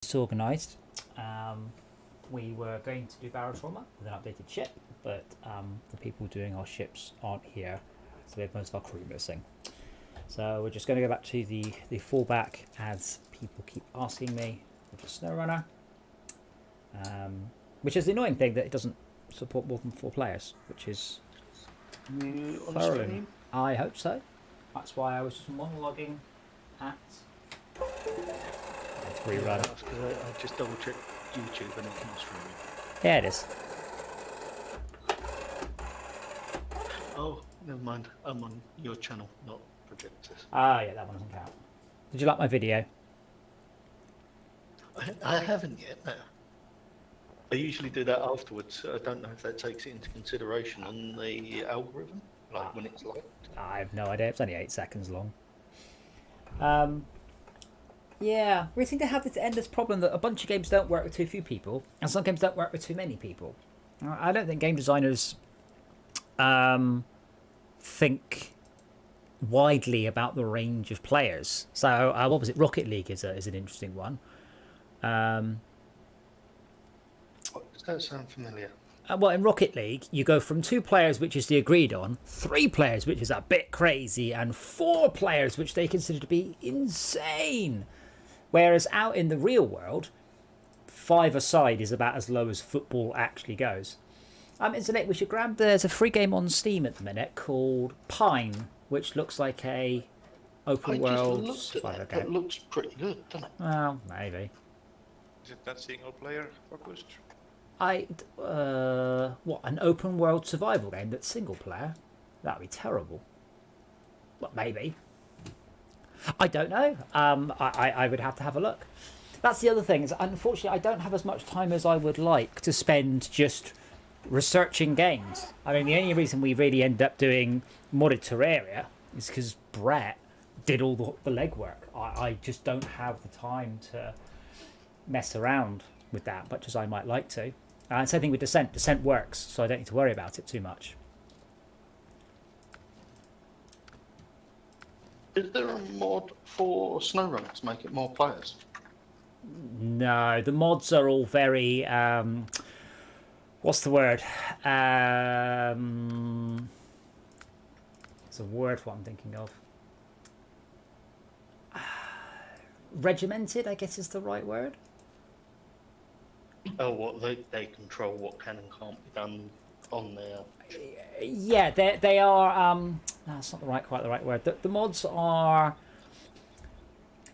disorganised. We were going to do barrel trauma with an updated ship, but the people doing our ships aren't here, so we have most of our crew missing. So we're just going to go back to the fallback as people keep asking me, which is SnowRunner. Which is the annoying thing that it doesn't support more than 4 players, which is thoroughly. I hope so. That's why I was just monologuing at. Let's rerun. I just double checked YouTube and it can stream. Yeah, it is. Oh, never mind. I'm on your channel, not Projectors. Ah, yeah, that one doesn't count. Did you like my video? I haven't yet. No. I usually do that afterwards. I don't know if that takes it into consideration on the algorithm, like when it's liked. I have no idea. It's only 8 seconds long. Yeah, we seem to have this endless problem that a bunch of games don't work with too few people, and some games don't work with too many people. I don't think game designers think widely about the range of players. So, what was it? Rocket League is an interesting one. Does that sound familiar? Well, in Rocket League, you go from 2 players, which is the agreed on, 3 players, which is a bit crazy, and 4 players, which they consider to be insane. Whereas out in the real world, 5 aside is about as low as football actually goes. Incidentally, we should grab. There's a free game on Steam at the minute called Pine, which looks like a open world survival game. It looks pretty good, doesn't it? Well, maybe. Is it that single player focused? What, an open world survival game that's single player? That'd be terrible. Well, maybe. I don't know. I would have to have a look. That's the other thing. Is unfortunately, I don't have as much time as I would like to spend just researching games. I mean, the only reason we really end up doing modded Terraria is because Brett did all the legwork. I just don't have the time to mess around with that much as I might like to. Same thing with Descent. Descent works, so I don't need to worry about it too much. Is there a mod for SnowRunner to make it more players? No, the mods are all very what's the word? It's a word what I'm thinking of. Regimented, I guess, is the right word. Oh, what they control what can and can't be done on there. Yeah, they are. That's not quite the right word. The mods are.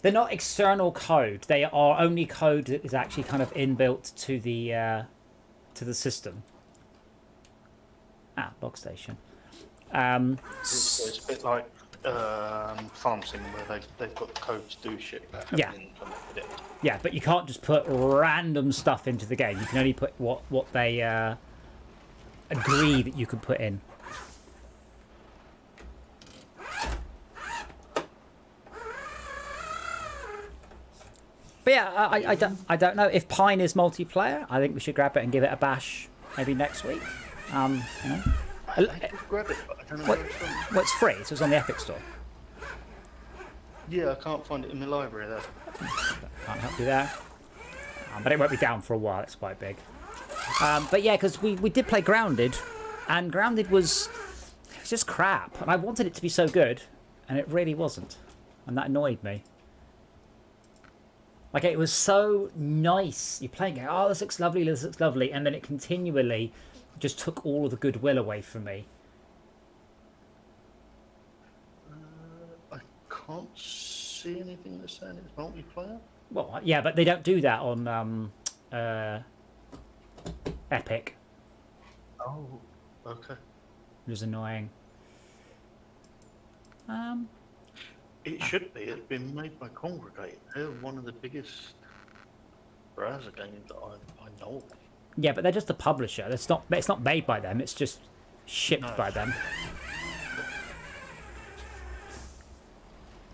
They're not external code. They are only code that is actually kind of inbuilt to the system. Log station. It's a bit like Farm Sim where they've got the code to do shit. Yeah. Yeah, but you can't just put random stuff into the game. You can only put what they agree that you can put in. But yeah, I don't know if Pine is multiplayer. I think we should grab it and give it a bash maybe next week. You know. I did grab it, but I don't know where it's from. Well, it's free, so it's on the Epic Store. Yeah, I can't find it in my library there. Can't help you there. But it won't be down for a while. It's quite big. But yeah, because we did play Grounded, and Grounded was just crap. And I wanted it to be so good, and it really wasn't. And that annoyed me. Like, it was so nice. You're playing it, oh, this looks lovely, this looks lovely. And then it continually just took all of the goodwill away from me. I can't see anything that's saying it's multiplayer. Well, yeah, but they don't do that on Epic. Oh, okay. It was annoying. It should be. It's been made by Congregate. They're one of the biggest browser games that I know of. Yeah, but they're just a publisher. It's not made by them. It's just shipped by them.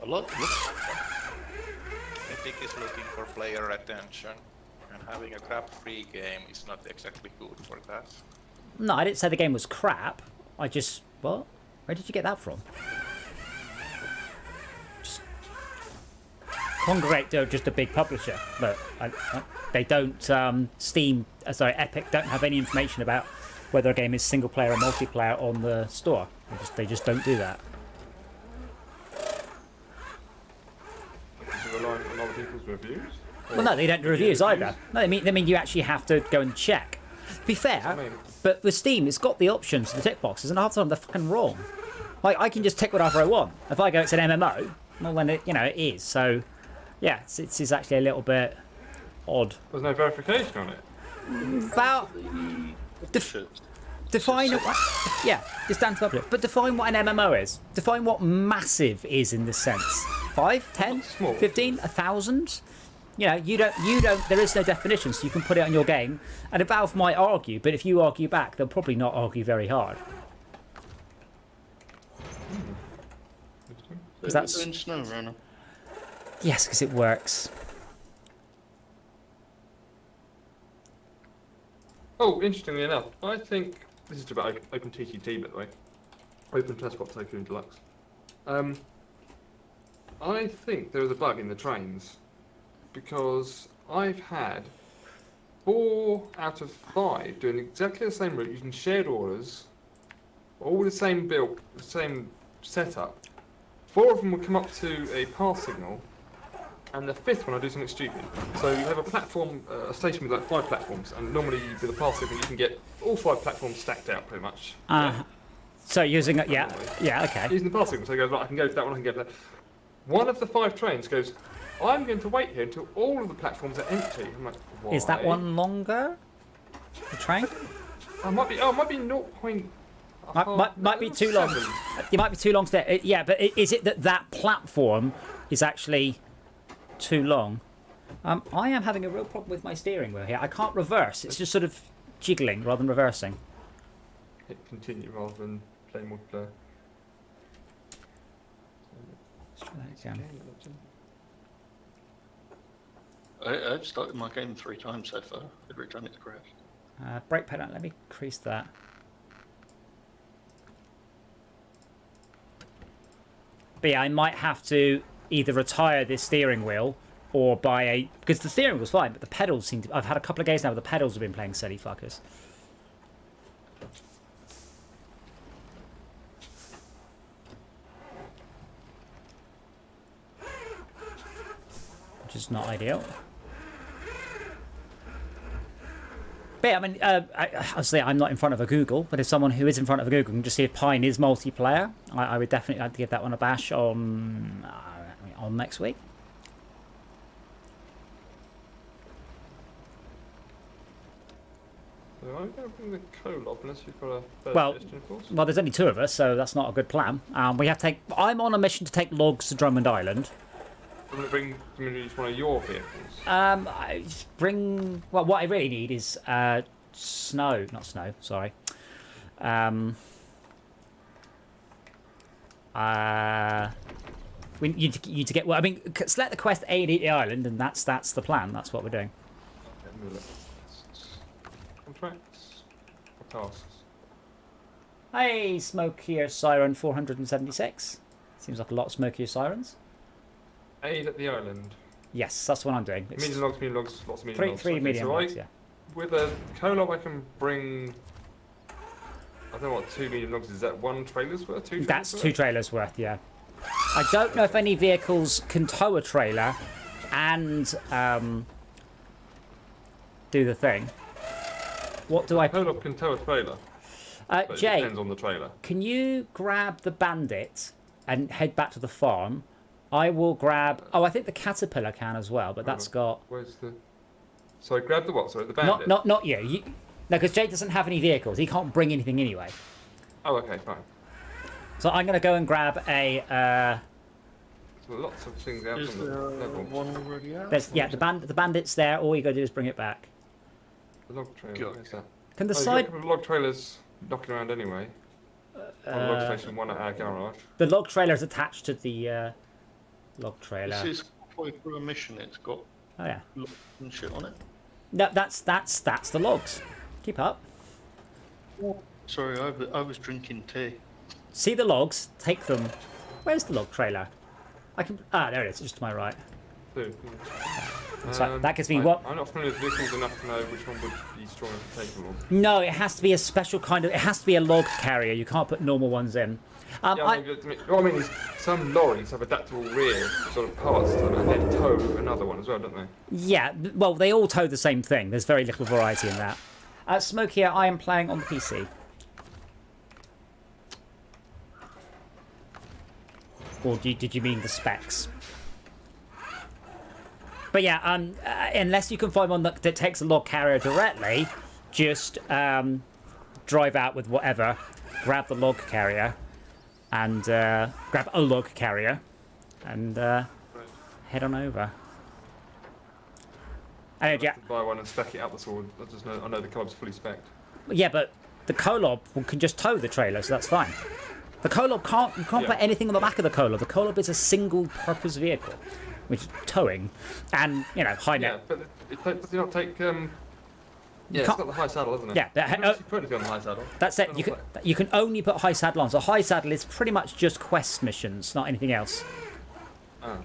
I like the look. Epic is looking for player attention, and having a crap-free game is not exactly good for that. No, I didn't say the game was crap. I just... What? Where did you get that from? Kongregate, they're just a big publisher, but they don't. Epic don't have any information about whether a game is single player or multiplayer on the store. They just don't do that. Is it relying on other people's reviews? Well, no, they don't do reviews either. No, they mean you actually have to go and check. To be fair, but with Steam, it's got the options, the tick boxes, and half the time they're fucking wrong. Like, I can just tick whatever I want. If I go, it's an MMO, well, then it is. So, yeah, it's actually a little bit odd. There's no verification on it. About define it's down to public. But define what an MMO is. Define what massive is in this sense. 5, 10, 15, 1,000. You know, you don't. There is no definition, so you can put it on your game. And Valve might argue, but if you argue back, they'll probably not argue very hard. Because that's doing SnowRunner. Yes, because it works. Oh, interestingly enough, I think this is about OpenTTT, by the way. Open Test Box Tycoon Deluxe. I think there is a bug in the trains because I've had 4 out of 5 doing exactly the same route using shared orders, all the same build, the same setup. 4 of them would come up to a pass signal, and the 5th one I do something stupid. So you have a platform, a station with like 5 platforms, and normally with a pass signal you can get all 5 platforms stacked out pretty much. So using it, yeah, okay. Using the pass signal, so it goes, right, I can go to that one, I can go to that. One of the 5 trains goes, I'm going to wait here until all of the platforms are empty. I'm like, why? Is that one longer? The train? It might be 0. Might be too long. It might be too long to there. Yeah, but is it that platform is actually too long? I am having a real problem with my steering wheel here. I can't reverse. It's just sort of jiggling rather than reversing. Hit continue rather than play multiplayer. Let's try that again. I've started my game 3 times so far. Every time it's crashed. Brake pedal. Let me increase that. But yeah, I might have to either retire this steering wheel or buy a... Because the steering wheel's fine, but the pedals seem to... I've had a couple of games now where the pedals have been playing silly fuckers. Which is not ideal. But yeah, I mean, obviously I'm not in front of a Google, but if someone who is in front of a Google can just see if Pine is multiplayer, I would definitely like to give that one a bash on next week. So I'm going to bring the co-op unless you've got a third suggestion, of course. Well, there's only 2 of us, so that's not a good plan. We have to take... I'm on a mission to take logs to Drummond Island. I'm going to bring each one of your vehicles. I just bring... Well, what I really need is snow. Not snow, sorry. We need to get... Well, I mean, select the quest A and eat the island, and that's the plan. That's what we're doing. Okay, contracts or tasks? Hey, Smokier Siren 476. Seems like a lot of Smokier Sirens. Aid at the island. Yes, that's what I'm doing. It's Medium logs, lots of medium logs. three medium logs, yeah. With a co-op I can bring... I don't know what 2 medium logs is. That 1 trailer's worth? 2 trailers That's worth? 2 trailers worth, yeah. I don't know if any vehicles can tow a trailer and do the thing. What do I... Co-op can tow a trailer. But Jay, it depends on the trailer. can you grab the bandit and head back to the farm? I will grab... Oh, I think the caterpillar can as well, but that's got... Where's the... Sorry, grab the what? Sorry, the bandit? Not you. No, because Jay doesn't have any vehicles. He can't bring anything anyway. Oh, okay, fine. So I'm going to go and grab a... So lots of things out Is on the there level. one already out? the bandit's there. All you got to do is bring it back. The log trailer, Good. where's that? Can the You've got side... a couple of log trailers knocking around anyway. One at log station, one at our garage. The log trailer is attached to the log trailer. This is halfway through a mission. It's got Oh yeah. logs and shit on it. No, that's the logs. Keep up. Sorry, I was drinking tea. See the logs. Take them. Where's the log trailer? I can. There it is. Just to my right. Two. So that gives me what? I'm not familiar with vehicles enough to know which one would be strong enough to take them all. No, it has to be a special kind of. It has to be a log carrier. You can't put normal ones in. Yeah, what I mean is some lorries have adaptable rear sort of parts to them, and they tow another one as well, don't they? Yeah, well, they all tow the same thing. There's very little variety in that. Smoke here, I am playing on the PC. Or did you mean the specs? But yeah, unless you can find one that takes a log carrier directly, just drive out with whatever, grab the log carrier, and grab a log carrier, and head on over. Anyway, yeah. Buy one and spec it out the sword. I know the club's fully spec'd. Yeah, but the Kolob can just tow the trailer, so that's fine. The Kolob can't. You can't put anything on the back of the Kolob. The Kolob is a single-purpose vehicle, which is towing, and high net. Yeah, but does it not take? Yeah, it's got the high saddle, hasn't it? Yeah, you can actually put anything on the high saddle. That's it. You can only put high saddle on. So high saddle is pretty much just quest missions, not anything else. Oh.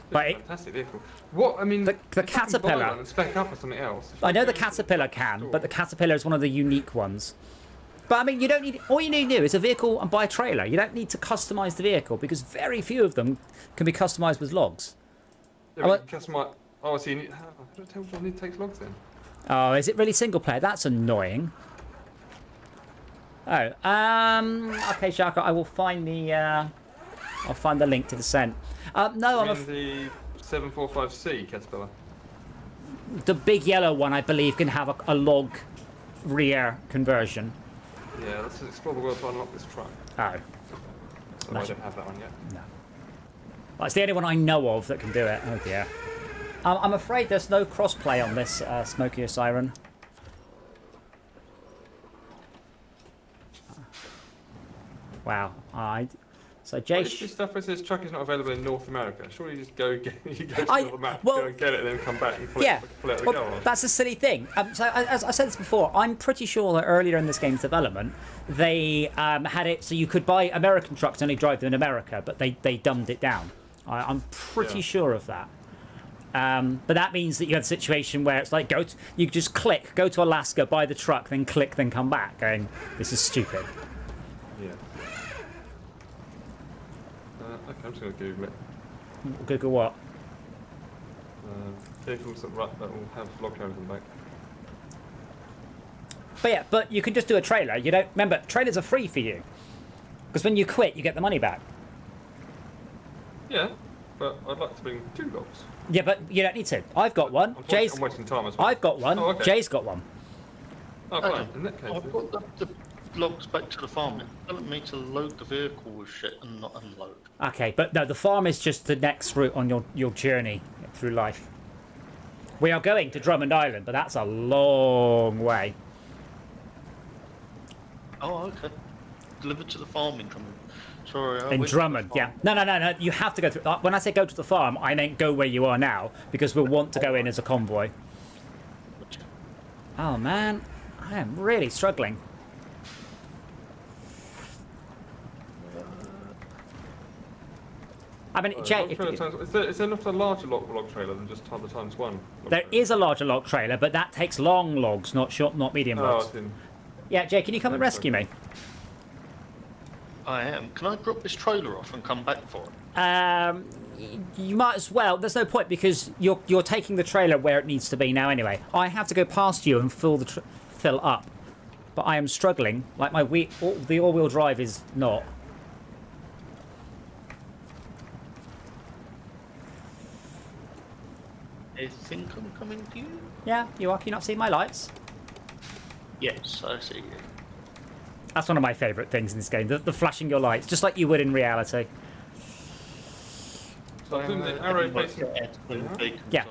But Fantastic vehicle. What I mean, the if I can Caterpillar. buy one and spec up or something else. I know the Caterpillar can, but the Caterpillar is one of the unique ones. But I mean, you don't need. All you need to do is a vehicle and buy a trailer. You don't need to customize the vehicle because very few of them can be customized with logs. Yeah, but you can customize. Oh, so you need. How do I tell what I need to take logs then? Oh, is it really single player? That's annoying. Oh, okay, Shaka, I will find the. I'll find the link to the sent. No, I'm the 745C Caterpillar. the big yellow one. I believe can have a log rear conversion. Yeah, let's explore the world to unlock this truck. Oh, So I don't have that one yet. no. Well, it's the only one I know of that can do it. Oh dear. I'm afraid there's no cross-play on this Smokier Siren. Wow. So If Jay. this stuff says truck is not available in North America, surely you just go get you go to I- the map, well- go and get it, and then come back and pull Yeah, it out the well, car. that's a silly thing. So as I said this before, I'm pretty sure that earlier in this game's development, they had it so you could buy American trucks and only drive them in America, but they dumbed it down. I'm pretty sure of that. But that means that you have a situation where it's like you just click, go to Alaska, buy the truck, then click, then come back, going, this is stupid. Yeah. Okay, I'm just going to Google it. Google what? Vehicles that will have log carriers on the back. But yeah, but you can just do a trailer. You don't remember trailers are free for you because when you quit, you get the money back. Yeah, but I'd like to bring 2 logs. Yeah, but you don't need to. I've got one. I'm wasting time as well. I've got one. Oh, okay. Jay's got one. Oh, fine. In that case, I've got the logs back to the farm. It's telling me to load the vehicle with shit and not unload. Okay, but no, the farm is just the next route on your journey through life. We are going to Drummond Island, but that's a long way. Oh, okay. Delivered to the farm in Drummond. Sorry, I In went to the Drummond, yeah. farm. No. You have to go through. When I say go to the farm, I meant go where you are now because we'll want to go in as a convoy. Oh man, I am really struggling. I mean, Jay, is there not a larger log trailer than just the times 1? there is a larger log trailer, but that takes long logs, not short, not medium Oh, logs. I didn't. Yeah, Jay, can you come and rescue me? I am. Can I drop this trailer off and come back for it? You might as well. There's no point because you're taking the trailer where it needs to be now anyway. I have to go past you and fill up, but I am struggling. Like the all-wheel drive is not. I think I'm coming to you. Yeah, you are. Can you not see my lights? Yes, I see you. That's one of my favourite things in this game. The flashing your lights, just like you would in reality. So I'm doing the arrow facing. Yeah.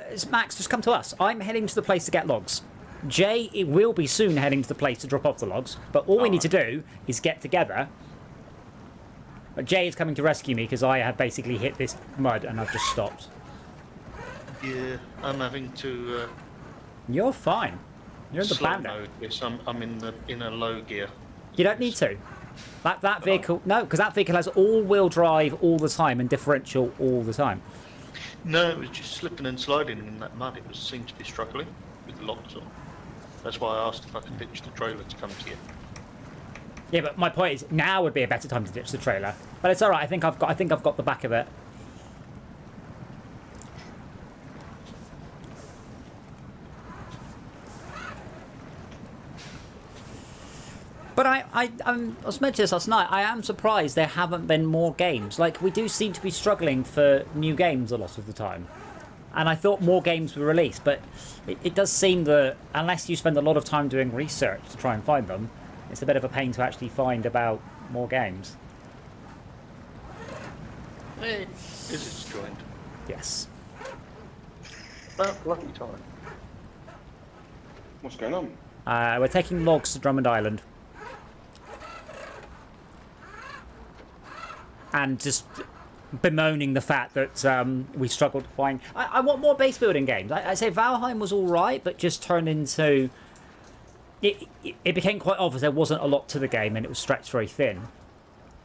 It's Max, just come to us. I'm heading to the place to get logs. Jay will be soon heading to the place to drop off the logs, but all we need to do is get together. But Jay is coming to rescue me because I have basically hit this mud and I've just stopped. Yeah, I'm having to. You're fine. You're in the slow bandit. mode this. I'm in a low gear. You don't need to. That vehicle, no, because that vehicle has all-wheel drive all the time and differential all the time. No, it was just slipping and sliding in that mud. It seemed to be struggling with the locks on. That's why I asked if I could ditch the trailer to come to you. Yeah, but my point is now would be a better time to ditch the trailer. But it's all right. I think I've got the back of it. But I was mentioning this last night. I am surprised there haven't been more games. Like, we do seem to be struggling for new games a lot of the time. And I thought more games were released, but it does seem that unless you spend a lot of time doing research to try and find them, it's a bit of a pain to actually find about more games. Is it joined? Yes. About bloody time. What's going on? We're taking logs to Drummond Island. And just bemoaning the fact that we struggled to find... I want more base building games. I say Valheim was all right, but just turned into... It became quite obvious there wasn't a lot to the game, and it was stretched very thin.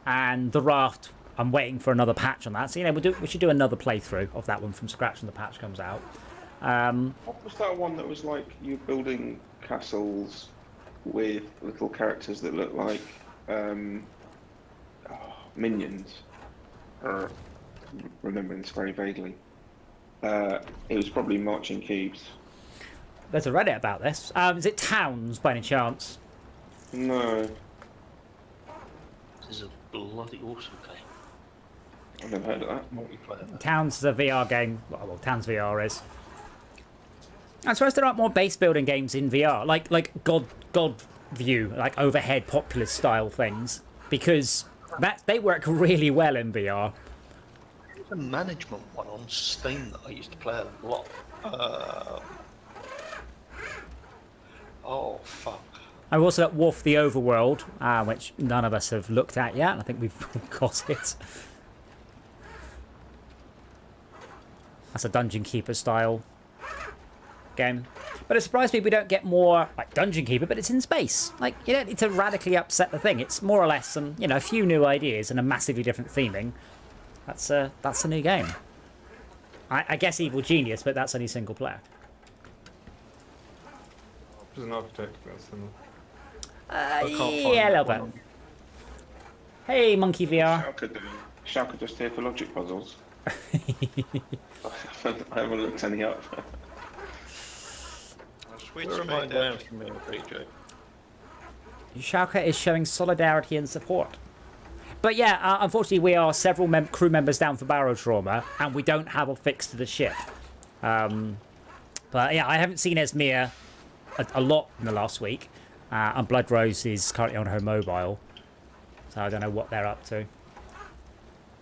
And the Raft, I'm waiting for another patch on that. So, we should do another playthrough of that one from scratch when the patch comes out. What was that one that was like you building castles with little characters that look like minions? Remembering this very vaguely. It was probably Marching Cubes. There's a Reddit about this. Is it Towns, by any chance? No, This is a bloody awesome game. I've never heard of that. Multiplayer. Towns is a VR game. Well, Towns VR is. I'm surprised there aren't more base building games in VR, like God View, like overhead populist style things, because they work really well in VR. There's a management one on Steam that I used to play a lot. Oh, fuck. I've also got Wolf the Overworld, which none of us have looked at yet. I think we've got it. That's a Dungeon Keeper style game. But it surprised me we don't get more like Dungeon Keeper, but it's in space. Like, you don't need to radically upset the thing. It's more or less some, a few new ideas and a massively different theming. That's a new game. I guess Evil Genius, but that's only single player. As an architect, that's similar. Yeah, a little bit. Hey, Monkey VR. Shao could just here for logic puzzles. I haven't looked any up. Switch Where am my I dead. down from here, BJ? Shauka is showing solidarity and support. But yeah, unfortunately, we are several crew members down for barrow trauma, and we don't have a fix to the ship. But yeah, I haven't seen Esmir a lot in the last week, and Blood Rose is currently on her mobile, so I don't know what they're up to.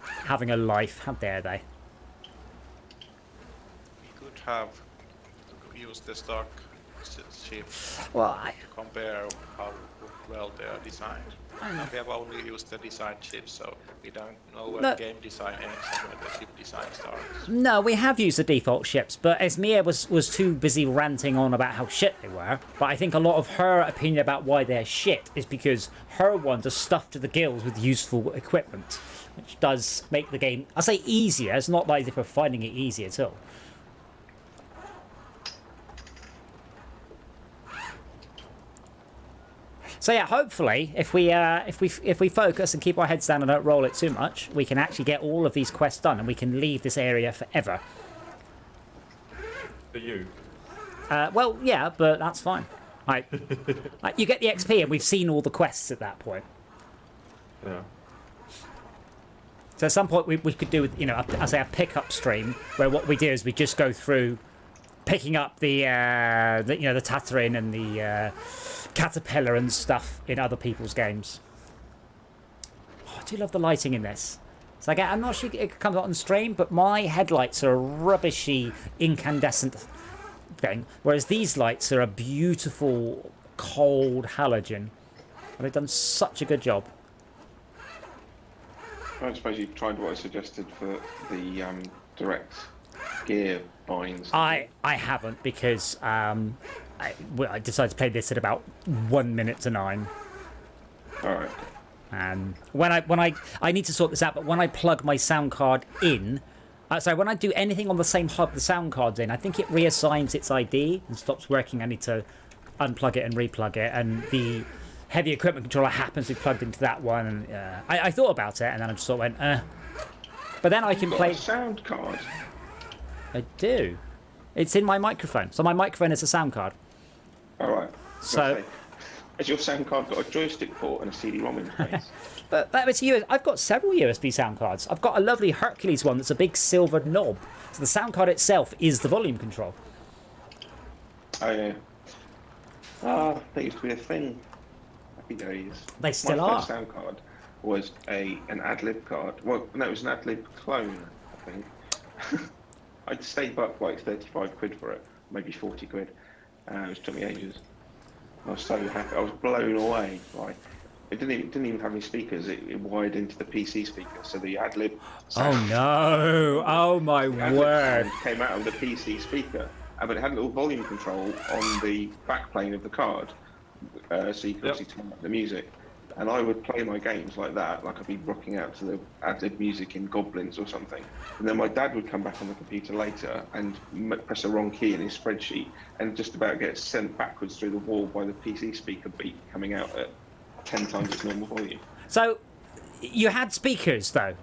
Having a life, how dare they? We could have used the stock ship Well, to compare how well they are designed. And we have only used the design ships, so we don't know where No. game design ends and where the ship design starts. no, we have used the default ships, but Esmir was too busy ranting on about how shit they were. But I think a lot of her opinion about why they're shit is because her ones are stuffed to the gills with useful equipment, which does make the game, I say easier. It's not like if we're finding it easy at all. So yeah, hopefully, if we focus and keep our heads down and don't roll it too much, we can actually get all of these quests done, and we can leave this area forever. For you. Well, yeah, but that's fine. You get the XP, and we've seen all the quests at that point. Yeah. So at some point, we could do, a pickup stream where what we do is we just go through picking up the Tatooine and the Caterpillar and stuff in other people's games. Oh, I do love the lighting in this. So again, I'm not sure it comes out on stream, but my headlights are a rubbishy incandescent thing, whereas these lights are a beautiful cold halogen. And they've done such a good job. I suppose you tried what I suggested for the direct gear binds. I haven't, because I decided to play this at about 1 minute to 9. All right. And when I need to sort this out, but when I plug my sound card in, So when I do anything on the same hub the sound card's in, I think it reassigns its ID and stops working. I need to unplug it and replug it, and the heavy equipment controller happens to be plugged into that one. And, I thought about it, and then I just sort of went, But then I can Got play. a sound card. I do. It's in my microphone. So my microphone is a sound card. All right. So- Has your sound card got a joystick port and a CD-ROM interface? But it's I've got several USB sound cards. I've got a lovely Hercules one that's a big silver knob. So the sound card itself is the volume control. Oh yeah. Ah, that used to be a thing. Happy days. They still My are. first sound card was an ad-lib card. Well, no, it was an ad-lib clone, I think. I'd saved up like 35 quid for it, maybe 40 quid. It took me ages. I was so happy. I was blown away. Like, it didn't even have any speakers. It wired into the PC speaker, so the ad-lib Oh no! Oh my ad-lib word! sound came out of the PC speaker, but it had a little volume control on the backplane of the card, so you could obviously turn up the music. And I would play my games like that, like I'd be rocking out to the ad-lib music in Goblins or something. And then my dad would come back on the computer later and press the wrong key in his spreadsheet and just about get sent backwards through the wall by the PC speaker beat coming out at 10 times its normal volume. So you had speakers though,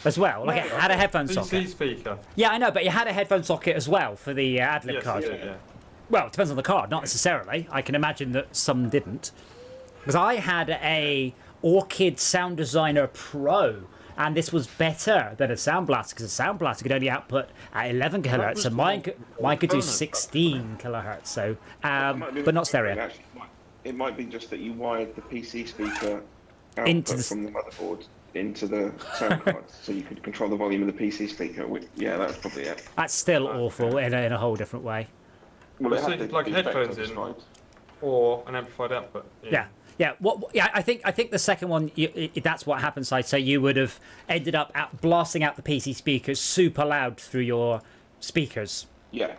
as well. Like it had a headphone PC socket. speaker. Yeah, I know, but you had a headphone socket as well for the ad-lib Yes, card. yeah. Well, it depends on the card, not necessarily. I can imagine that some didn't. Because I had a Orchid Sound Designer Pro, and this was better than a Sound Blaster, because a Sound Blaster could only output at 11 kilohertz, and mine could do 16 kilohertz. So, but not stereo. Actually, it might be just that you wired the PC speaker Into output the- from the motherboard into the sound card, so you could control the volume of the PC speaker. Yeah, that's probably it. That's still awful in a whole different way. Well, So you could plug headphones in. Or an amplified output. Yeah. Yeah, I think the second one, that's what happened. So you would have ended up blasting out the PC speakers super loud through your speakers. Yeah.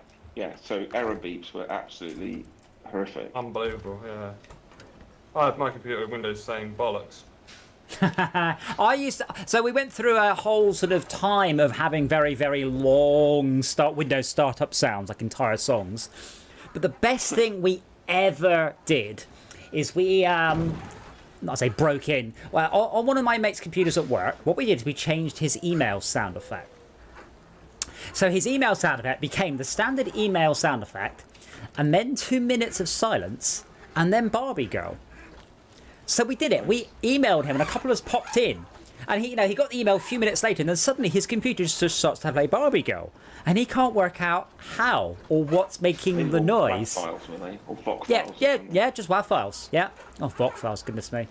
So error beeps were absolutely horrific. Unbelievable, yeah. I had my computer with Windows saying bollocks. So we went through a whole sort of time of having very, very long Windows startup sounds, like entire songs. But the best thing we ever did is we, not say broke in, well, on one of my mate's computers at work, what we did is we changed his email sound effect. So his email sound effect became the standard email sound effect, and then 2 minutes of silence, and then Barbie Girl. So we did it. We emailed him, and a couple of us popped in. And he got the email a few minutes later, and then suddenly his computer just starts to play Barbie Girl. And he can't work out how or what's making the noise. WAV files, were they? Or VOC Yeah, files? yeah, just WAV files. Yeah. Oh, VOC files, goodness me.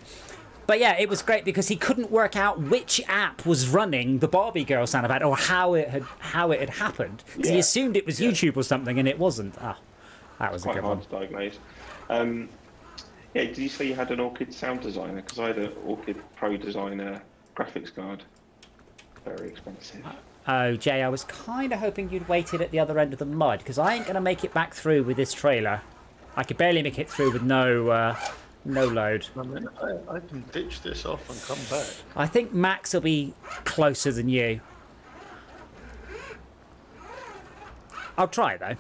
But yeah, it was great because he couldn't work out which app was running the Barbie Girl sound effect or how it had happened. Because he Yeah. assumed it was YouTube or something, and it wasn't. Ah, that was a Quite good hard one. to diagnose. Yeah, did you say you had an Orchid Sound Designer? Because I had an Orchid Pro Designer graphics card. Very expensive. Oh, Jay, I was kind of hoping you'd waited at the other end of the mud, because I ain't going to make it back through with this trailer. I could barely make it through with no load. I mean, I can ditch this off and come back. I think Max will be closer than you. I'll try, though.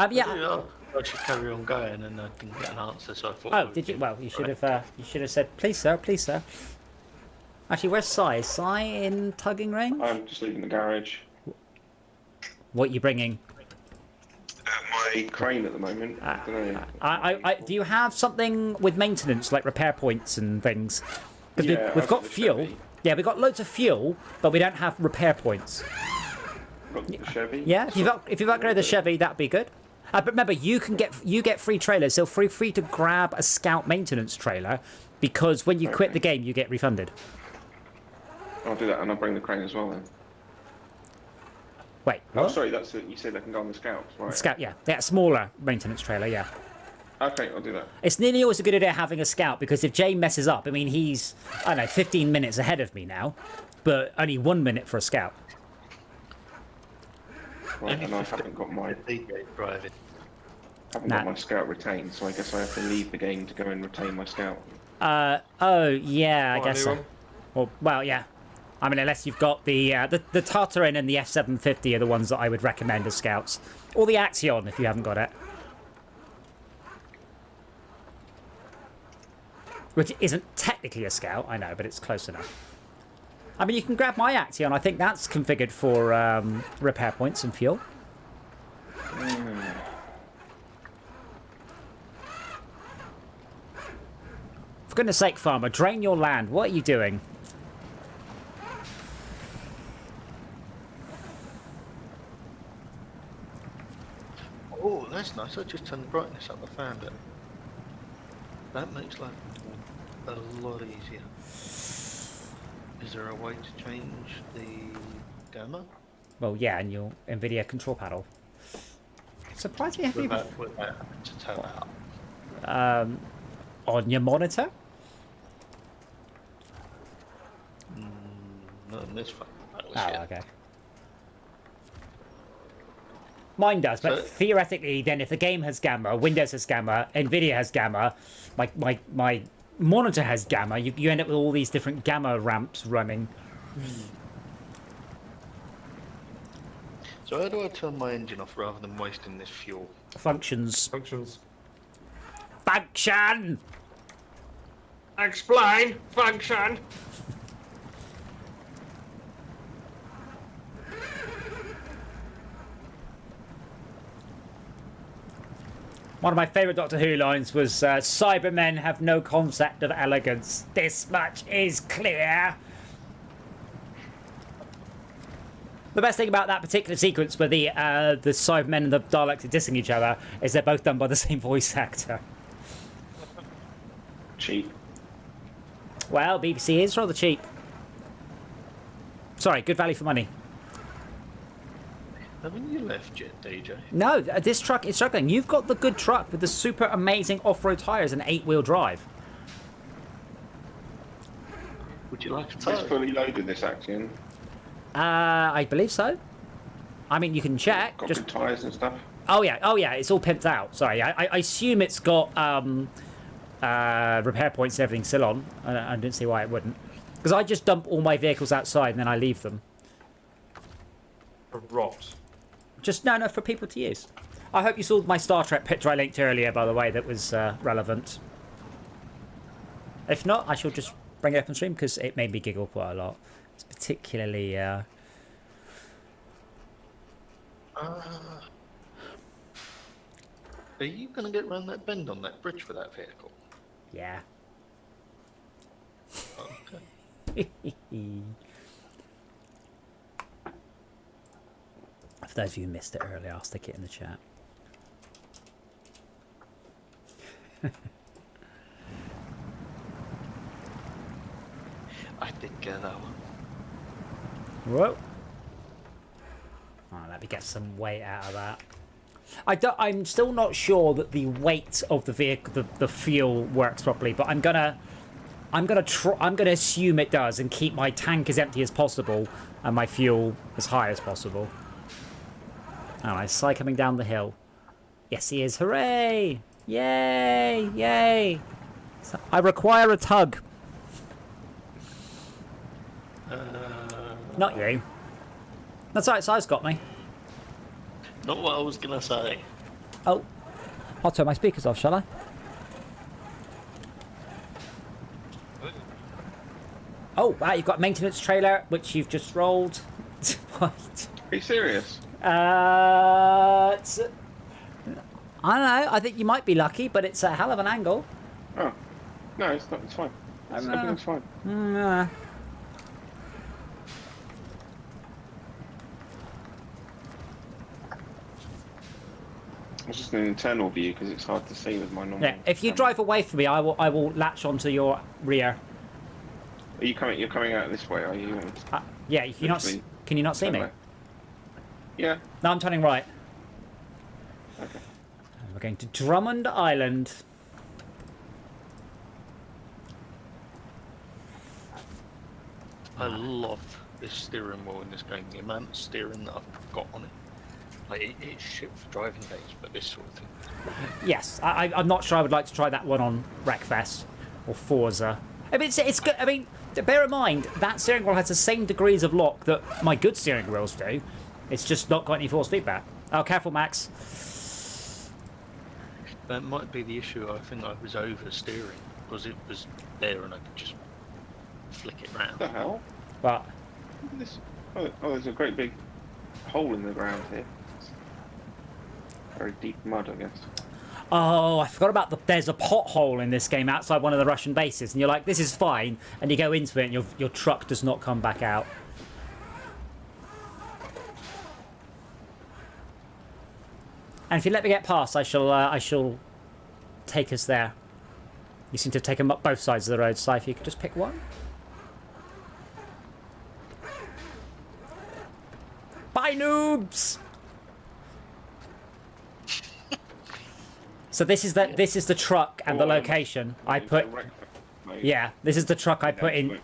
Yeah. I should carry on going and I can get an answer. So I thought. Oh, did you? Well, you should have said, please, sir, please, sir. Actually, where's Si? Is Si in tugging range? I'm just leaving the garage. What are you bringing? My crane at the moment. I don't know. Do you have something with maintenance, like repair points and things? Because Yeah, we've I've got got the fuel. Chevy. Yeah, we've got loads of fuel, but we don't have repair points. Got the Chevy. Yeah, if you've upgraded the Chevy, that'd be good. But remember, you get free trailers, so feel free to grab a Scout maintenance trailer, because when you quit the game, you get refunded. I'll do that, and I'll bring the crane as well then. Wait, Oh, what? sorry, that's it. You said I can go on the Scouts, right? Scout, yeah, smaller maintenance trailer, yeah. Okay, I'll do that. It's nearly always a good idea having a Scout, because if Jay messes up, I mean, he's, 15 minutes ahead of me now, but only 1 minute for a Scout. Right, and I haven't got my driving. got my Scout retained, so I guess I have to leave the game to go and retain my Scout. Oh, yeah, I Quite a guess new so. one. Well, yeah. I mean, unless you've got the Tartarin and the F750 are the ones that I would recommend as scouts. Or the Axion, if you haven't got it. Which isn't technically a scout, I know, but it's close enough. I mean, you can grab my Axion. I think that's configured for repair points and fuel. For goodness sake, farmer, drain your land. What are you doing? Oh, that's nice. I just turned the brightness up. I found it. That makes life a lot easier. Is there a way to change the gamma? Well, yeah, and your NVIDIA control panel. Surprised me happy Without having to tell out. on your monitor. Not in this one. Oh, okay. Mine does, but So- theoretically, then if the game has gamma, Windows has gamma, NVIDIA has gamma, my monitor has gamma, you end up with all these different gamma ramps running. So how do I turn my engine off rather than wasting this fuel? Functions. Functions. Function! Explain function. One of my favourite Doctor Who lines was, Cybermen have no concept of elegance. This much is clear. The best thing about that particular sequence where the Cybermen and the Daleks are dissing each other is they're both done by the same voice actor. Cheap. Well, BBC is rather cheap. Sorry, good value for money. Haven't you left yet, DJ? No, this truck is struggling. You've got the good truck with the super amazing off-road tyres and 8-wheel drive. Would you like a It's tow? fully loaded, this Axion. I believe so. I mean, you can check. Got Just good tyres and stuff. oh yeah, it's all pimped out. Sorry, I assume it's got repair points and everything still on. I didn't see why it wouldn't. Because I just dump all my vehicles outside and then I leave them. A rot. Just no, for people to use. I hope you saw my Star Trek picture I linked earlier, by the way, that was relevant. If not, I shall just bring it up on stream because it made me giggle quite a lot. It's particularly. Are you going to get round that bend on that bridge for that vehicle? Yeah. Okay. For those of you who missed it earlier, I'll stick it in the chat. I did get that one. Whoa. Oh, let me get some weight out of that. I'm still not sure that the weight of the vehicle, the fuel works properly, but I'm gonna assume it does and keep my tank as empty as possible and my fuel as high as possible. Alright, Sai coming down the hill. Yes, he is. Hooray! Yay! Yay! So, I require a tug. Not you. That's right, Sai's got me. Not what I was going to say. Oh, I'll turn my speakers off, shall I? Oh, wow, you've got a maintenance trailer, which you've just rolled. What? Are you serious? I don't know. I think you might be lucky, but it's a hell of an angle. Oh. No, it's not. It's fine. Everything's fine. It's just an internal view because it's hard to see with my normal. Yeah, if you camera. drive away from me, I will latch onto your rear. Are you coming? You're coming out this way, are you? Yeah, Literally can you not see turn me? left. Yeah. No, I'm turning right. Okay. And we're going to Drummond Island. I love this steering wheel in this game. The amount of steering that I've got on it. Like, it's shit for driving games, but this sort of thing. Yes, I'm not sure I would like to try that one on Wreckfest or Forza. I mean, it's good. I mean, bear in mind, that steering wheel has the same degrees of lock that my good steering wheels do. It's just not got any force feedback. Oh, careful, Max. That might be the issue. I think I was oversteering because it was there and I could just flick it round. What the hell? But This, oh, there's a great big hole in the ground here. Very deep mud, I guess. oh, I forgot about there's a pothole in this game outside one of the Russian bases, and you're like, this is fine, and you go into it, and your truck does not come back out. And if you let me get past, I shall take us there. You seem to have taken up both sides of the road, so if you could just pick one. Bye, noobs! So this is the truck and the location I put. Yeah, this is the truck I put in.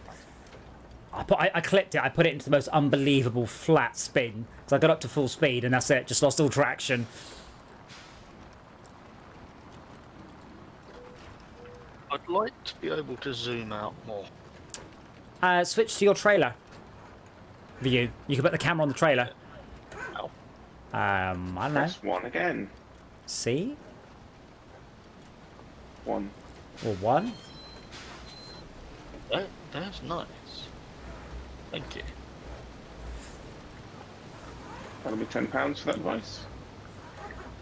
I clipped it. I put it into the most unbelievable flat spin because I got up to full speed and that's it. Just lost all traction. I'd like to be able to zoom out more. Switch to your trailer view. You can put the camera on the trailer. Ow. I don't know. Press 1 again. See? 1. Or one? That's nice. Thank you. That'll be £10 for that device.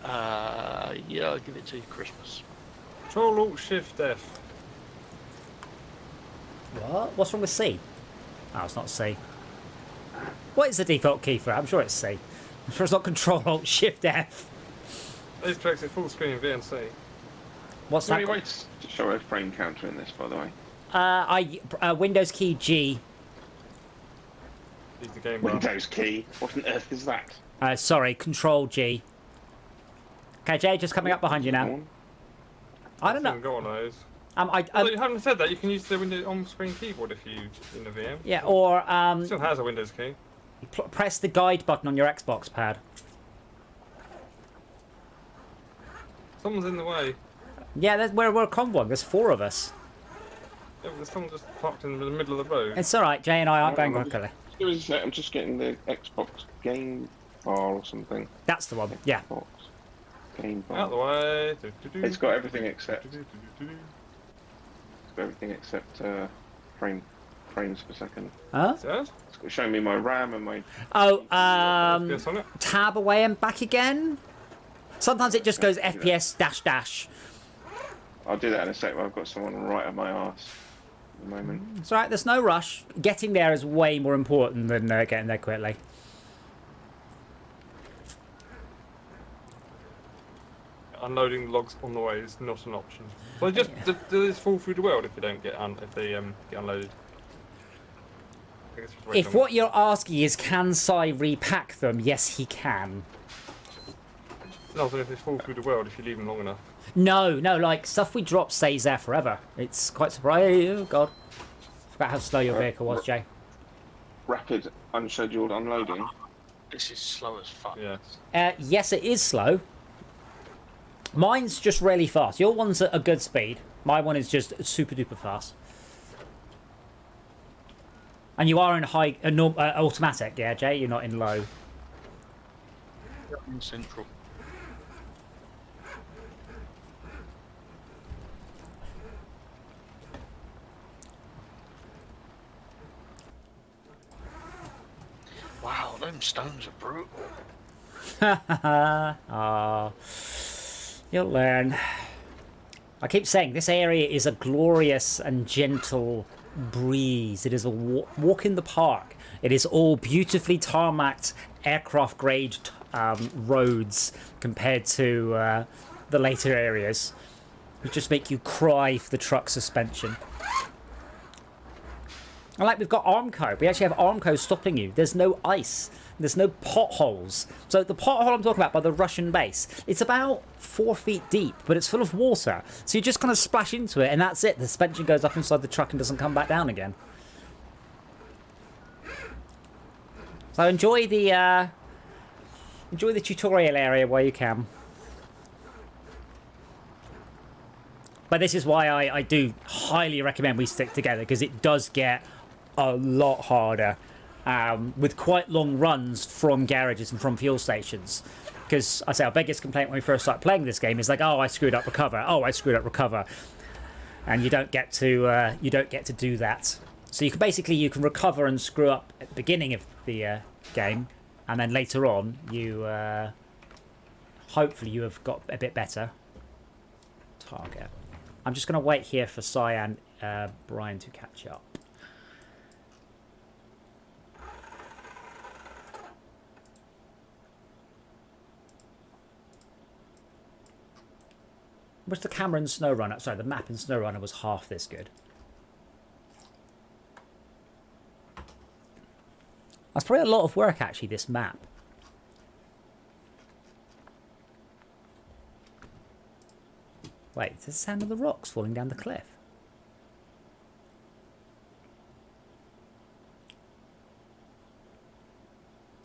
Yeah, I'll give it to you Christmas. Control Alt Shift F. What? What's wrong with C? Oh, it's not C. What is the default key for it? I'm sure it's C. I'm sure it's not Control Alt Shift F. This makes it full screen VNC. What's How that? many ways to show a frame counter in this, by the way? Windows key G. Use the game bar. Windows key. What on earth is that? Sorry, Control G. Okay, Jay, just coming up behind you now. I don't know. Go on those. I You haven't said that. You can use the Windows on-screen keyboard if you in the VM. yeah, or It still has a Windows key. press the guide button on your Xbox pad. Someone's in the way. Yeah, we're a convoy. There's 4 of us. Yeah, but there's someone just parked in the middle of the road. It's all right. Jay and I aren't going quickly. Give us a sec, I'm just getting the Xbox game bar or something. That's the one. Yeah. Xbox game Out the bar. way. It's got everything except frames per second. Huh? Yes? It's got showing me my RAM and my. Oh, FPS on it. tab away and back again. Sometimes it just goes FPS dash dash. I'll do that in a sec. I've got someone right up my arse at the moment. It's all right. There's no rush. Getting there is way more important than getting there quickly. Unloading logs on the way is not an option. So just do this fall through the world if you don't get if they get unloaded. I think it's just If what you're asking is can Sai repack them, yes, he can. No, so if they fall through the world if you leave them long enough. No, like stuff we drop stays there forever. It's quite surprising. Oh God, forgot how slow your vehicle was, Jay. Rapid unscheduled unloading. This is slow as fuck. Yes. Yes, it is slow. Mine's just really fast. Your one's at a good speed. My one is just super duper fast. And you are in high automatic, yeah, Jay. You're not in low. In central. Wow, them stones are brutal. You'll learn. I keep saying this area is a glorious and gentle breeze. It is a walk in the park. It is all beautifully tarmacked, aircraft grade roads compared to the later areas. It just make you cry for the truck suspension. And like we've got Armco. We actually have Armco stopping you. There's no ice. There's no potholes. So the pothole I'm talking about by the Russian base, it's about 4 feet deep, but it's full of water. So you just kind of splash into it and that's it. The suspension goes up inside the truck and doesn't come back down again. So enjoy the tutorial area where you can. But this is why I do highly recommend we stick together, because it does get a lot harder, with quite long runs from garages and from fuel stations. Because I say our biggest complaint when we first started playing this game is like, oh, I screwed up recover. Oh, I screwed up recover, and you don't get to do that. So you can recover and screw up at the beginning of the game, and then later on you hopefully you have got a bit better. Target. I'm just going to wait here for Cyan Brian to catch up. Was the camera in SnowRunner? Sorry, the map in SnowRunner was half this good. That's probably a lot of work, actually, this map. Wait, it's the sound of the rocks falling down the cliff.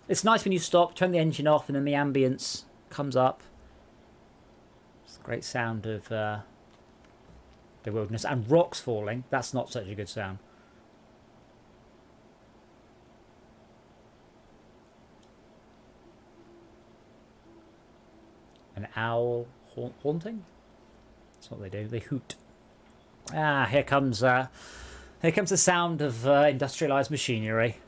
It's nice when you stop, turn the engine off, and then the ambience comes up. It's a great sound of the wilderness. And rocks falling, that's not such a good sound. An owl haunting? That's what they do. They hoot. Ah, here comes the sound of industrialized machinery.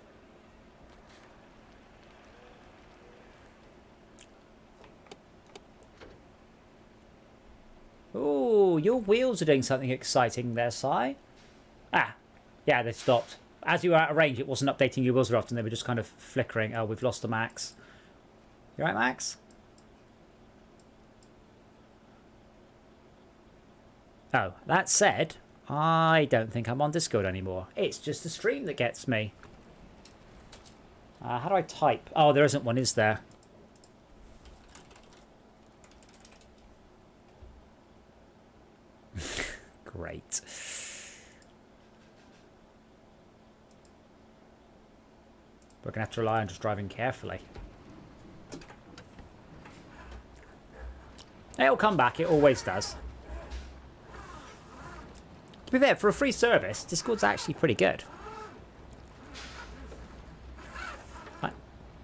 Oh, your wheels are doing something exciting there, Si. Ah, yeah, they've stopped. As you were out of range, it wasn't updating your wheels very often. They were just kind of flickering. Oh, we've lost the Max. You right, Max? Oh, that said, I don't think I'm on Discord anymore. It's just the stream that gets me. How do I type? Oh, there isn't one, is there? Great. We're going to have to rely on just driving carefully. It'll come back, it always does. To be fair, for a free service, Discord's actually pretty good.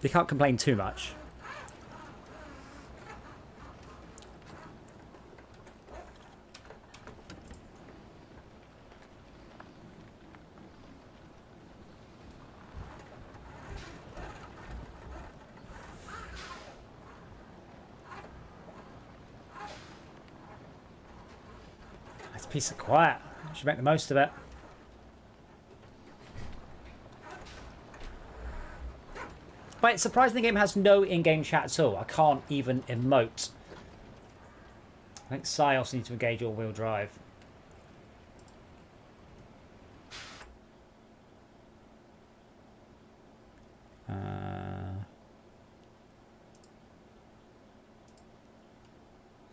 You can't complain too much. It's a piece of quiet. Should make the most of it. But it's surprising the game has no in-game chat at all. I can't even emote. I think Si also needs to engage all-wheel drive.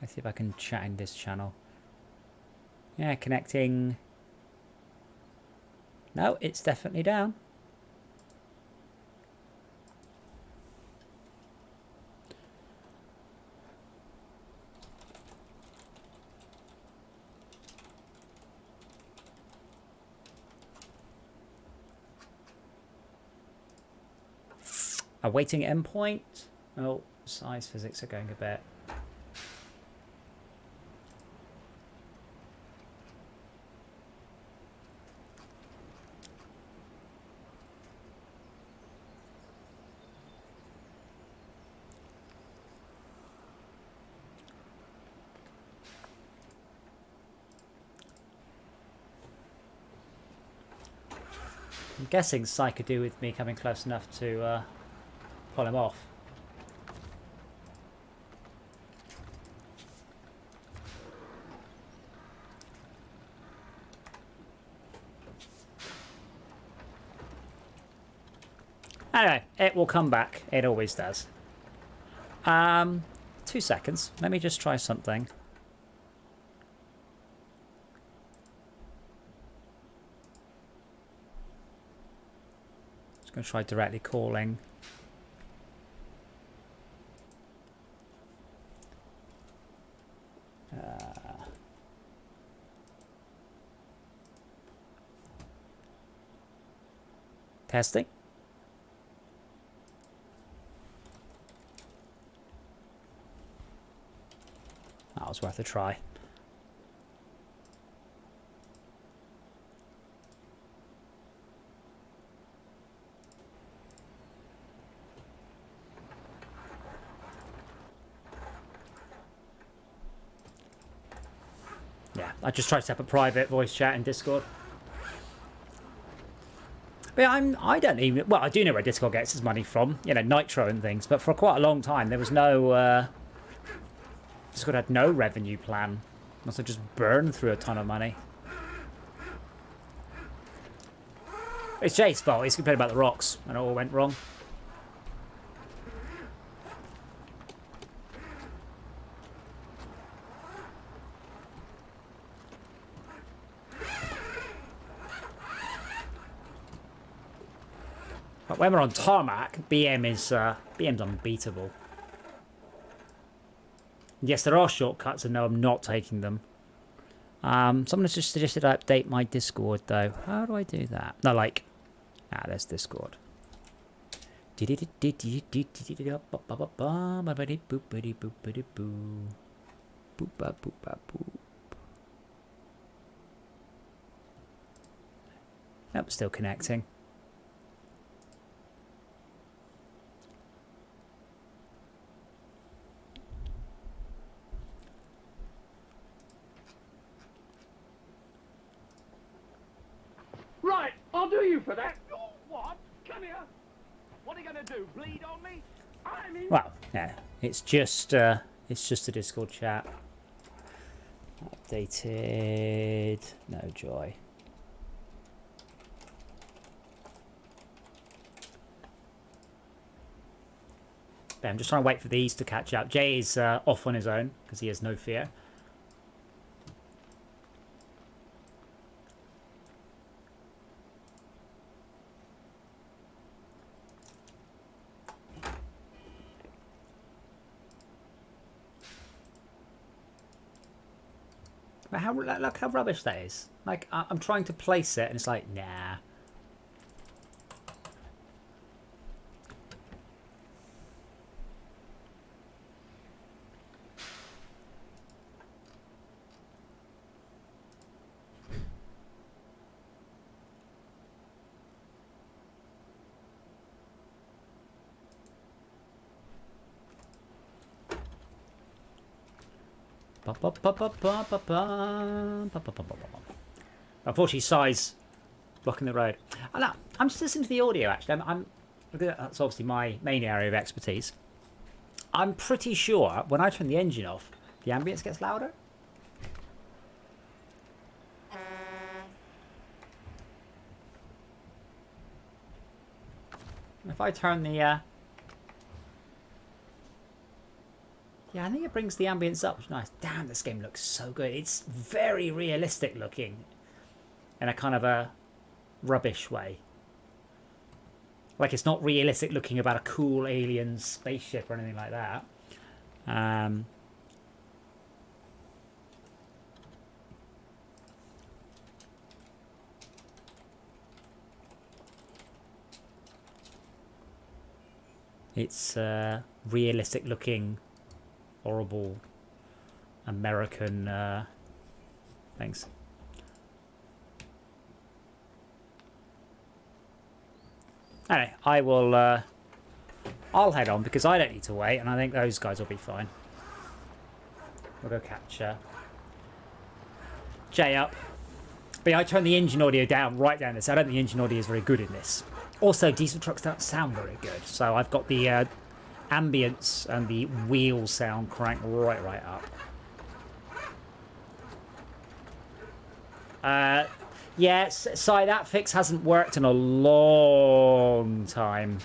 Let's see if I can chat in this channel. Yeah, connecting. No, it's definitely down. Awaiting endpoint. Oh, size physics are going a bit. I'm guessing Psy could do with me coming close enough to pull him off. Anyway, it will come back. It always does. 2 seconds. Let me just try something. Just going to try directly calling. Testing. That was worth a try. Yeah, I just tried to set up a private voice chat in Discord. But I don't even... Well, I do know where Discord gets its money from. You know, Nitro and things. But for quite a long time, there was no... Discord had no revenue plan. Must have just burned through a ton of money. It's Jay's fault. He's complaining about the rocks. And it all went wrong. But when we're on tarmac, BM's unbeatable. Yes, there are shortcuts, and no, I'm not taking them. Someone has just suggested I update my Discord, though. How do I do that? No, like... there's Discord. Nope, still connecting. Right, I'll do you for that. Oh, what? Come here. What are you gonna do? Bleed on me? I'm in. Well, yeah, it's just a Discord chat. Updated. No joy. But I'm just trying to wait for these to catch up. Jay is off on his own because he has no fear. But look how rubbish that is. Like, I'm trying to place it, and it's like, nah. Unfortunately, size blocking the road. I'm just listening to the audio. Actually, that's obviously my main area of expertise. I'm pretty sure when I turn the engine off, the ambience gets louder. If I turn the yeah, I think it brings the ambience up. Nice. Damn, this game looks so good. It's very realistic looking. In a kind of a rubbish way. Like, it's not realistic looking about a cool alien spaceship or anything like that. It's realistic looking... horrible American things. Anyway, I'll head on because I don't need to wait, and I think those guys will be fine. We'll go catch Jay up. But yeah, I turned the engine audio down, right down this. I don't think the engine audio is very good in this. Also, diesel trucks don't sound very good, so I've got the ambience and the wheel sound cranked right up. Yeah, sorry, that fix hasn't worked in a long time.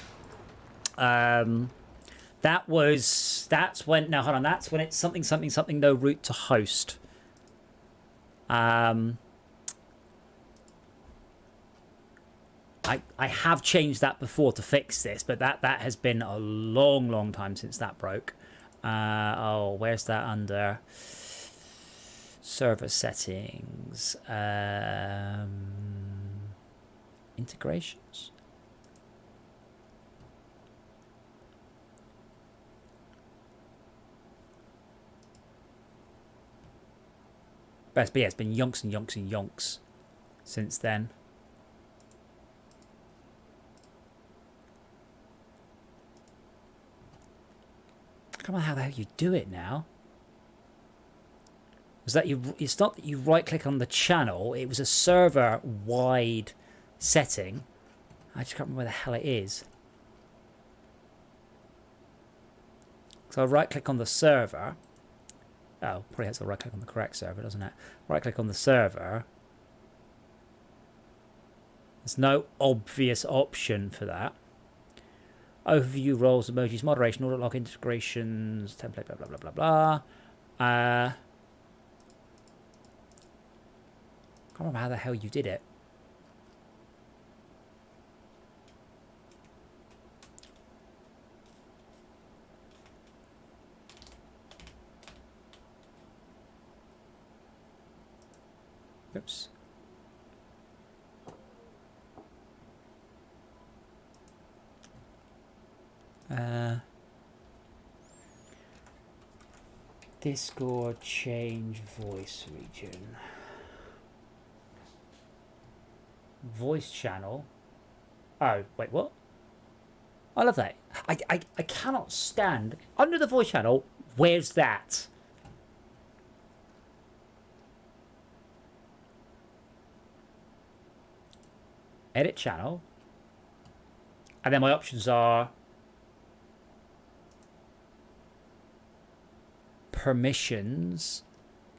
That's when it's something no route to host. I have changed that before to fix this, but that has been a long time since that broke. Oh, where's that under? Server settings. Integrations? But yeah, it's been yonks and yonks and yonks since then. I don't know how the hell you do it now. Was that you? It's not that you right click on the channel. It was a server wide setting. I just can't remember where the hell it is. So I right click on the server. Oh, probably has to right click on the correct server, doesn't it? Right click on the server. There's no obvious option for that. Overview, roles, emojis, moderation, audit log integrations, template, blah, blah, blah, blah, blah. I can't remember how the hell you did it. Oops. Discord change voice region. Voice channel. Oh, wait, what? I love that. I cannot stand under the voice channel. Where's that? Edit channel. And then my options are permissions,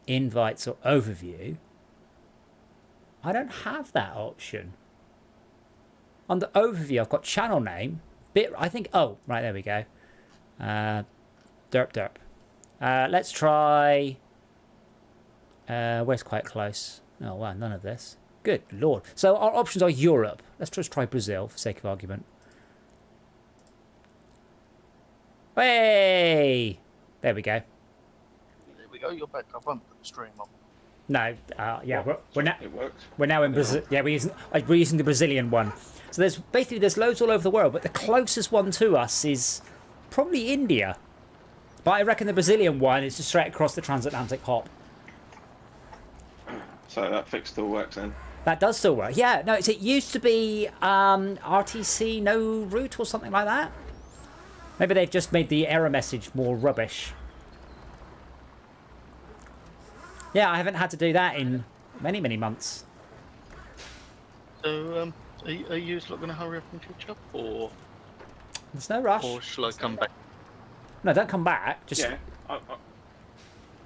invites, or overview. I don't have that option. On the overview, I've got channel name. I think, oh, right, there we go. Derp derp. Let's try, where's quite close? Oh, wow, none of this. Good lord. So our options are Europe. Let's just try Brazil for sake of argument. Hey! There we go. There we go. You're back up on the stream. No, yeah, we're now It worked. we're now in Brazil. Yeah, we're using the Brazilian one. So there's loads all over the world, but the closest one to us is probably India. But I reckon the Brazilian one is just straight across the transatlantic hop. So that fix still works then. That does still work. Yeah, no, it used to be RTC no route or something like that. Maybe they've just made the error message more rubbish. Yeah, I haven't had to do that in many, many months. So, are you not going to hurry up and catch up, or There's no rush. shall I come back? No, don't come back. Just Yeah,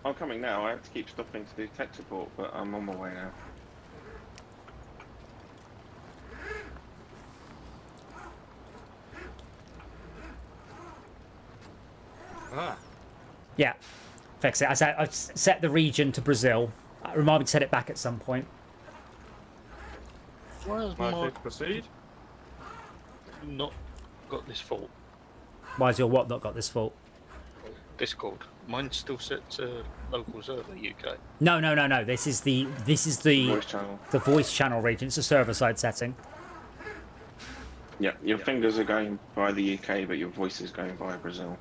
I'm coming now. I have to keep stopping to do tech support, but I'm on my way now. Ah. yeah, fix it. I set the region to Brazil. Remind me to set it back at some point. Why has I my click proceed. not got this fault? Why has your what not got this fault? Discord. Mine's still set to local server UK. No. This is the Voice channel. the voice channel region. It's a server side setting. Yeah, your fingers are going by the UK, but your voice is going via Brazil.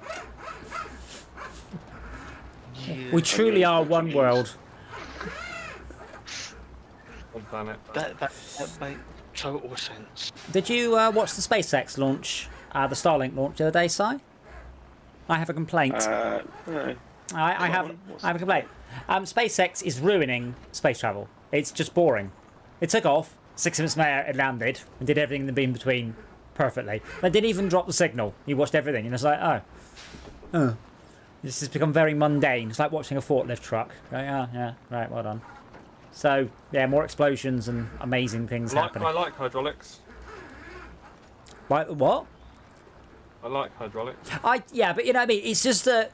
We truly are one world. One planet. That makes total sense. Did you watch the SpaceX launch, the Starlink launch the other day, Si? I have a complaint. No. I have a complaint. SpaceX is ruining space travel. It's just boring. It took off, 6 minutes later it landed, and did everything in the beam between perfectly. They didn't even drop the signal. You watched everything, and it's like, oh. This has become very mundane. It's like watching a forklift truck. Going, oh, yeah, right, well done. So, yeah, more explosions and amazing things happening. I like hydraulics. Like what? I like hydraulics. Yeah, but you know what I mean? It's just that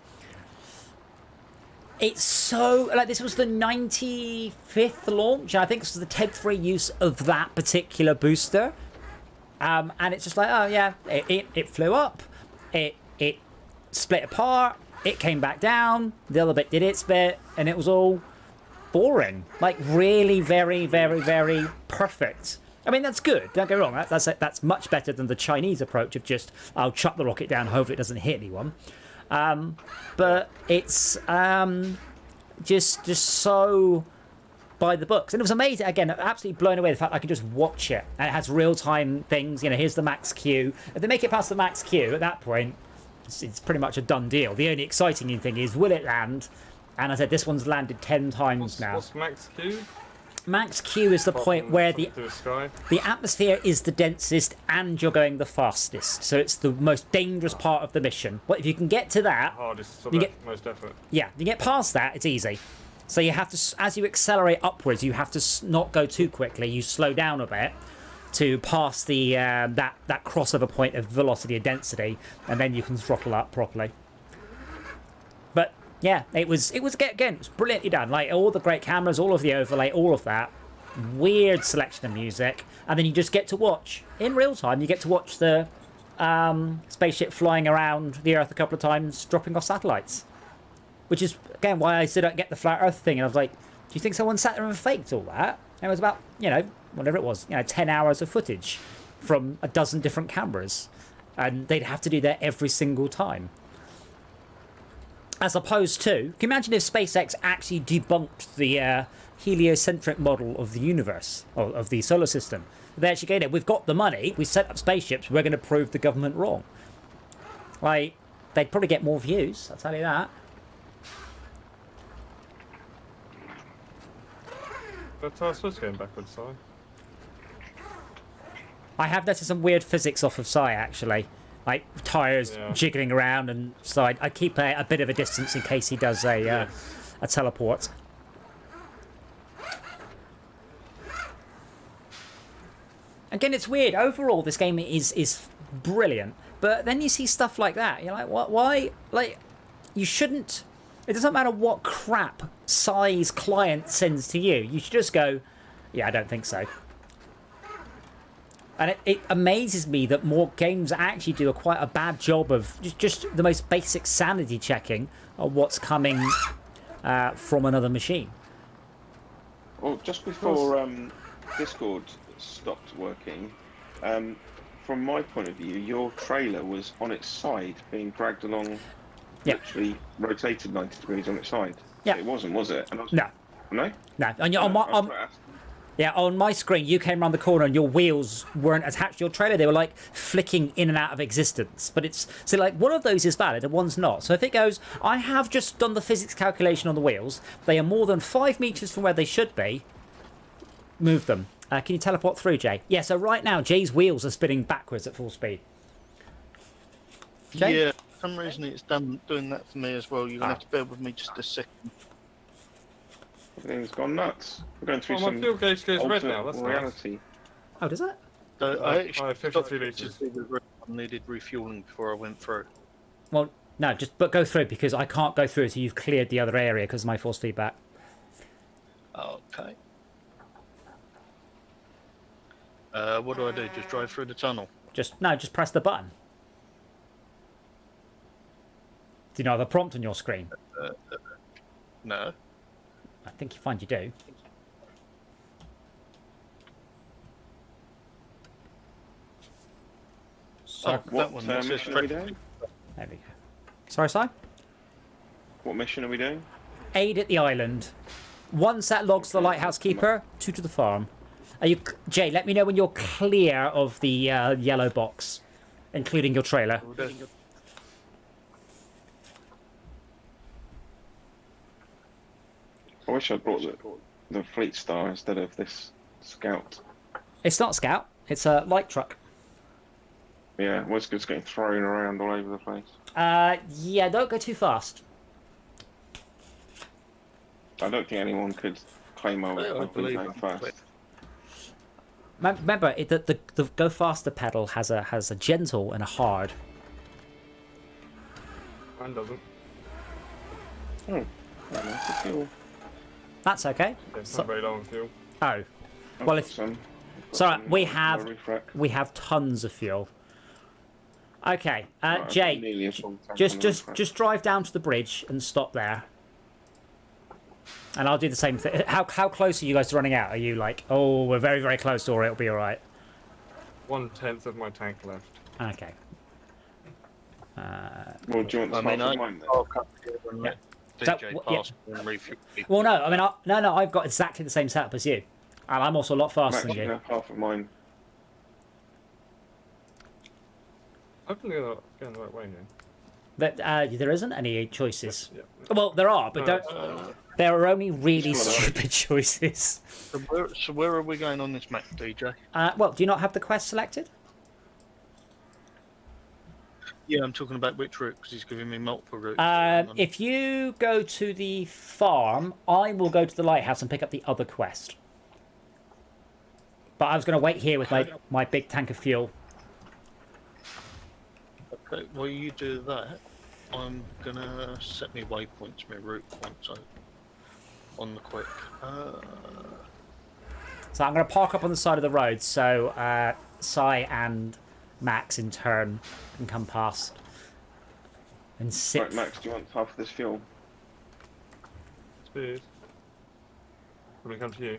it's so, like, this was the 95th launch, and I think this was the 10th reuse of that particular booster. And it's just like, oh yeah, it flew up, it split apart, it came back down, the other bit did its bit, and it was all boring. Like, really very, very, very perfect. I mean, that's good, don't get me wrong, that's much better than the Chinese approach of just, I'll chuck the rocket down, hopefully it doesn't hit anyone. But it's just so by the books. And it was amazing. Again, absolutely blown away the fact I could just watch it. And it has real-time things. You know, here's the max Q. If they make it past the max Q, at that point, it's pretty much a done deal. The only exciting thing is, will it land? And I said, this one's landed 10 times now. What's max Q? Max Q is the point where the atmosphere is the densest and you're going the fastest. So it's the most dangerous part of the mission. But if you can get to that, Hardest, so you that's get, most effort. yeah, you get past that, it's easy. So you have to, as you accelerate upwards, you have to not go too quickly. You slow down a bit to pass the that crossover point of velocity and density, and then you can throttle up properly. But yeah, it was again, it was brilliantly done. Like all the great cameras, all of the overlay, all of that. Weird selection of music, and then you just get to watch in real time. You get to watch the spaceship flying around the Earth a couple of times, dropping off satellites. Which is again why I still don't get the flat Earth thing. And I was like, do you think someone sat there and faked all that? And it was about, you know, whatever it was, 10 hours of footage from a dozen different cameras, and they'd have to do that every single time. As opposed to, can you imagine if SpaceX actually debunked the heliocentric model of the universe, or of the solar system? They actually go, we've got the money, we set up spaceships, we're going to prove the government wrong. Like, they'd probably get more views, I'll tell you that. But I suppose going backwards, sorry. I have noticed some weird physics off of Psy, actually. Like, tyres jiggling around, and so I keep a bit of a distance in case he does a teleport. Again, it's weird. Overall, this game is brilliant. But then you see stuff like that. You're like, what? Why? Like, you shouldn't... It doesn't matter what crap size client sends to you. You should just go, yeah, I don't think so. And it amazes me that more games actually do quite a bad job of just the most basic sanity checking of what's coming from another machine. Well, just before Discord stopped working, from my point of view, your trailer was on its side, being dragged along, literally rotated 90 degrees on its side. Yeah. It wasn't, was it? And I was, No. No? No. And on my screen, you came around the corner and your wheels weren't attached to your trailer. They were like flicking in and out of existence. But it's so like one of those is valid and one's not. So if it goes, I have just done the physics calculation on the wheels. They are more than 5 meters from where they should be. Move them. Can you teleport through, Jay? Yeah, so right now, Jay's wheels are spinning backwards at full speed. Jay? Yeah, for some reason it's doing that for me as well. You're going to have to bear with me just a second. Everything's gone nuts. We're going through my some fuel gauge goes red alternate now, that's reality. nice. Oh, does it? So I actually 53 litres. needed refueling before I went through. Well, no, but go through because I can't go through until you've cleared the other area because of my force feedback. Okay. What do I do? Just drive through the tunnel? Just press the button. Do you know the prompt on your screen? No. I think you find you do. So that one that says mission are we doing? There we go. Sorry, Si? What mission are we doing? Aid at the island. 1 set logs to the lighthouse keeper, 2 to the farm. Are you, Jay, let me know when you're clear of the yellow box, including your trailer. I wish I'd brought the Fleet Star instead of this Scout. It's not Scout, it's a light truck. Yeah, well, it's just getting thrown around all over the place. Yeah, don't go too fast. I don't think anyone could claim I was going fast. Remember, the go faster pedal has a gentle and a hard. Mine doesn't. Oh, that's a fuel. That's okay. It's not very low on fuel. Oh, well, if sorry, we have tons of fuel. Okay, Jay, just drive down to the bridge and stop there, and I'll do the same thing. How close are you guys to running out? Are you like, oh, we're very very close, or it'll be all right? 1/10 of my tank left. Okay. Well, do you want to start from mine then? So, DJ yeah. pass and refuel. Well, no, I mean, no, I've got exactly the same setup as you. And I'm also a lot faster Max, than you you. have half of mine. Hopefully they're going the right way here. But there isn't any choices. Yeah. Well, there are, but don't. There are only really Just one of stupid choices. So where are we going on this map, DJ? Well, do you not have the quest selected? Yeah, I'm talking about which route, because he's giving me multiple routes. If you go to the farm, I will go to the lighthouse and pick up the other quest. But I was going to wait here with my big tank of fuel. Okay, while you do that, I'm gonna set me waypoints, my route points on the quick. So I'm going to park up on the side of the road so Sai and Max in turn can come past. And sit. Right, Max, do you want half of this fuel? Speed. When we come to you.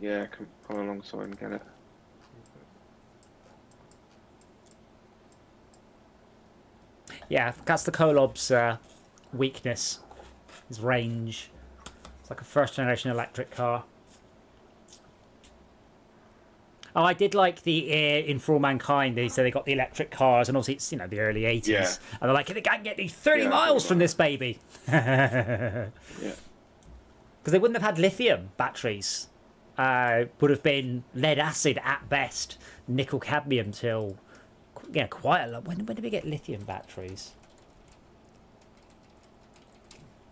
Yeah, come alongside and get it. Yeah, that's the Kolob's weakness. His range. It's like a first generation electric car. Oh, I did like the in For All Mankind. They said they got the electric cars, and obviously it's the early 80s, Yeah. and they're like, they can't get these 30 Yeah, miles from that. this baby, because Yeah. they wouldn't have had lithium batteries. Would have been lead acid at best, nickel cadmium till quite a lot. When did we get lithium batteries?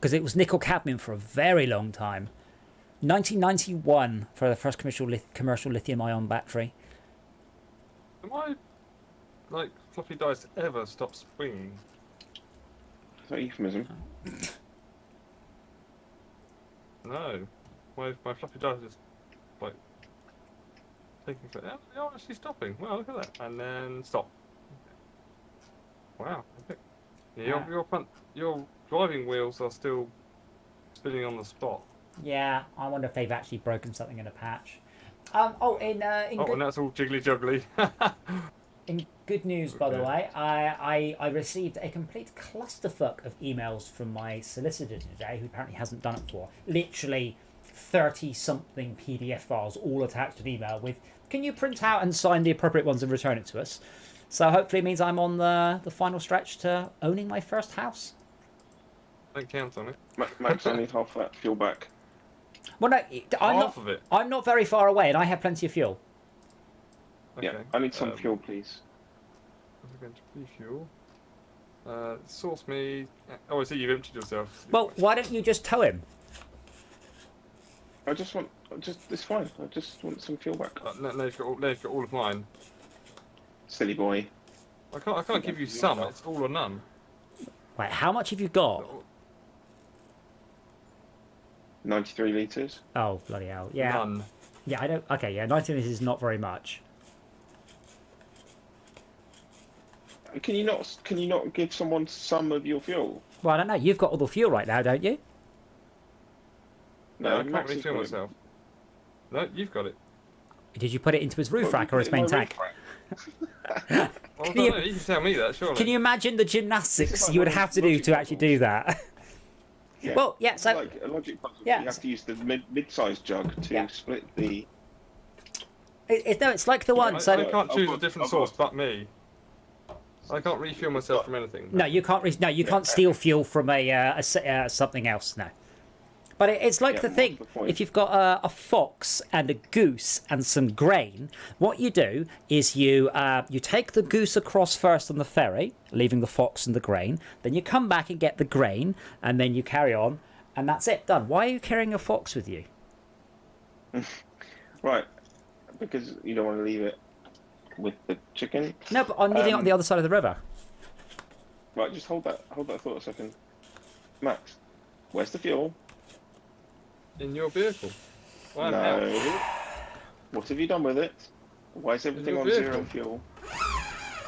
Because it was nickel cadmium for a very long time. 1991 for the first commercial lithium-ion battery. Am I, like, floppy dice ever stop swinging? Is that a euphemism? No. My floppy dice is, like, taking forever. They're actually stopping. Wow, look at that. And then stop. Wow. Okay. Yeah, your driving wheels are still spinning on the spot. Yeah, I wonder if they've actually broken something in a patch. And that's all jiggly juggly. In good news, by the way, I received a complete clusterfuck of emails from my solicitor today, who apparently hasn't done it before. Literally 30-something PDF files, all attached to an email with, can you print out and sign the appropriate ones and return it to us? So hopefully it means I'm on the final stretch to owning my first house. Don't count on it. Max, I need half that fuel back. Well, no, Half of it. I'm not very far away, and I have plenty of fuel. Okay. Yeah, I need some fuel, please. We're going to refuel. Source me. Oh, I see you've emptied yourself. Well, why don't you just tow him? It's fine. I just want some fuel back. No, you've got all of mine. Silly boy. I can't give you some. It's all or none. Right, how much have you got? 93 litres. Oh, bloody hell. Yeah. None. Yeah, I don't... Okay, yeah, 19 litres is not very much. Can you not give someone some of your fuel? Well, I don't know. You've got all the fuel right now, don't you? No, I can't Max has refuel got it. myself. No, you've got it. Did you put it into his roof Well, rack or his in my main roof tank? rack. Well, I don't know. You can tell me that, surely. Can you imagine the gymnastics This is like you would one of have to those do logic to actually do that? Yeah. Well, yeah, It's so... like a logic puzzle. Yeah. You have to use the mid-sized jug to Yeah. split the. No, it's like the one... I So can't choose a I've different got- source but me. I can't refuel myself from anything. No, you can't. You can't steal fuel from something else. No, but it's like Yeah, the what's thing. the point? If you've got a fox and a goose and some grain, what you do is you take the goose across first on the ferry, leaving the fox and the grain. Then you come back and get the grain, and then you carry on, and that's it. Done. Why are you carrying a fox with you? Right, because you don't want to leave it with the chicken. No, but I'm leaving it on the other side of the river. Right, just hold that thought a second. Max, where's the fuel? In your vehicle. Why the No. hell? What have you done with it? Why is everything your on zero vehicle. fuel?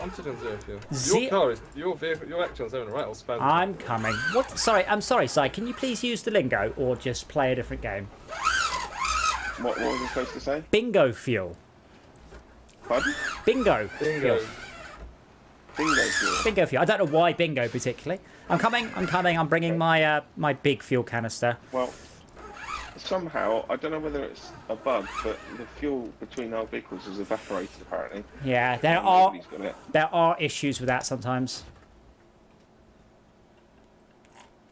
I'm sitting on zero fuel. Ze- Your car is your vehicle. You're actually on zero, right? I'll spam. I'm coming. What? Sorry, I'm sorry, Si. Can you please use the lingo or just play a different game? What was I supposed to say? Bingo fuel. Pardon? Bingo. Bingo. Fuel. Bingo fuel. Bingo fuel. I don't know why bingo particularly. I'm coming. I'm bringing my my big fuel canister. Well, somehow, I don't know whether it's a bug, but the fuel between our vehicles has evaporated apparently. Yeah, And nobody's got it. there are issues with that sometimes.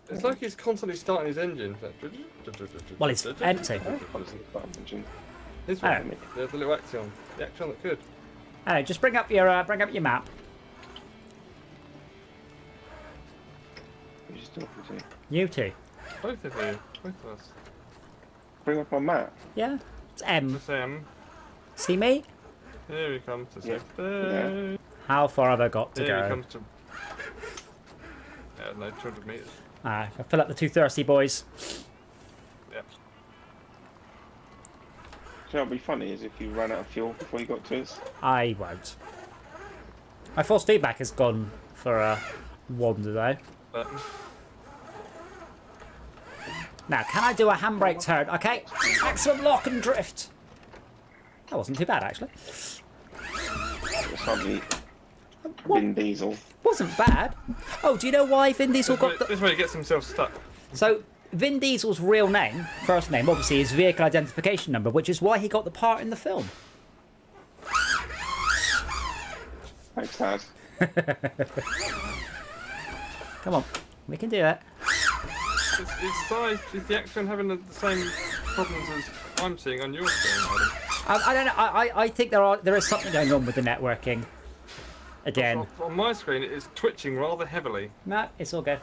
It's like he's constantly starting his engine. Well, it's empty. This Oh. one, there's a little action. The action that could. Hello, just bring up your map. Who's talking to? You two. Both of you. Both of us. Bring up our map. Yeah. It's M. The Sam. See me? Here he comes to Yeah. safety. How far have I got to Here he go? comes to. Yeah, no, 200 meters. Ah, I fill up the two thirsty boys. Yep. So it'd be funny is if you ran out of fuel before you got to us. I won't. My force feedback has gone for a wander though. But Now, can I do a handbrake turn? Okay, maximum lock and drift. That wasn't too bad actually. It's hardly Vin Diesel. Wasn't bad. Oh, do you know why Vin Diesel got the... this way he gets himself stuck. So, Vin Diesel's real name, first name, obviously, is vehicle identification number, which is why he got the part in the film. Thanks, Dad. Come on, we can do it. It's size. Is the action having the same problems as I'm seeing on your screen, Adam? I don't know. I think there is something going on with the networking. Again. On my screen, it is twitching rather heavily. No, it's all good.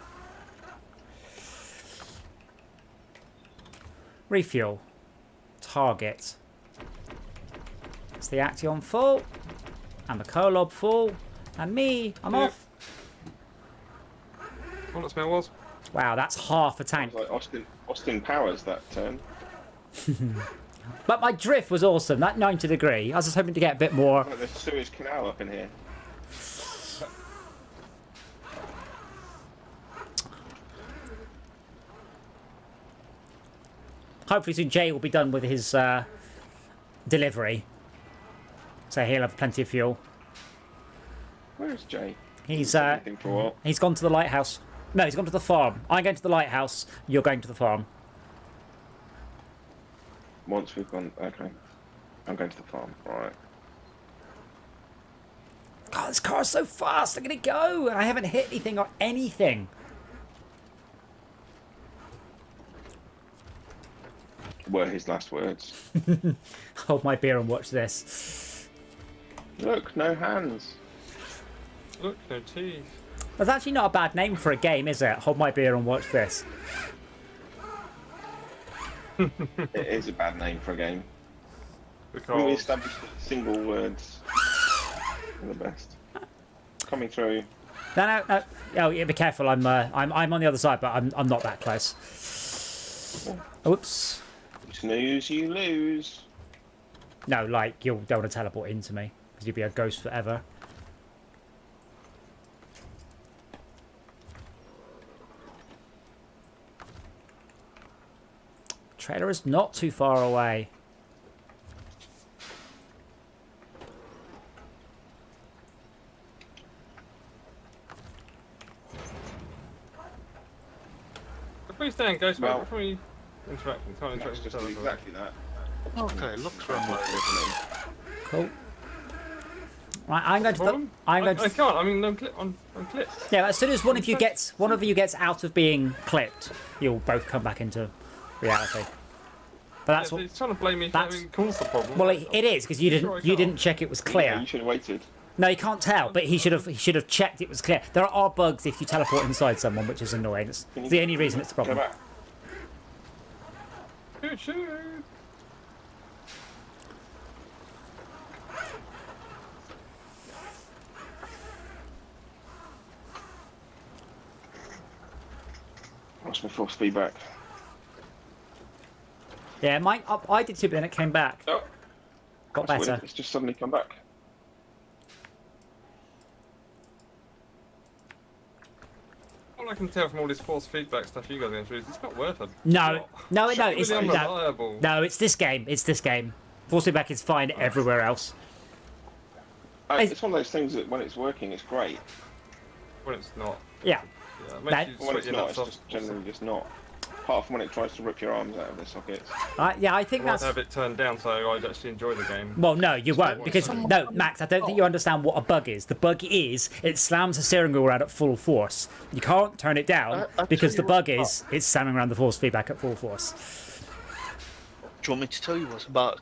Refuel. Target. It's the Action full. And the Kolob full. And me, I'm Yeah. off. All that smell was. Wow, that's half a tank. It's like Austin Powers that turn. But my drift was awesome. That 90 degree. I was just hoping to get a bit more. Like the Suez Canal up in here. Hopefully soon Jay will be done with his delivery. So he'll have plenty of fuel. Where's Jay? He's Anything for a while. he's gone to the lighthouse. No, he's gone to the farm. I'm going to the lighthouse. You're going to the farm. Once we've gone, okay. I'm going to the farm. All right. God, this car's so fast. Look at it go. I haven't hit anything or anything. Were his last words. Hold my beer and watch this. Look, no hands. Look, no teeth. That's actually not a bad name for a game, is it? Hold my beer and watch this. It is a bad name for a game. We Because established that single words are the best. Coming through. No. Oh, yeah, be careful. I'm on the other side, but I'm not that close. Oops. Snooze, you lose. No, like you don't want to teleport into me because you'd be a ghost forever. Trailer is not too far away. if we stay in Ghost Well- Mode, before we interact, we can't interact Let's with just each do other. exactly that. Okay, looks are unloaded. Cool. Right, I'm going to the. Problem? I'm going I to. can't. I mean, I'm clipped. Yeah, as soon as one of you gets out of being clipped, you'll both come back into reality. But that's Yeah, what. he's trying to blame me for that's- having caused the problem. Well, it is because you Sure, I didn't. You can't. didn't check it was Yeah, clear. you should have waited. No, you can't tell, but he should have checked it was clear. There are bugs if you teleport inside someone, which is annoying. It's Can you the only reason it's a Go problem. back. Shoot. Lost my force feedback. Yeah, mine. I did too, but then it came back. Oh, Got that's better. weird. It's just suddenly come back. All I can tell from all this force feedback stuff you guys are going through is it's not worth it. No, it's really no, unreliable. no, it's this game. It's this game. Force feedback is fine everywhere else. It's one of those things that when it's working, it's great. When it's not. Yeah. Yeah, it No. makes you When sweat it's your not, nuts it's off. just generally just not. Apart from when it tries to rip your arms out of the sockets. Yeah, I think I like that's. to have it turned down so I'd actually enjoy the game. Well, no, you won't, what because someone- no, Max, I don't think you understand what a bug is. The bug is it slams the steering wheel around at full force. You can't turn it down I'll because tell the you what bug is it's slamming around the force feedback at full force. Do you want me to tell you what's a bug?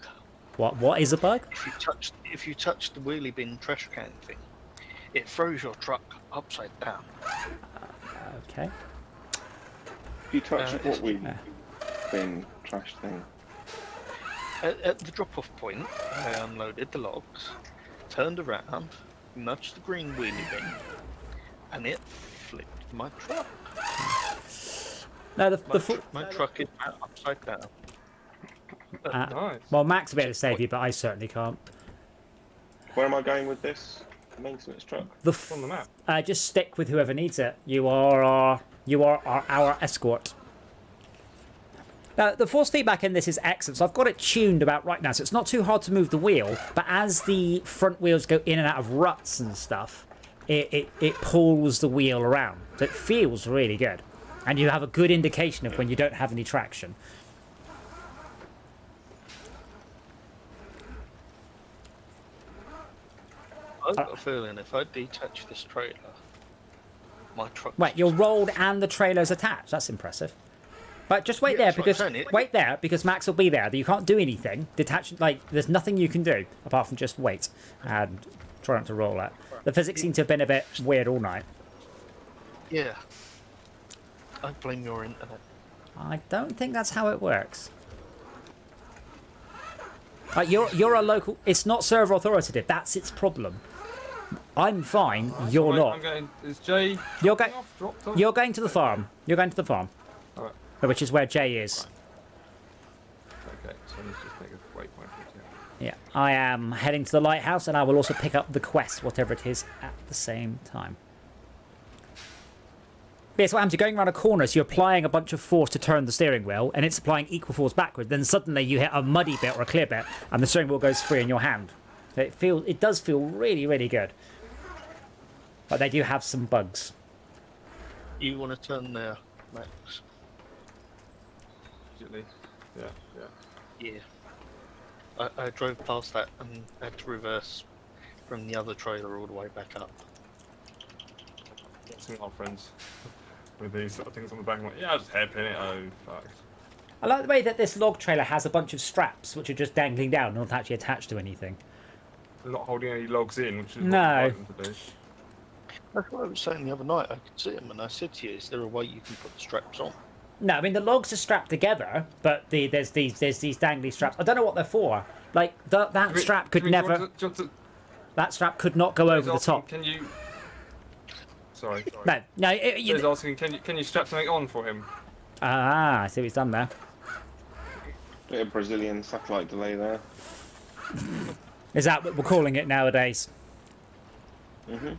What is a bug? If you touch the wheelie bin trash can thing, it throws your truck upside down. Okay. If you touch it's- what we bin trash thing. At the drop-off point, I unloaded the logs, turned around, nudged the green wheelie bin, and it flipped my truck. No, My truck is now upside down. Nice. well, Max will be able to save you, but I certainly can't. Where am I going with this maintenance truck? On the map. Just stick with whoever needs it. You are our escort. Now, the force feedback in this is excellent, so I've got it tuned about right now, so it's not too hard to move the wheel, but as the front wheels go in and out of ruts and stuff, it pulls the wheel around. So it feels really good. And you have a good indication of when you don't have any traction. I've got a feeling if I detach this trailer, my truck. Wait, you're rolled and the trailer's attached. That's impressive. But just wait Yeah, there that's what I'm because saying. wait there because Max will be there. You can't do anything. Detach, like there's nothing you can do apart from just wait and try not to roll it. The physics seem to have been a bit weird all night. Yeah. I blame your internet. I don't think that's how it works. You're a local. It's not server authoritative. That's its problem. I'm fine. You're Right, not. I'm going. Is Jay? You're dropping going. off, dropped off? You're going to the farm. You're going to the farm, Alright. which is where Jay is. Okay, so let's just take a waypoint for it. Yeah, I am heading to the lighthouse, and I will also pick up the quest, whatever it is, at the same time. Yeah, so what happens, you're going around a corner, so you're applying a bunch of force to turn the steering wheel, and it's applying equal force backwards. Then suddenly you hit a muddy bit or a clear bit, and the steering wheel goes free in your hand. So it does feel really, really good. But they do have some bugs. You want to turn there, Max? Immediately. Yeah, yeah. Yeah. I drove past that and had to reverse from the other trailer all the way back up. Some of our friends with these sort of things on the back. I'm like, yeah, I'll just hairpin it. Oh, fuck. I like the way that this log trailer has a bunch of straps, which are just dangling down, not actually attached to anything. They're not holding any logs in, which is No. what I'd like them to do. That's what I was saying the other night. I could see them and I said to you, is there a way you can put the straps on? No, I mean the logs are strapped together, but there's these dangly straps. I don't know what they're for. Like that strap could never. Do you want to That strap could not go over the asking, top. Can you? Sorry. No. He's asking, can you strap something on for him? I see what he's done there. Bit of Brazilian satellite delay there. Is that what we're calling it nowadays? Mhm.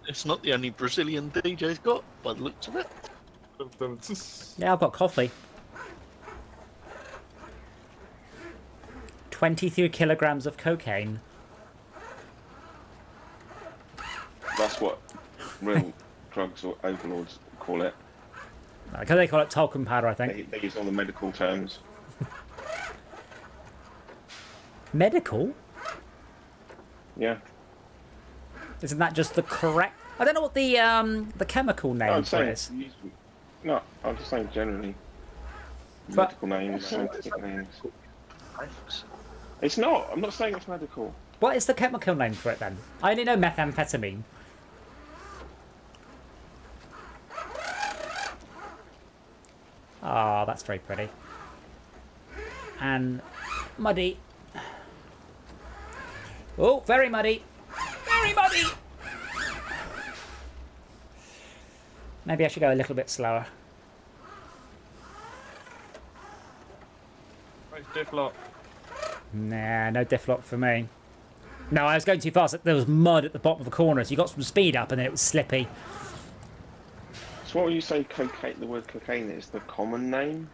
It's not the only Brazilian DJ's got, by the looks of it. Yeah, I've got coffee. 23 kilograms of cocaine. That's what real drugs or overlords call it. Because they call it talcum powder, I think. They use all the medical terms. Medical? Yeah. Isn't that just the correct? I don't know what the chemical name I'm for it saying, is. no, I'm just saying generally. But- Medical names, scientific names. It's not. I'm not saying it's medical. What is the chemical name for it then? I only know methamphetamine. Ah, that's very pretty. And muddy. Oh, very muddy. Very muddy! Maybe I should go a little bit slower. Right, diff lock. Nah, no diff lock for me. No, I was going too fast. There was mud at the bottom of the corner, so you got some speed up and then it was slippy. So what would you say cocaine, the word cocaine is the common name?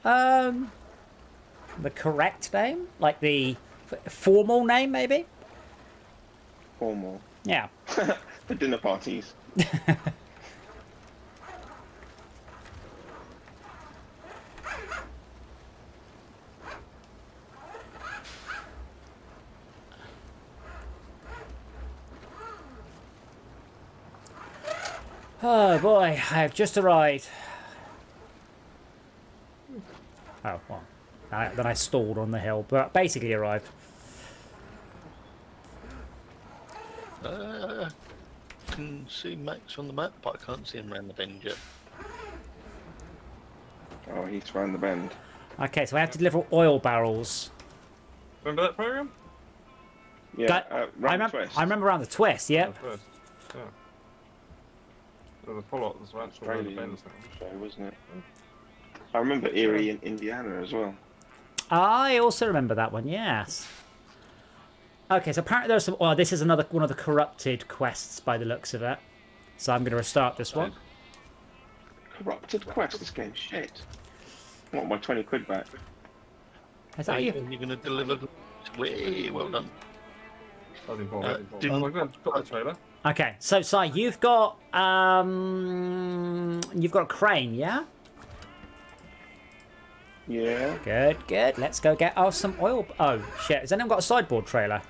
The correct name? Like the formal name, maybe? 4 more. Yeah. For dinner parties. Oh boy, I have just arrived. Oh, well. Then I stalled on the hill, but basically arrived. I can see Max on the map, but I can't see him around the bend yet. Oh, he's round the bend. Okay, so I have to deliver oil barrels. Remember that program? Yeah, That- round the twist. I remember around the twist, yeah. First. Yeah. There's a follow-up as well. Australian show, wasn't it? I remember Erie in Indiana as well. I also remember that one, yes. Okay, so apparently there's some... Oh, this is another one of the corrupted quests by the looks of it. So I'm going to restart this one. Corrupted quest, this game's shit. I want my 20 quid back. Is that you? You're going to deliver them? Way well done. That's important. do- Oh my god, got the trailer. Okay, so Si, you've got a crane, yeah? Yeah. Good, good. Let's go get us some oil. Oh shit! Has anyone got a sideboard trailer?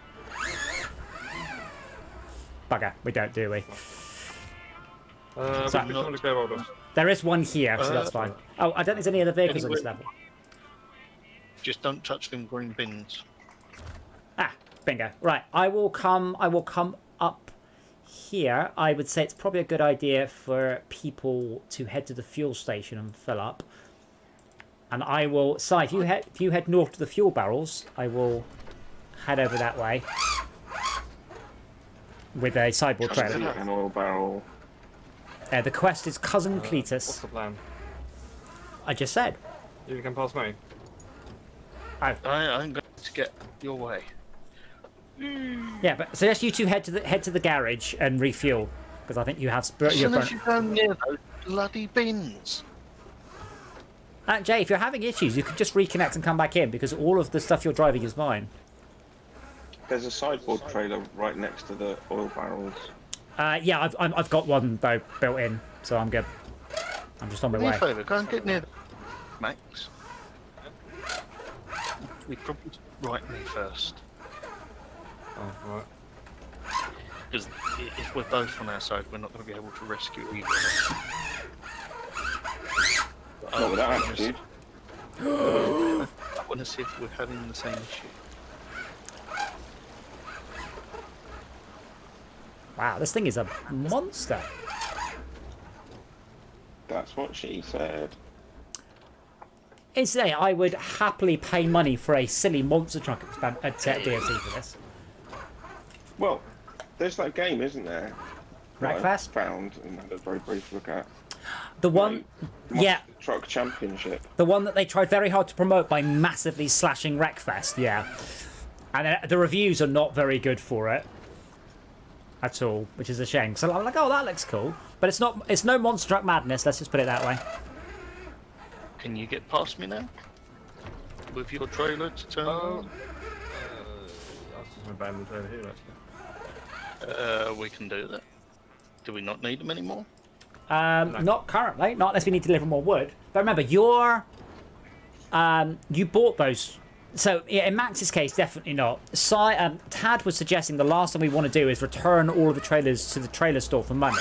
Bugger, we don't, do we? Which one to grab hold of? There is one here, so that's fine. Oh, I don't think there's any other vehicles on this level. Just don't touch them green bins. Ah, bingo. Right, I will come up here. I would say it's probably a good idea for people to head to the fuel station and fill up. And I will, Si, if you head north to the fuel barrels, I will head over that way with a sideboard trailer. An oil barrel. The quest is Cousin What's Cletus. the plan? I just said. You can pass me. I'm going to get your way. Yeah, but suggest you two head to the garage and refuel because I think you have As your soon as you go near those bloody bins. Jay, if you're having issues, you can just reconnect and come back in because all of the stuff you're driving is mine. There's a sideboard trailer right next to the oil barrels. Yeah, I've got one though built in, so I'm good. I'm just on my Do me a way. favour, go and get near Max. We probably right me first. Oh, right. Because if we're both on our side, we're not going to be able to rescue either. Not with that attitude. I want to see if we're having the same issue. Wow, this thing is a monster. That's what she said. Incidentally, I would happily pay money for a silly monster truck DLC for this. Well, there's that game, isn't there? that I Wreckfest? found and had a very brief look at. The one, yeah, Truck Championship. the one that they tried very hard to promote by massively slashing Wreckfest, yeah. And the reviews are not very good for it at all, which is a shame. So I'm like, oh, that looks cool, but it's no Monster Truck Madness. Let's just put it that way. Can you get past me now? With your trailer to turn on? I was just going to ban the trailer here, actually. We can do that. Do we not need them anymore? Not currently, not unless we need to deliver more wood. But remember, you bought those. So yeah, in Max's case, definitely not. Tad was suggesting the last thing we want to do is return all of the trailers to the trailer store for money.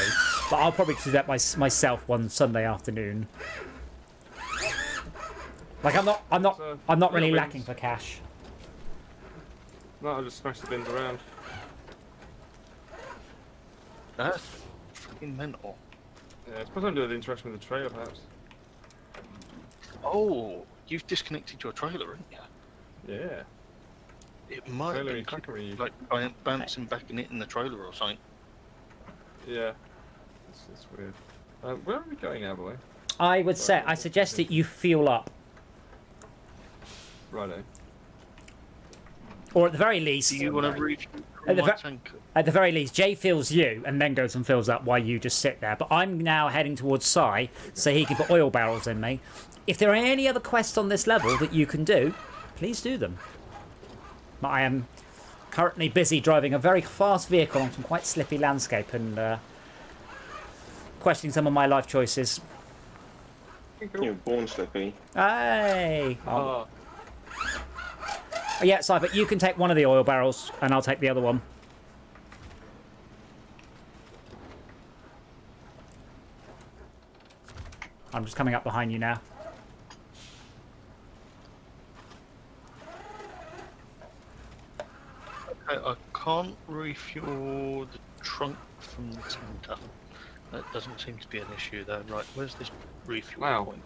But I'll probably do that myself one Sunday afternoon. Like I'm not really bins. lacking for cash. No, I'll just smash the bins around. That's fucking mental. Yeah, it's supposed to do with the interaction with the trailer, perhaps. Oh, you've disconnected your trailer, haven't you? Yeah. It might Trailer be in crackery. like bouncing back and hitting the trailer or something. Yeah. It's weird. Where are we going, now, boy? I suggest that you fuel up, Righto. or at the very least, Do you want to reach At the my ve- tank? at the very least, Jay fills you and then goes and fills up while you just sit there. But I'm now heading towards Sai so he can put oil barrels in me. If there are any other quests on this level that you can do, please do them. But I am Currently busy driving a very fast vehicle on some quite slippy landscape and questioning some of my life choices. You were born slippy. Hey! Ah, Yeah, Si, but you can take one of the oil barrels and I'll take the other one. I'm just coming up behind you now. Okay, I can't refuel the trunk from the centre. That doesn't seem to be an issue though. Right, where's this refuel Wow. point?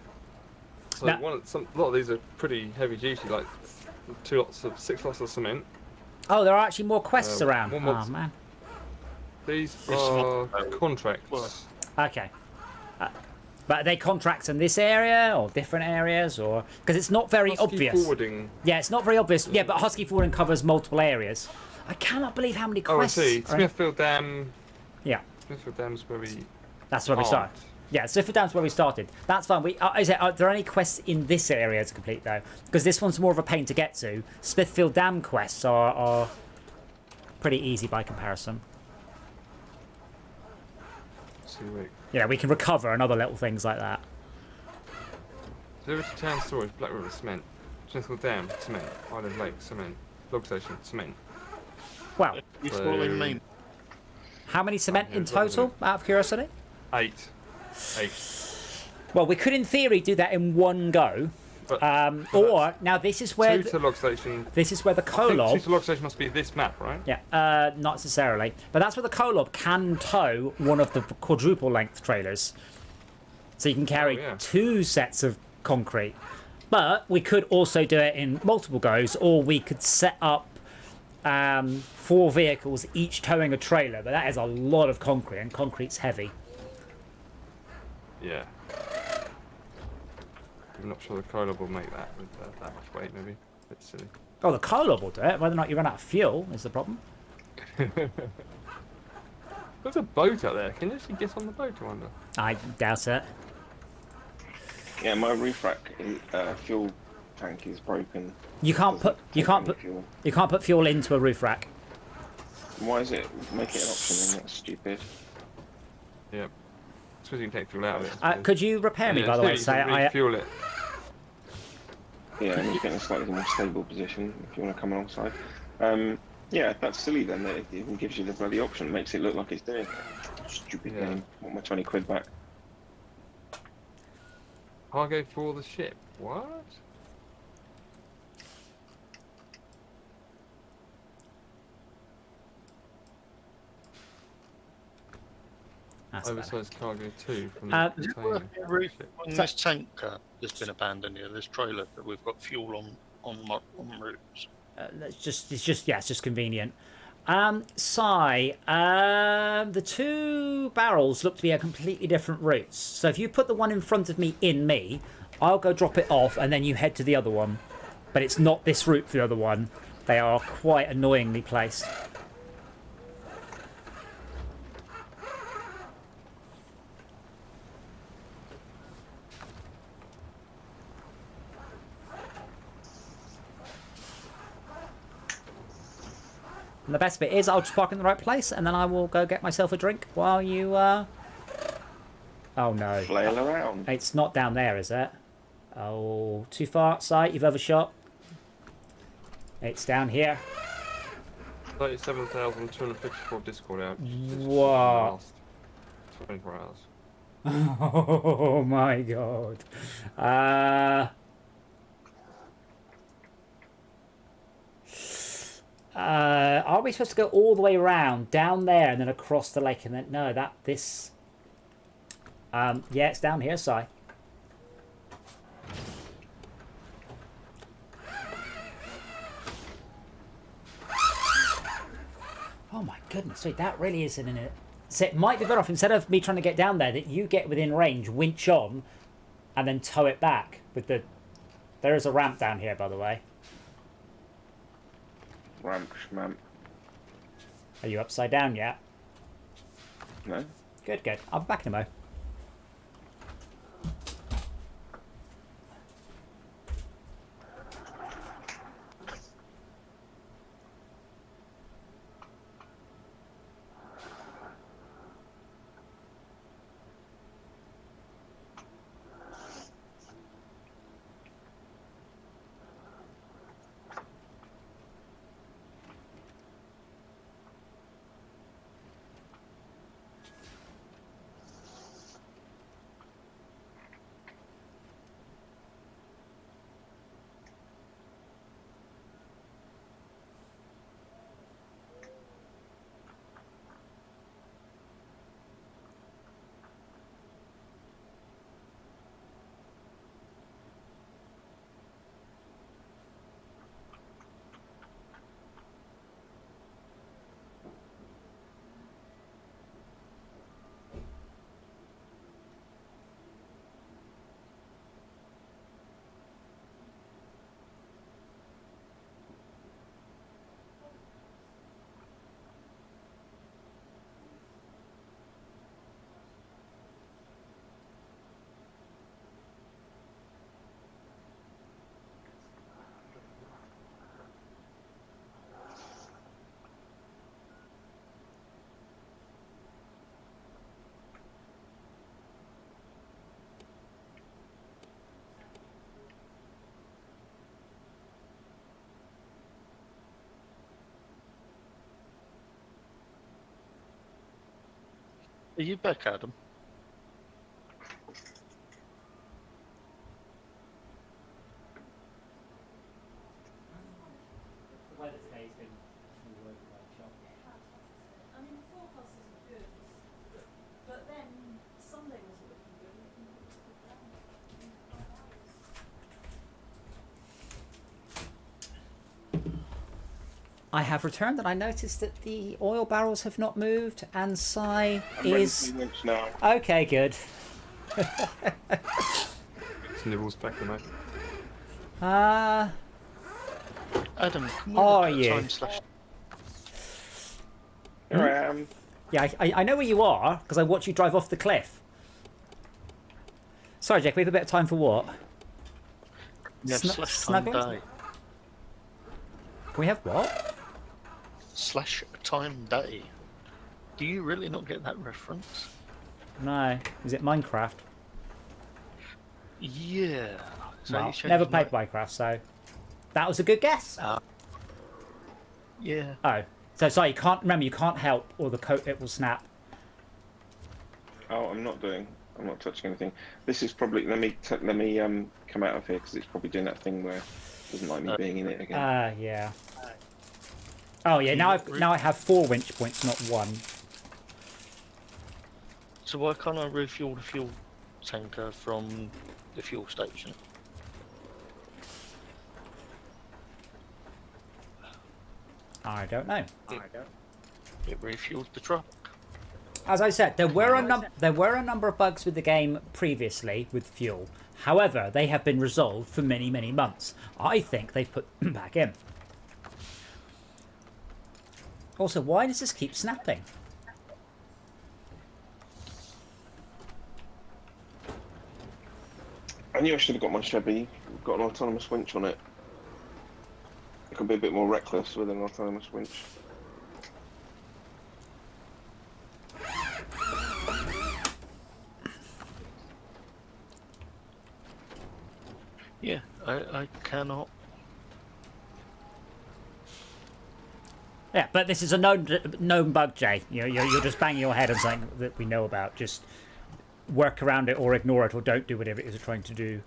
so Now- a lot of these are pretty heavy duty, like 6 lots of cement. Oh, there are actually more quests around. one Oh, more- man. These It's are not- contracts. Well, Okay. But are they contracts in this area or different areas? Or because it's not very Husky obvious. forwarding. Yeah, it's not very obvious. Yeah, but Husky Forwarding covers multiple areas. I cannot believe how many Oh, I quests. see. are- Smithfield Dam. Yeah, Smithfield Dam's where we. that's where we started. aren't. Yeah, Smithfield Dam's where we started. That's fine. Are there any quests in this area to complete though? Because this one's more of a pain to get to. Smithfield Dam quests are pretty easy by comparison. See, wait. Yeah, we can recover and other little things like that. Delivered to town storage, Black River cement. Smithfield Dam cement. Island Lake cement. Log station cement. Well, refueling So- main. how many cement in Here's what I'm total, out of curiosity? 8. Well, we could in theory do that in one go. But Or now this is where two to log station. this is where the I think two Kolob. to log station must be this map, right? Yeah, not necessarily, but that's where the Kolob can tow one of the quadruple length trailers, so you can carry yeah. 2 sets of concrete. But we could also do it in multiple goes, or we could set up 4 vehicles each towing a trailer. But that is a lot of concrete, and concrete's heavy. Yeah. I'm not sure the Kolob will make that with that much weight, maybe. Bit silly. Oh, the Kolob will do it. Whether or not you run out of fuel is the problem. There's a boat out there. Can you actually get on the boat, I wonder? I doubt it. Yeah, my roof rack fuel tank is broken. You can't put Fuel. you can't put fuel into a roof rack. Why is it make it an option? Then that's stupid. Yep. I suppose you can take fuel out of it. I suppose. Could you repair me, Yeah, by the so way? you Say can I refuel it. Yeah, and you get in a slightly more stable position if you want to come alongside. Yeah, that's silly then that it even gives you the bloody option. It makes it look like it's doing it. Stupid Yeah. game. Want my 20 quid back. Cargo for the ship. What? That's better. Oversized cargo 2 from Uh, the Is it container worth ship. refueling this tanker that's been abandoned here? This trailer that we've got fuel on routes. It's just convenient. Si, the 2 barrels look to be a completely different routes. So if you put the one in front of me in me, I'll go drop it off and then you head to the other one. But it's not this route for the other one. They are quite annoyingly placed. And the best bit is I'll just park in the right place and then I will go get myself a drink while you, Oh no. Flail around. It's not down there, is it? Oh, too far outside, you've overshot. It's down here. 37,254 Discord out. Whoa. Last 24 hours. Oh my god. Are we supposed to go all the way around, down there, and then across the lake, and then... No, this... yeah, it's down here, Si. Oh my goodness, wait, that really isn't in it. So it might be better off, instead of me trying to get down there, that you get within range, winch on, and then tow it back with the... There is a ramp down here, by the way. Ramp, schmamp. Are you upside down yet? No? Good, good. I'll be back in a mo. Are you back, Adam? The weather today's been all over the shop. I mean, the forecast isn't good, but then Sunday wasn't looking good. And it was good down in 5 hours. I have returned and I noticed that the oil barrels have not moved and Sai I'm ready is... for the winch now. Okay, good. Snibbles back in, mate. Adam, can we Are look at you? time slash? Here I am. Yeah, I know where you are because I watched you drive off the cliff. Sorry, Jack, we have a bit of time for what? We have Snu- slash time snuggling? day. Can we have what? Slash time day. Do you really not get that reference? No. Is it Minecraft? Yeah. So Well, you changed never played my- Minecraft, so that was a good guess. Yeah. Oh, so sorry, you can't remember. You can't help, or the coat it will snap. Oh, I'm not touching anything. This is probably. Let me come out of here because it's probably doing that thing where it doesn't like me being in it again. Yeah. Oh yeah. Now I have 4 winch points, not 1. So why can't I refuel the fuel tanker from the fuel station? I don't know. It refuels the truck. As I said, there were a number of bugs with the game previously with fuel. However, they have been resolved for many, many months. I think they've put them back in. Also, why does this keep snapping? I knew I should have got my Chevy. Got an autonomous winch on it. I could be a bit more reckless with an autonomous winch. Yeah, I cannot. Yeah, but this is a known bug, Jay. You're just banging your head on something that we know about. Just work around it or ignore it or don't do whatever it is you're trying to do.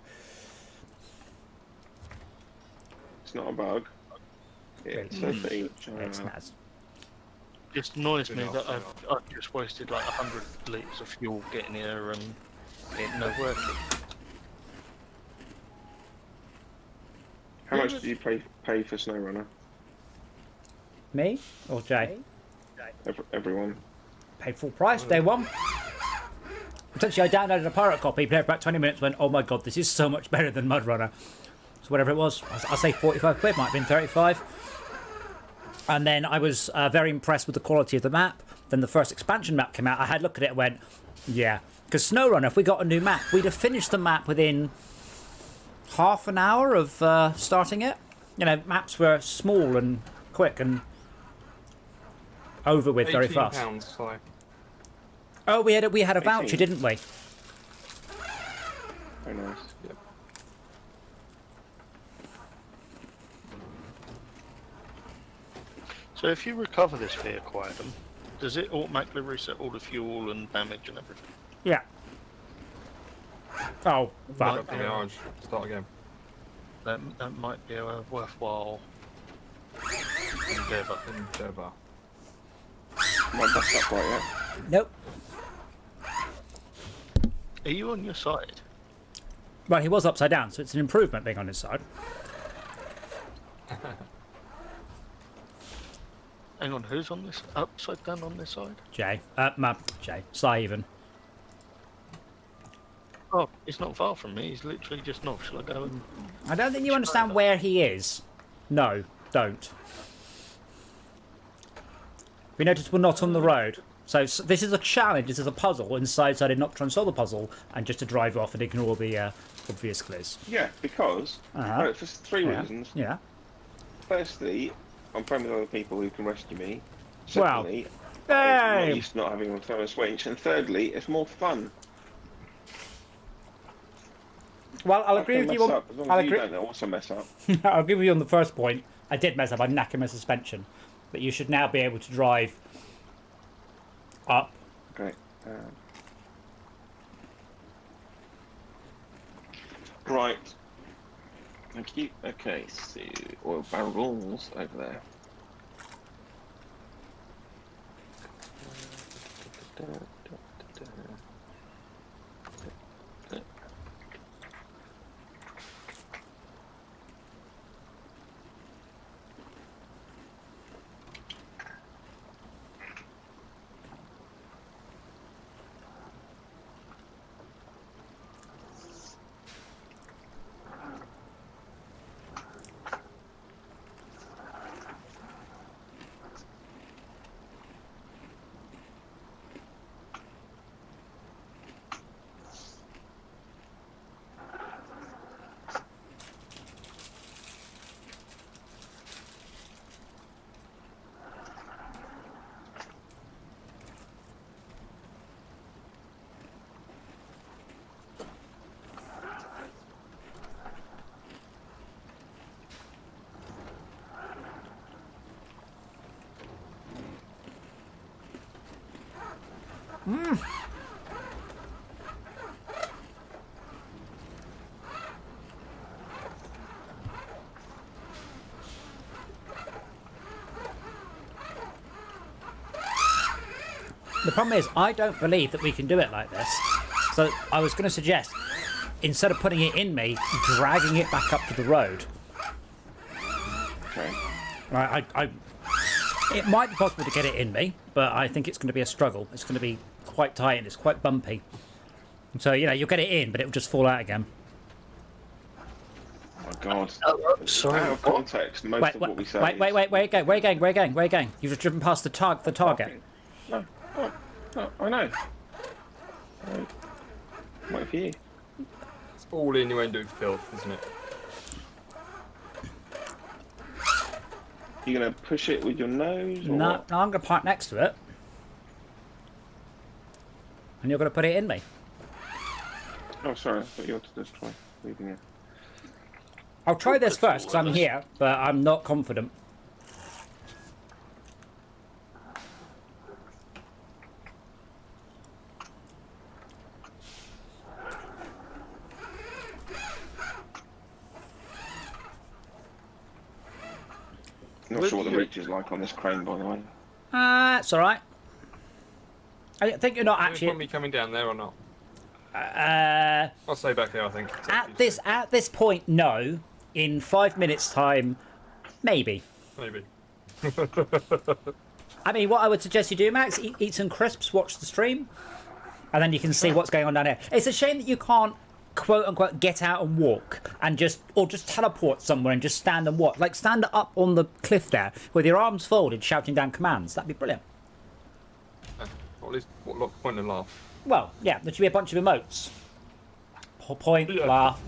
It's not a bug. It's a feature. It's Naz. Just annoys me Enough, that I've just wasted like 100 litres of fuel getting here and it no working. How much did you pay for SnowRunner? Me or Jay? Everyone. Paid full price, day one. Essentially, I downloaded a pirate copy, played for about 20 minutes, went, oh my god, this is so much better than MudRunner. So whatever it was, I'll say 45 quid, might have been 35. And then I was very impressed with the quality of the map. Then the first expansion map came out, I had a look at it and went, yeah. Because SnowRunner, if we got a new map, we'd have finished the map within half an hour of starting it. You know, maps were small and quick and over with very fast. £18, so Oh, we had a voucher, 18. didn't we? Very nice. Yep. So if you recover this vehicle item, does it automatically reset all the fuel and damage and everything? Yeah. Oh, fuck. Right. Mirage, start again. That might be a worthwhile endeavour. Endeavour. My back's up right yet. Nope. Are you on your side? Well, he was upside down, so it's an improvement being on his side. Hang on, who's on this? Upside down on this side? Jay. Jay. Sai even. Oh, he's not far from me. He's literally just north. Shall I go and... I don't think you understand where he is. No, don't. We noticed we're not on the road. So this is a challenge, this is a puzzle, and Sai decided not to try and solve the puzzle and just to drive off and ignore the obvious clues. Yeah, because Uh-huh. for 3 Yeah. reasons. Yeah. Firstly, I'm playing with other people who can rescue me. Well, Secondly, I'm not Hey! used to not having an autonomous winch. And thirdly, it's more fun. Well, I'll I agree can with mess you on. up, as long I'll as you agree. don't also mess up. I'll agree with you on the first point. I did mess up. I'm knacking my suspension, but you should now be able to drive up Great. Right. Thank you. Okay, so oil barrels over there. The problem is, I don't believe that we can do it like this. So I was going to suggest, instead of putting it in me, dragging it back up to the road. Okay. Right, it might be possible to get it in me, but I think it's going to be a struggle. It's going to be quite tight and it's quite bumpy. So, you know, you'll get it in, but it'll just fall out again. Oh my God. Sorry. Out of context, most of what we say. Wait, where are you going? Where are you going? You've just driven past the target. No. Oh, I know. Wait for you. It's all innuendo filth, isn't it? You gonna push it with your nose? Or No, what? I'm going to park next to it. And you're going to put it in me. Oh, sorry. I thought you wanted to just try leaving it. I'll try this first, because I'm here, but I'm not confident. Not sure what the reach is like on this crane, by the way. It's alright. I think you're not Do you actually... want me coming down there or not? I'll stay back here, I think. At this point, no. In 5 minutes' time, maybe. Maybe. I mean, what I would suggest you do, Max, eat some crisps, watch the stream, and then you can see what's going on down there. It's a shame that you can't, quote unquote, get out and walk and just teleport somewhere and just stand and watch. Like, stand up on the cliff there with your arms folded, shouting down commands. That'd be brilliant. Or at least point and laugh. Well, yeah, there should be a bunch of emotes. Point, laugh.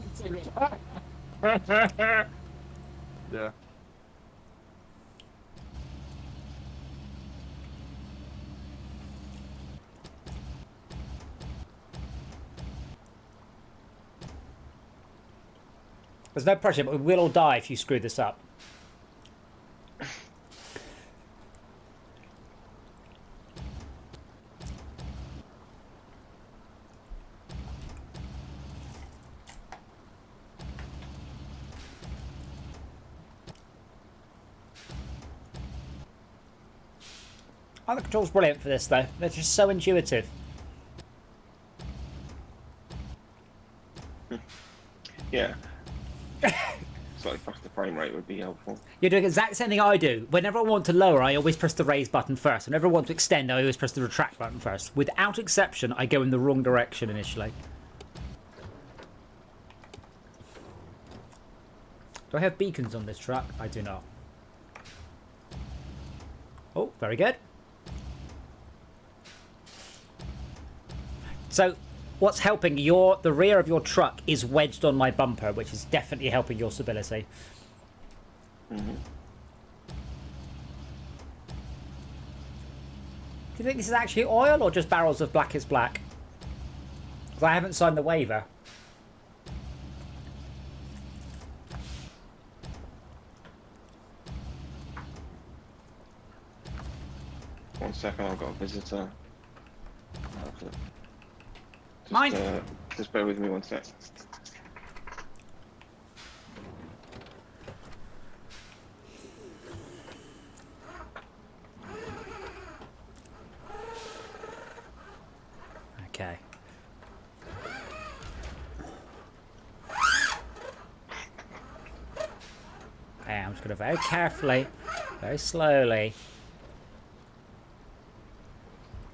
Yeah. There's no pressure, but we will all die if you screw this up. Oh, the control's brilliant for this, though. They're just so intuitive. Yeah. Slightly faster frame rate would be helpful. You're doing the exact same thing I do. Whenever I want to lower, I always press the raise button first. Whenever I want to extend, I always press the retract button first. Without exception, I go in the wrong direction initially. Do I have beacons on this truck? I do not. Oh, very good. So, what's helping the rear of your truck is wedged on my bumper, which is definitely helping your stability. Mm-hmm. Do you think this is actually oil or just barrels of black is black? Because I haven't signed the waiver. One second, I've got a visitor. Mine. Just bear with me one sec. Okay. Okay, I'm just going to very carefully, very slowly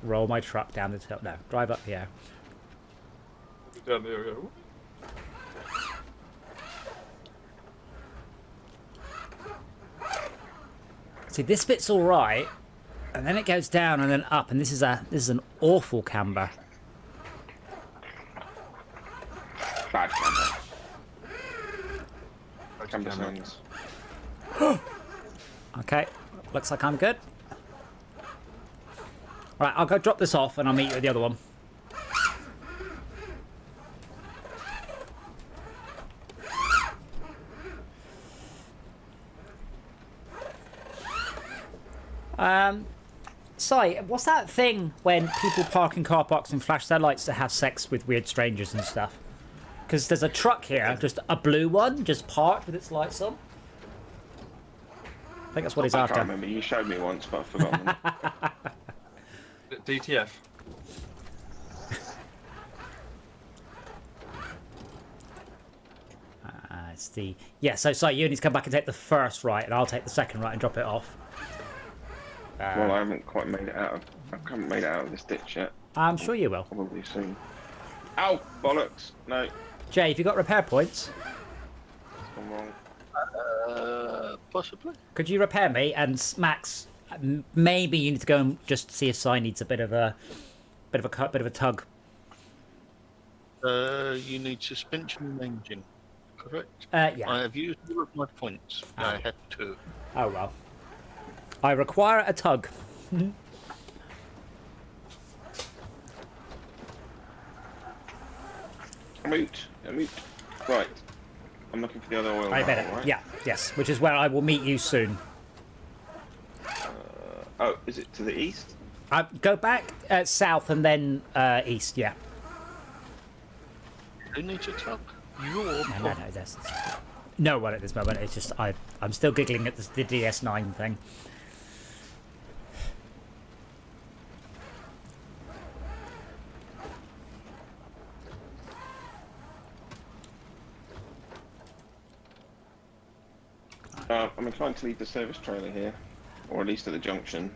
roll my truck down the hill. No, drive up here. Down the area. See, this bit's all right, and then it goes down and then up, and this is an awful camber. Bad camera. Camber sounds. Okay, looks like I'm good. Right, I'll go drop this off, and I'll meet you at the other one. Sorry, what's that thing when people park in car parks and flash their lights to have sex with weird strangers and stuff? Because there's a truck here, just a blue one, just parked with its lights on. I think that's what he's I after. can't remember. You showed me once, but I've forgotten. DTF. It's the... Yeah, so you need to come back and take the first right, and I'll take the second right and drop it off. Well, I haven't quite made it out of. I haven't made it out of this ditch yet. I'm sure you will. Probably soon. Ow! Bollocks! No, Jay, have you got repair points? it's gone wrong. Possibly. Could you repair me? And Max, maybe you need to go and just see if Si needs a bit of a tug. You need suspension and engine, correct? Yeah. I have used all of my points. I had 2. Oh well. I require a tug. I'm out. Right. I'm looking for the other oil. I bet barrel, it. right? Yeah. Yes. Which is where I will meet you soon. Oh, is it to the east? Go back south and then east. Yeah. Who needs a tug? No. That's no one at this moment. It's just I'm still giggling at the DS9 thing. I'm inclined to leave the service trailer here, or at least at the junction.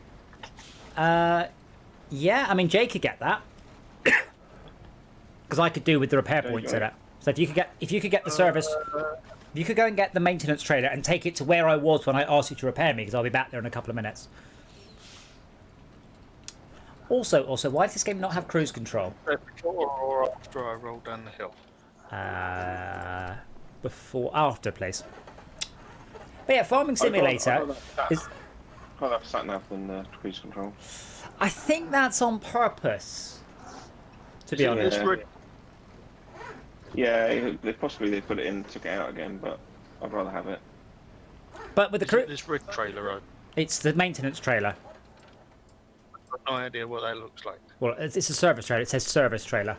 Yeah. I mean, Jay could get that because I could do with the repair points in it. So if you could get the service, you could go and get the maintenance trailer and take it to where I was when I asked you to repair me, because I'll be back there in a couple of minutes. Also, why does this game not have cruise control? Before or after I roll down the hill? After, please. But yeah, Farming Simulator is... I'd have sat nav than cruise control. I think that's on purpose, to be honest. Yeah, they possibly put it in, took it out again, but I'd rather have it. But with the cruise... This red trailer, It's the maintenance trailer. I've got no idea what that looks like. Well, it's a service trailer. It says service trailer.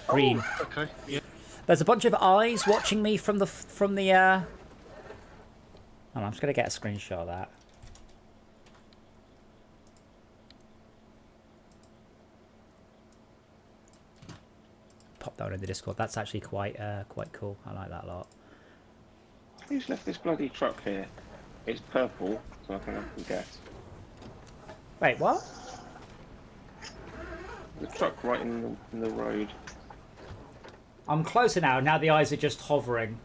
Green. Oh, okay, yeah. There's a bunch of eyes watching me from the Oh, I'm just going to get a screenshot of that. Pop that one in the Discord. That's actually quite cool. I like that a lot. Who's left this bloody truck here? It's purple, so I think I can guess. Wait, what? The truck right in the road. I'm closer now. Now the eyes are just hovering.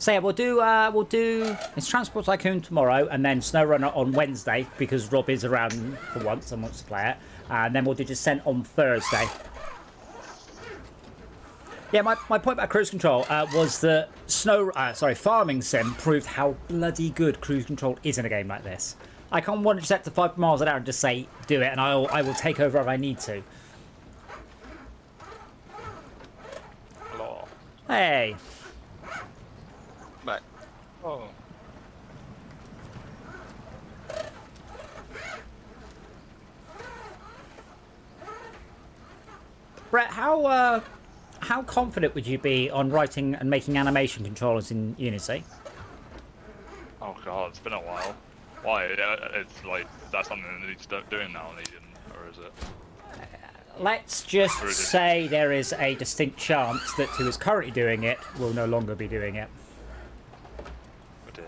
So yeah, we'll do it's Transport Tycoon tomorrow, and then SnowRunner on Wednesday, because Rob is around for once and wants to play it, and then we'll do Descent on Thursday. Yeah, my point about cruise control was that Farming Sim proved how bloody good cruise control is in a game like this. I can't wander set to 5 miles an hour and just say do it, and I will take over if I need to. Hey. Right. Oh. Brett, how confident would you be on writing and making animation controllers in Unity? Oh god, it's been a while. Why? It's like, that's something that needs doing now, or is it? Let's just Really? say there is a distinct chance that who is currently doing it will no longer be doing it. Oh dear.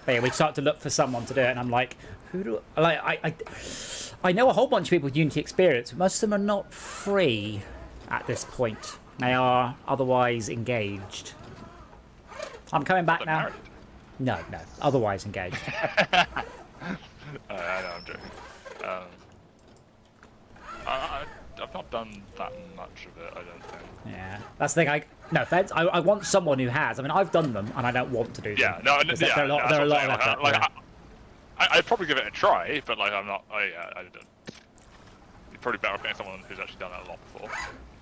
But yeah, we start to look for someone to do it, and I'm like, who do I know a whole bunch of people with Unity experience, but most of them are not free at this point. They are otherwise engaged. I'm coming back They're now. married. No, otherwise engaged. I know, I'm joking. I've not done that much of it, I don't think. Yeah, that's the thing. No offense. I want someone who has. I mean, I've done them, and I don't want to do them. Yeah, no, Because yeah, they're a lot, that's they're a what lot I'm of saying. effort. Like, yeah. I'd probably give it a try, but like, I'm not. I don't. You're probably better off getting someone who's actually done it a lot before.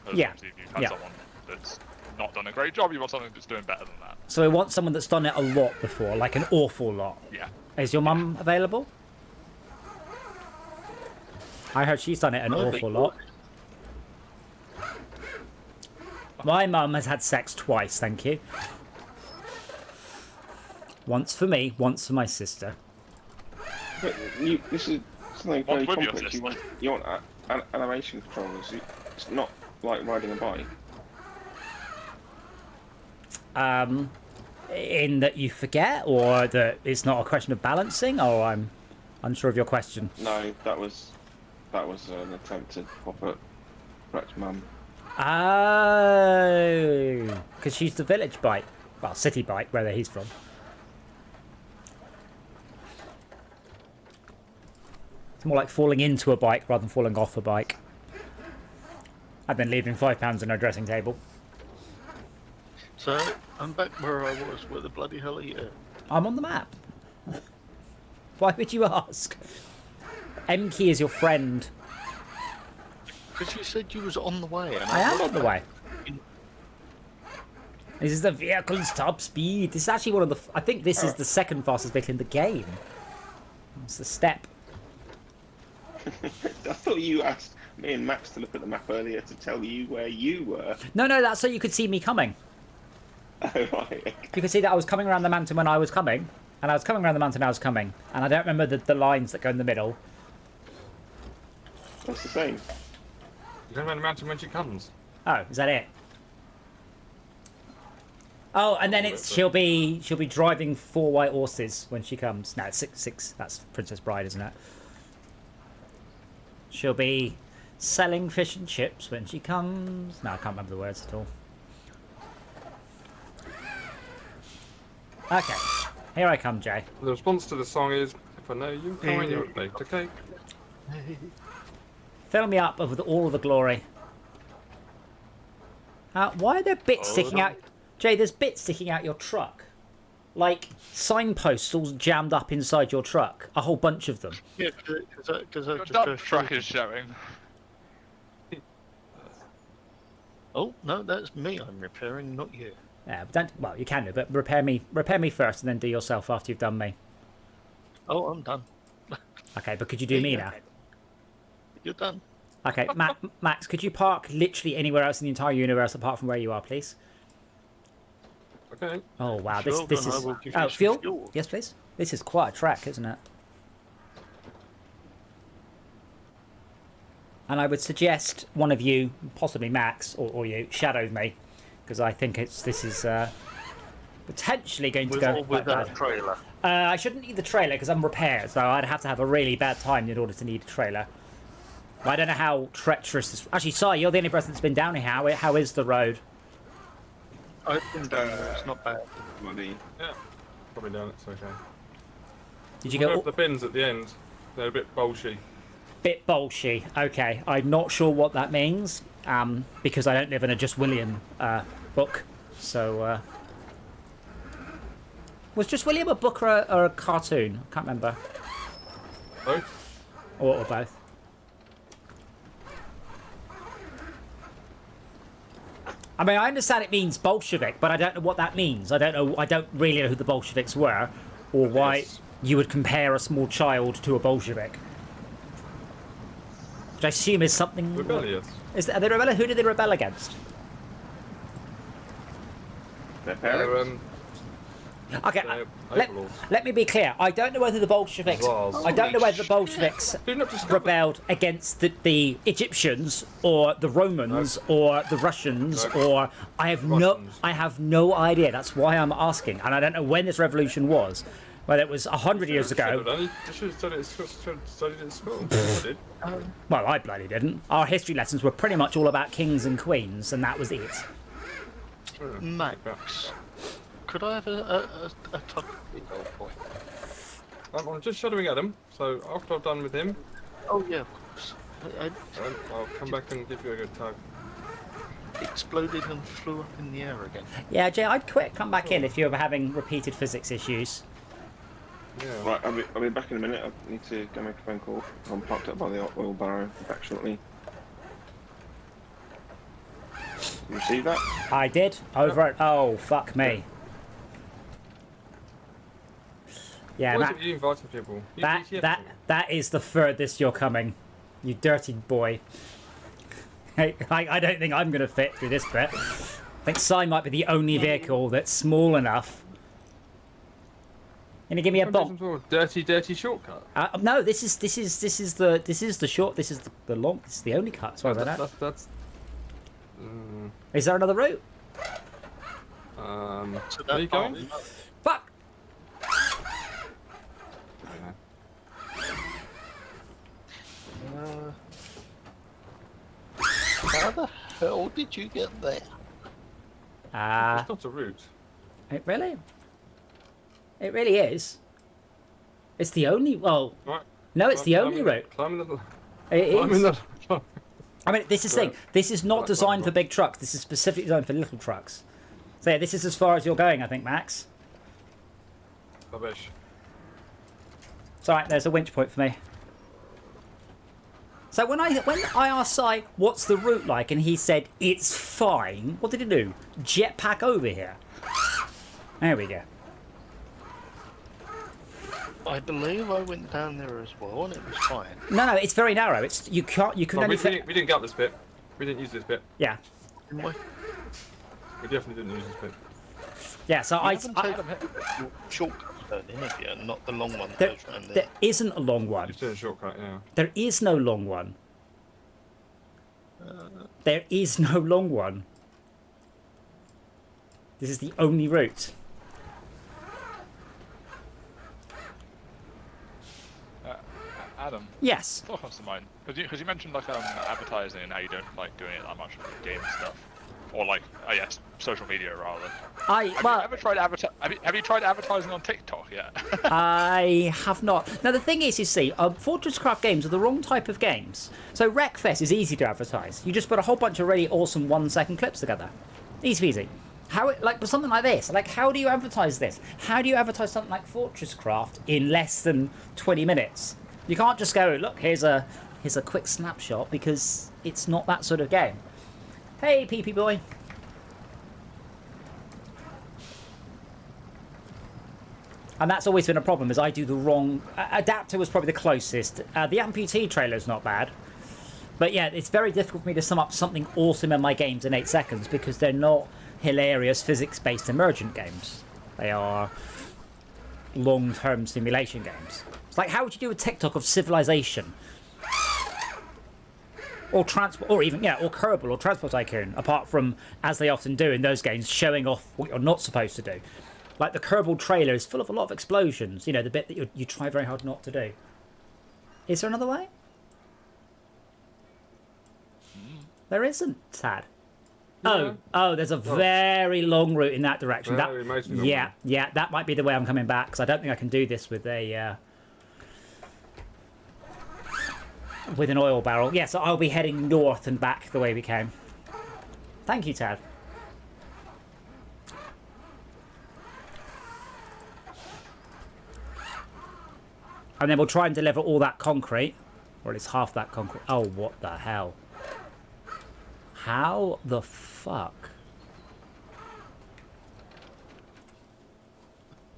Because Yeah, obviously if you've had yeah. someone that's not done a great job, you want someone that's doing better than that. So we want someone that's done it a lot before, like an awful lot. Yeah. Is your mum available? I heard she's done it an Maybe. awful lot. My mum has had sex twice, thank you. Once for me, once for my sister. But this is something What's very with your complex. sister? You want animation controllers. It's not like riding a bike. In that you forget, or that it's not a question of balancing, or I'm unsure of your question. No, that was an attempt to pop at Brett's mum. Oh, because she's the village bike. Well, city bike, where he's from. It's more like falling into a bike rather than falling off a bike. And then leaving £5 on her dressing table. So, I'm back where I was. Where the bloody hell are you? I'm on the map. Why would you ask? M-Key is your friend. Because you said you was on the way. And I am on the way. In- This is the vehicle's top speed. This is actually one of the... I think this is the second fastest vehicle in the game. It's the step. I thought you asked me and Max to look at the map earlier to tell you where you were. No, that's so you could see me coming. Oh, right. Okay. You could see that I was coming around the mountain when I was coming. And I was coming around the mountain I was coming. And I don't remember the lines that go in the middle. That's the same. You don't around the mountain when she comes. Oh, is that it? Oh, and then it's she'll be driving 4 white horses when she comes. No, it's six. That's Princess Bride, isn't it? She'll be selling fish and chips when she comes. No, I can't remember the words at all. Okay, here I come, Jay. The response to the song is, if I know you, come on, you're a baked cake. Fill me up with all of the glory. Why are there bits sticking out? Jay, there's bits sticking out your truck. Like signposts all jammed up inside your truck. A whole bunch of them. Yeah, because I Your just dump truck is showing. Oh no, that's me. I'm repairing, not you. Yeah, but don't. Well, you can do, but repair me first, and then do yourself after you've done me. Oh, I'm done. Okay, but could you do me now? You're done. Okay, Max, could you park literally anywhere else in the entire universe apart from where you are, please? Okay. Oh wow, Sure, this then I is. will give you Oh, some fuel? fuel. Yes, please. This is quite a track, isn't it? And I would suggest one of you, possibly Max or you, shadow me, because I think this is potentially going to With go or quite without bad. trailer. I shouldn't need the trailer because I'm repaired, so I'd have to have a really bad time in order to need a trailer. I don't know how treacherous this... Actually, sorry, you're the only person that's been down here. How is the road? I've been down there. It's not bad. Bloody. Yeah. Probably done, it's okay. Did you We'll go have the bins at the end. They're a bit bolshy. bit bolshy? Okay, I'm not sure what that means because I don't live in a Just William book. So, was Just William a book or a cartoon? I can't remember. Both? Or both. I mean, I understand it means Bolshevik, but I don't know what that means. I don't know. I don't really know who the Bolsheviks were, or why Yes. you would compare a small child to a Bolshevik. Which I assume is something. Rebellious. Are they rebel? Who did they rebel against? Their They're, parents. Okay, They're let, overlords. let me be clear. I don't know whether the Bolsheviks. Tsars. I don't know whether the Bolsheviks Did not just rebelled against the Egyptians or the Romans or the Russians No. or I have Russians. no idea. That's why I'm asking, and I don't know when this revolution was. Whether it was 100 years ago. You should have studied at school. I did. Well, I bloody didn't. Our history lessons were pretty much all about kings and queens, and that was it. Max, could I have a tug? I'm just shadowing Adam, so after I've done with him, Oh yeah, of course. I'll come back and give you a good tug. Exploded and flew up in the air again. Yeah, Jay, I'd quit. Come back in if you were having repeated physics issues. Yeah. Right, I'll be back in a minute. I need to go make a phone call. I'm parked up by the oil barrow. Back shortly. You receive that? I did. Over at. Oh, fuck me. Yeah, Why is that, it you inviting people? You that, DTF that, people. that is the furthest you're coming. You dirty boy. Hey, I don't think I'm going to fit through this bit. I think Si might be the only vehicle that's small enough. Can you give me a Some bomb? sort of dirty shortcut. No, this is the short. This is the long. This is the only cut. As far as I know. That's Is there another route? So where are you going? Fuck! How the hell did you get there? It's not a route. It really? It really is. It's the only. Well, Right. no, it's the only route. Climbing the. It Climbing is. the. I mean, this is the thing. This is not Right, designed right, for right. big trucks. This is specifically designed for little trucks. So yeah, this is as far as you're going, I think, Max. Rubbish. It's alright, there's a winch point for me. So when I asked Si what's the route like and he said it's fine, what did he do? Jetpack over here. There we go. I believe I went down there as well, and it was fine. No, it's very narrow. It's you can No, only we fit. didn't get this bit. We didn't use this bit. Yeah, Didn't we? We definitely didn't use this bit. yeah. So You I haven't taken your shortcuts down in, have you? Not the long one that there, goes round there. there isn't a long one. Just doing a shortcut, yeah. There is no long one. There is no long one. This is the only route. Adam, Yes. thought comes to mind because you mentioned like advertising and how you don't like doing it that much with game stuff, or like yes, social media rather. Have you ever tried have you tried advertising on TikTok yet? I have not. Now the thing is, you see, Fortress Craft games are the wrong type of games. So Wreckfest is easy to advertise. You just put a whole bunch of really awesome 1-second clips together. Easy peasy. But something like this, like how do you advertise this? How do you advertise something like Fortress Craft in less than 20 minutes? You can't just go, look, here's a quick snapshot, because it's not that sort of game. Hey, PP boy. And that's always been a problem, is I do the wrong... Adapter was probably the closest. The amputee trailer's not bad. But yeah, it's very difficult for me to sum up something awesome in my games in 8 seconds, because they're not hilarious physics-based emergent games. They are long-term simulation games. It's like, how would you do a TikTok of Civilization? Or Transport, or even, or Kerbal or Transport Tycoon, apart from, as they often do in those games, showing off what you're not supposed to do. Like the Kerbal trailer is full of a lot of explosions, you know, the bit that you try very hard not to do. Is there another way? There isn't, Tad. Yeah. Oh, there's a very long route in that direction. Very amazing long yeah, route. yeah, that might be the way I'm coming back, because I don't think I can do this with a... with an oil barrel. Yeah, so I'll be heading north and back the way we came. Thank you, Tad. And then we'll try and deliver all that concrete. Or at least half that concrete. Oh, what the hell? How the fuck?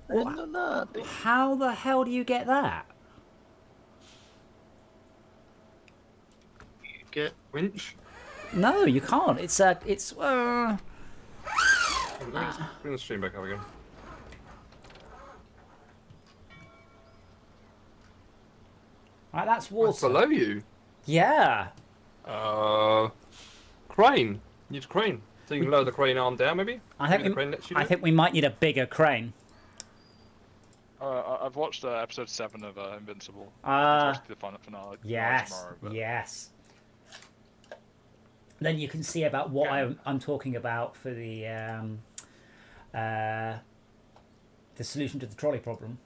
How the hell do you get that? You get Winch. No, you can't. It's Bring the stream back up again. right. That's It's water. below you. Yeah. Crane. You need a crane. So you can lower the crane arm down, maybe? I Maybe think the crane lets you I do it? think we might need a bigger crane. I've watched episode 7 of Invincible. Ah. Watched the finale Yes. tomorrow, but... Yes. Then you can see about what I'm talking about for the solution to the trolley problem.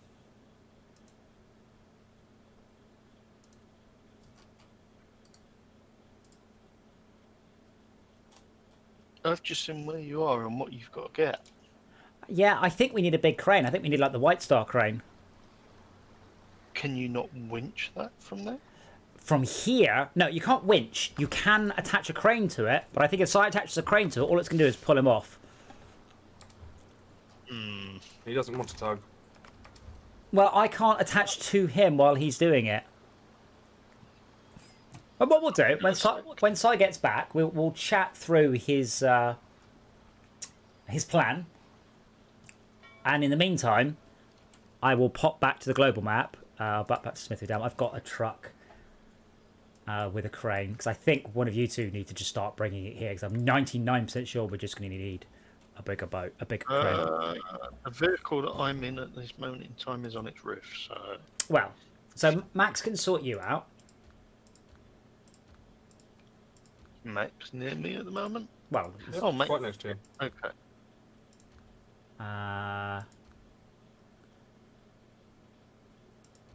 I've just seen where you are and what you've got to get. Yeah, I think we need a big crane. I think we need like the White Star crane. Can you not winch that from there? From here, no, you can't winch. You can attach a crane to it, but I think if Si attaches a crane to it, all it's going to do is pull him off. He doesn't want to tug. Well, I can't attach to him while he's doing it. But what we'll do, when Si gets back, we'll chat through his plan. And in the meantime, I will pop back to the global map, back to Smithy Dam. I've got a truck with a crane, because I think one of you two need to just start bringing it here, because I'm 99% sure we're just going to need a bigger boat, a bigger crane. The vehicle that I'm in at this moment in time is on its roof, so... Well, so Max can sort you out. Max near me at the moment? Well, Oh, Max. Quite next to you. Okay.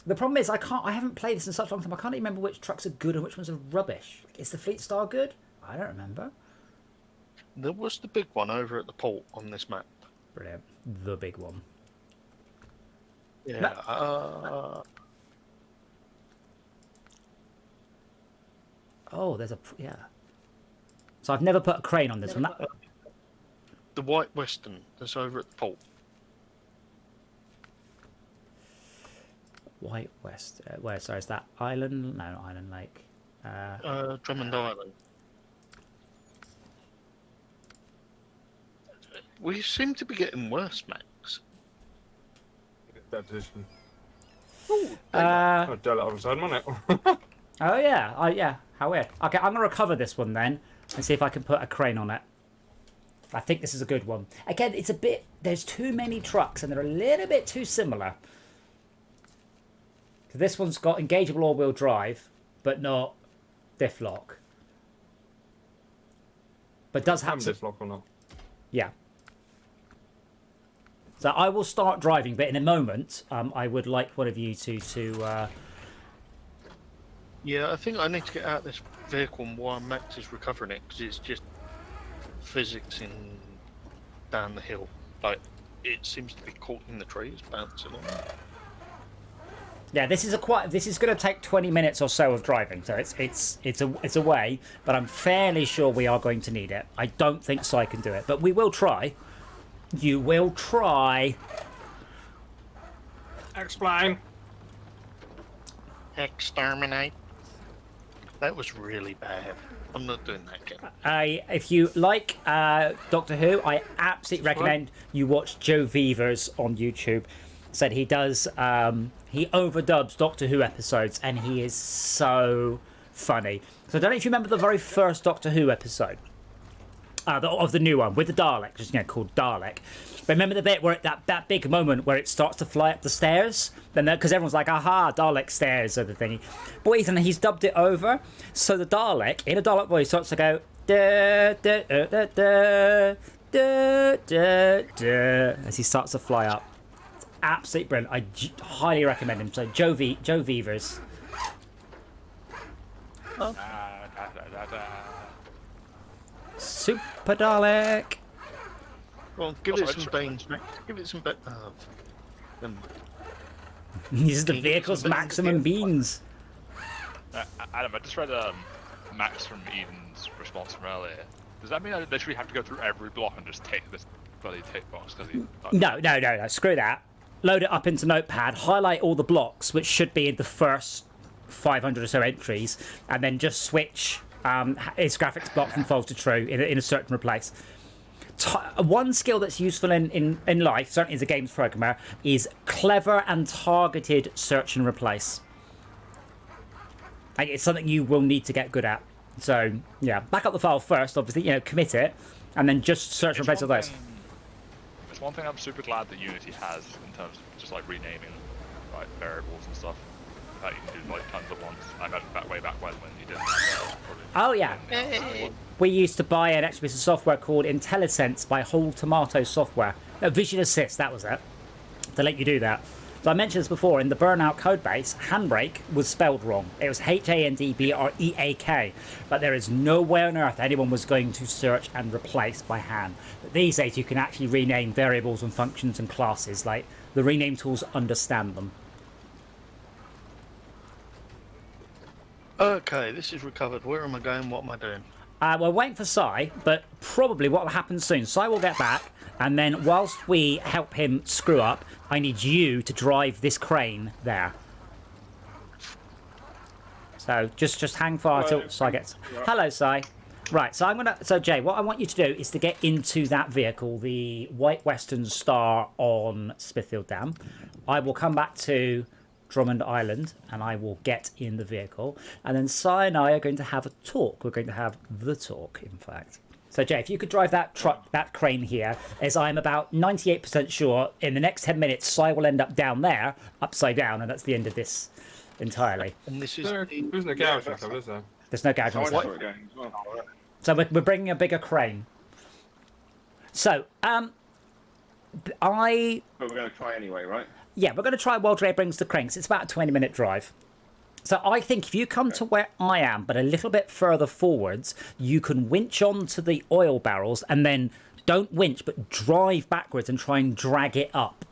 The problem is I haven't played this in such a long time. I can't even remember which trucks are good and which ones are rubbish. Is the Fleet Star good? I don't remember. There was the big one over at the port on this map. Brilliant. The big one. Yeah. Oh, there's a... Yeah. So I've never put a crane on this one. The White Western that's over at the port. White West. Where, sorry, is that Island? No, not Island Lake. Drummond Island. We seem to be getting worse, Max. That position. Uh, Oh, do it over the side, wasn't it? oh, yeah. Yeah. How weird. Okay, I'm going to recover this one then and see if I can put a crane on it. I think this is a good one. Again, it's a bit... There's too many trucks and they're a little bit too similar. So this one's got engageable all-wheel drive, but not diff lock. But does have diff lock or not? Yeah. So I will start driving, but in a moment, I would like one of you to... Yeah, I think I need to get out of this vehicle while Max is recovering it, because it's just physicsing down the hill. Like, it seems to be caught in the trees, bouncing on it. Yeah, this is going to take 20 minutes or so of driving, so it's a way, but I'm fairly sure we are going to need it. I don't think Si can do it, but we will try. You will try. Explain. Exterminate. That was really bad. I'm not doing that again. If you like Doctor Who, I absolutely recommend you watch Joe Vevers on YouTube. Said he does, he overdubs Doctor Who episodes, and he is so funny. So I don't know if you remember the very first Doctor Who episode. Of the new one with the Dalek, just called Dalek. But remember the bit where that big moment where it starts to fly up the stairs, then because everyone's like, "Aha, Dalek stairs," sort of thingy. But he's dubbed it over, so the Dalek in a Dalek voice starts to go da da da da da da da as he starts to fly up. It's absolutely brilliant. I highly recommend him. So Joe Vevers. Oh. Super Dalek. Well, give it some beans, Max. Give it some This is the vehicle's maximum beans. Adam, I just read Max from Eden's response from earlier. Does that mean I literally have to go through every block and just take this bloody tick box? No, screw that. load it up into Notepad, highlight all the blocks, which should be in the first 500 or so entries, and then just switch its graphics block from false to true in a search and replace. One skill that's useful in life, certainly as a games programmer, is clever and targeted search and replace. Like, it's something you will need to get good at. So, yeah, back up the file first, obviously, commit it, and then just search and replace all those. It's one thing I'm super glad that Unity has in terms of just like renaming like variables and stuff that you can do like tons at once. I imagine way back when you didn't have that. Oh yeah. We used to buy an extra piece of software called IntelliSense by Whole Tomato Software. No, Vision Assist, that was it. To let you do that. So I mentioned this before, in the Burnout codebase, handbrake was spelled wrong. It was HANDBREAK. But there is no way on earth anyone was going to search and replace by hand. But these days you can actually rename variables and functions and classes. Like, the rename tools understand them. Okay, this is recovered. Where am I going? What am I doing? We're waiting for Sai, but probably what will happen soon, Sai will get back, and then whilst we help him screw up, I need you to drive this crane there. So just hang fire till Sai gets... Hello, Sai. Right, so Jay, what I want you to do is to get into that vehicle, the White Western Star on Smithfield Dam. I will come back to Drummond Island, and I will get in the vehicle, and then Sai and I are going to have a talk. We're going to have the talk, in fact. So Jay, if you could drive that truck, that crane here, as I'm about 98% sure in the next 10 minutes Sai will end up down there, upside down, and that's the end of this entirely. And this is There's no garage back up, is there? There's no garage on I this. saw it going as well. So we're bringing a bigger crane. So, But we're going to try anyway, right? yeah, we're going to try while Dre brings the cranes. It's about a 20-minute drive. So I think if you come to where I am, but a little bit further forwards, you can winch onto the oil barrels and then don't winch, but drive backwards and try and drag it up.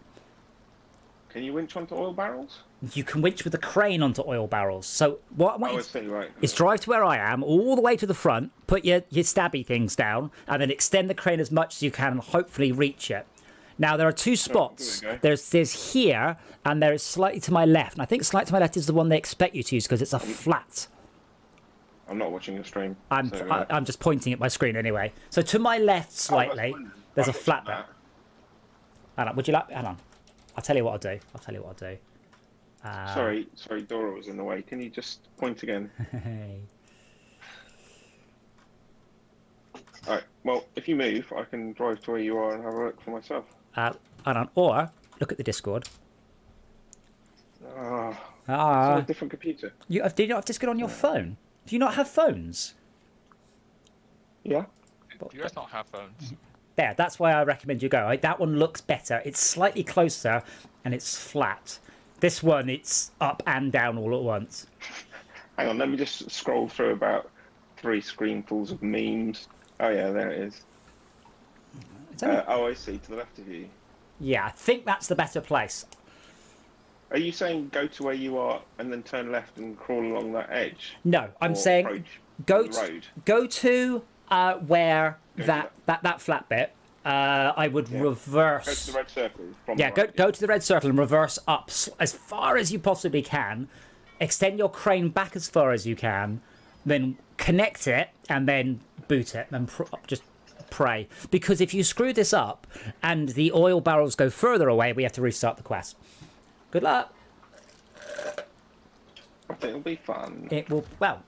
Can you winch onto oil barrels? You can winch with a crane onto oil barrels. So what I want Oh, I you see, right. is drive to where I am, all the way to the front, put your stabby things down, and then extend the crane as much as you can and hopefully reach it. Now, there are two spots. there we go. There's here, and there is slightly to my left. And I think slightly to my left is the one they expect you to use because it's a flat. I'm not watching the stream. I'm just pointing at my screen anyway. So to my left slightly, there's a flat bit. Hang on, would you like... Hang on. I'll tell you what I'll do. Sorry, Dora was in the way. Can you just point again? Alright, well, if you move, I can drive to where you are and have a look for myself. Hang on. Or, look at the Discord. It's on a different computer. Do you not have Discord on your phone? Do you not have phones? Yeah. Do you guys not have phones? There, that's why I recommend you go. Right? That one looks better. It's slightly closer, and it's flat. This one, it's up and down all at once. Hang on, let me just scroll through about 3 screenfuls of memes. Oh yeah, there it is. I see, to the left of you. Yeah, I think that's the better place. Are you saying go to where you are and then turn left and crawl along that edge? No, I'm Or saying approach go the road? go to where Go to that flat bit. I would reverse. Go to the red circle. From Yeah, the right. go to the red circle and reverse up as far as you possibly can. Extend your crane back as far as you can. Then connect it and then boot it and just pray. Because if you screw this up and the oil barrels go further away, we have to restart the quest. Good luck. I think it'll be fun. It will, well,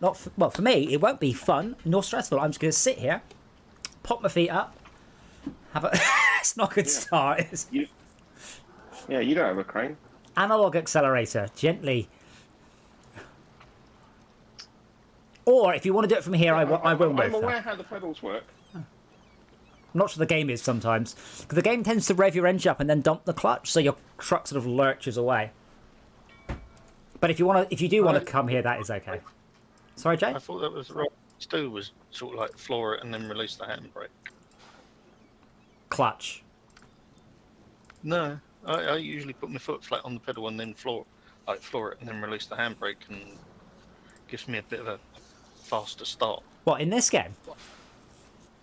for me, it won't be fun nor stressful. I'm just going to sit here, pop my feet up, have a... It's not a good start, is it? Yeah, you don't have a crane. Analog accelerator, gently. Or if you want to do it from here, I will with I'm aware that. how the pedals work. I'm not sure the game is sometimes. Because the game tends to rev your engine up and then dump the clutch, so your truck sort of lurches away. But if you do want to come here, that is okay. Sorry, Jay? I thought that was right. Stu was sort of like floor it and then release the handbrake. Clutch. No, I usually put my foot flat on the pedal and then floor it and then release the handbrake, and gives me a bit of a faster start. What, in this game?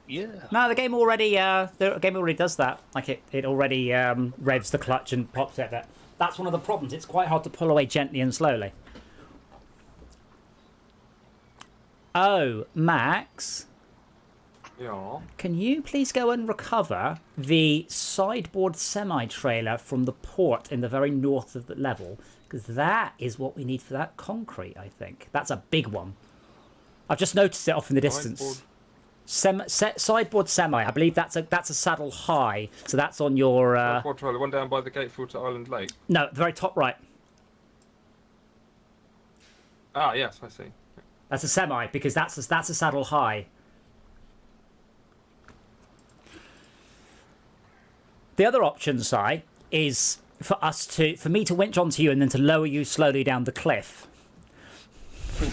Yeah. No, the game already does that. Like it already revs the clutch and pops it. That's one of the problems. It's quite hard to pull away gently and slowly. Oh, Max, Yeah. can you please go and recover the sideboard semi-trailer from the port in the very north of the level? Because that is what we need for that concrete, I think. That's a big one. I've just noticed it off in the distance. Sideboard semi. I believe that's a saddle high. So that's on your... Sideboard trailer, one down by the gateful to Island Lake. No, the very top right. Ah, yes, I see. That's a semi, because that's a saddle high. The other option, Si, is for me to winch onto you and then to lower you slowly down the cliff.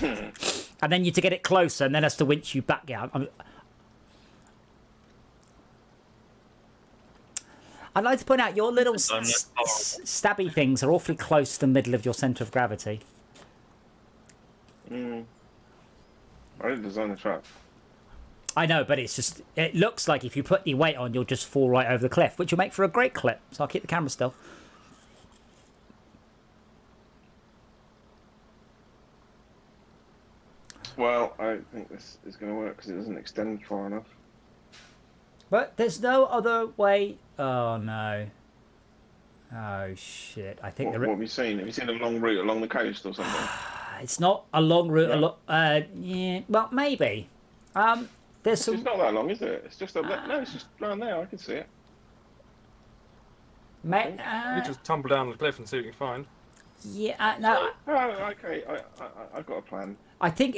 And then you to get it closer and then us to winch you back down. I'd like to point out your little stabby things are awfully close to the middle of your centre of gravity. I didn't design the trap. I know, but it looks like if you put your weight on, you'll just fall right over the cliff, which will make for a great clip. So I'll keep the camera still. Well, I don't think this is going to work because it doesn't extend far enough. But there's no other way. Oh no. Oh shit! I think What have you seen? Have you seen a long route along the coast or something? It's not a long route. Yeah. Yeah. Well, maybe. There's some. It's not that long, is it? It's just no. It's just around there. I can see it. You just tumble down the cliff and see what you can find. Yeah. No. Oh, okay. I've got a plan. I think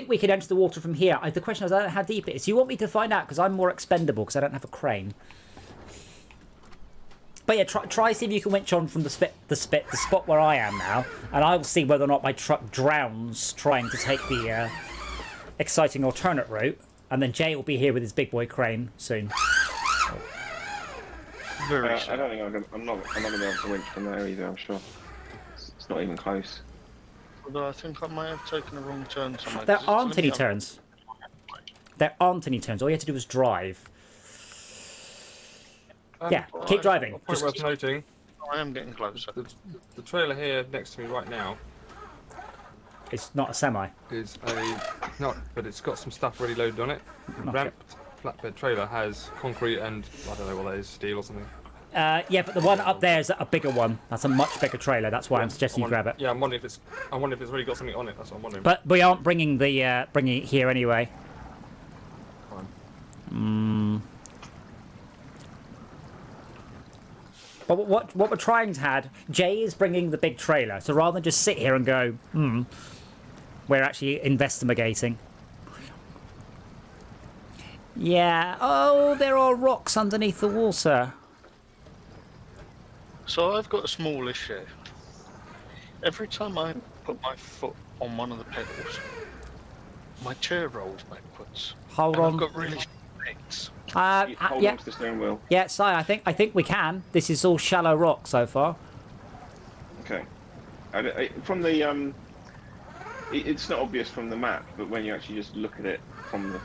we could enter the water from here. The question is, I don't know how deep it is. You want me to find out because I'm more expendable because I don't have a crane. But yeah, try see if you can winch on from the spot where I am now, and I will see whether or not my truck drowns trying to take the exciting alternate route, and then Jay will be here with his big boy crane soon. I don't think I'm not going to be able to winch from there either. I'm sure it's not even close. Although I think I might have taken a wrong turn somewhere. There aren't any turns. There aren't any turns. All you have to do is drive. Yeah, keep driving. Point worth noting. I am getting closer. The trailer here next to me right now It's not a semi. is but it's got some stuff already loaded on it. The Okay. ramped flatbed trailer has concrete and I don't know what that is, steel or something. Yeah, but the one up there is a bigger one. That's a much bigger trailer. That's why I'm suggesting you grab it. Yeah, I'm wondering if it's really got something on it. That's what I'm wondering. But we aren't bringing it here anyway. Fine. But what we're trying to have, Jay is bringing the big trailer. So rather than just sit here and go, we're actually investigating. Yeah. Oh, there are rocks underneath the water. So I've got a small issue. Every time I put my foot on one of the pedals, my chair rolls backwards. Hold on. I've got really legs. Hold Yeah. on to the steering wheel. Yeah, Si, I think we can. This is all shallow rock so far. Okay. From the it's not obvious from the map, but when you actually just look at it from the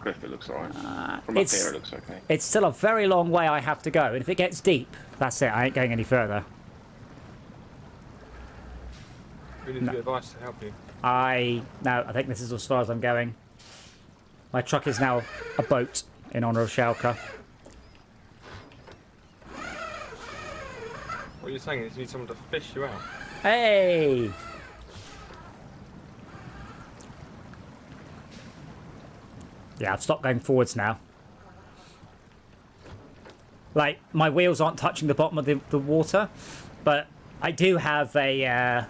cliff, it looks alright. From up here, it looks okay. It's still a very long way I have to go, and if it gets deep, that's it. I ain't going any further. We need to get advice to help you. I think this is as far as I'm going. My truck is now a boat in honour of Schalke. What you're saying is you need someone to fish you out. Hey! Yeah, I've stopped going forwards now. Like, my wheels aren't touching the bottom of the water, but I do have a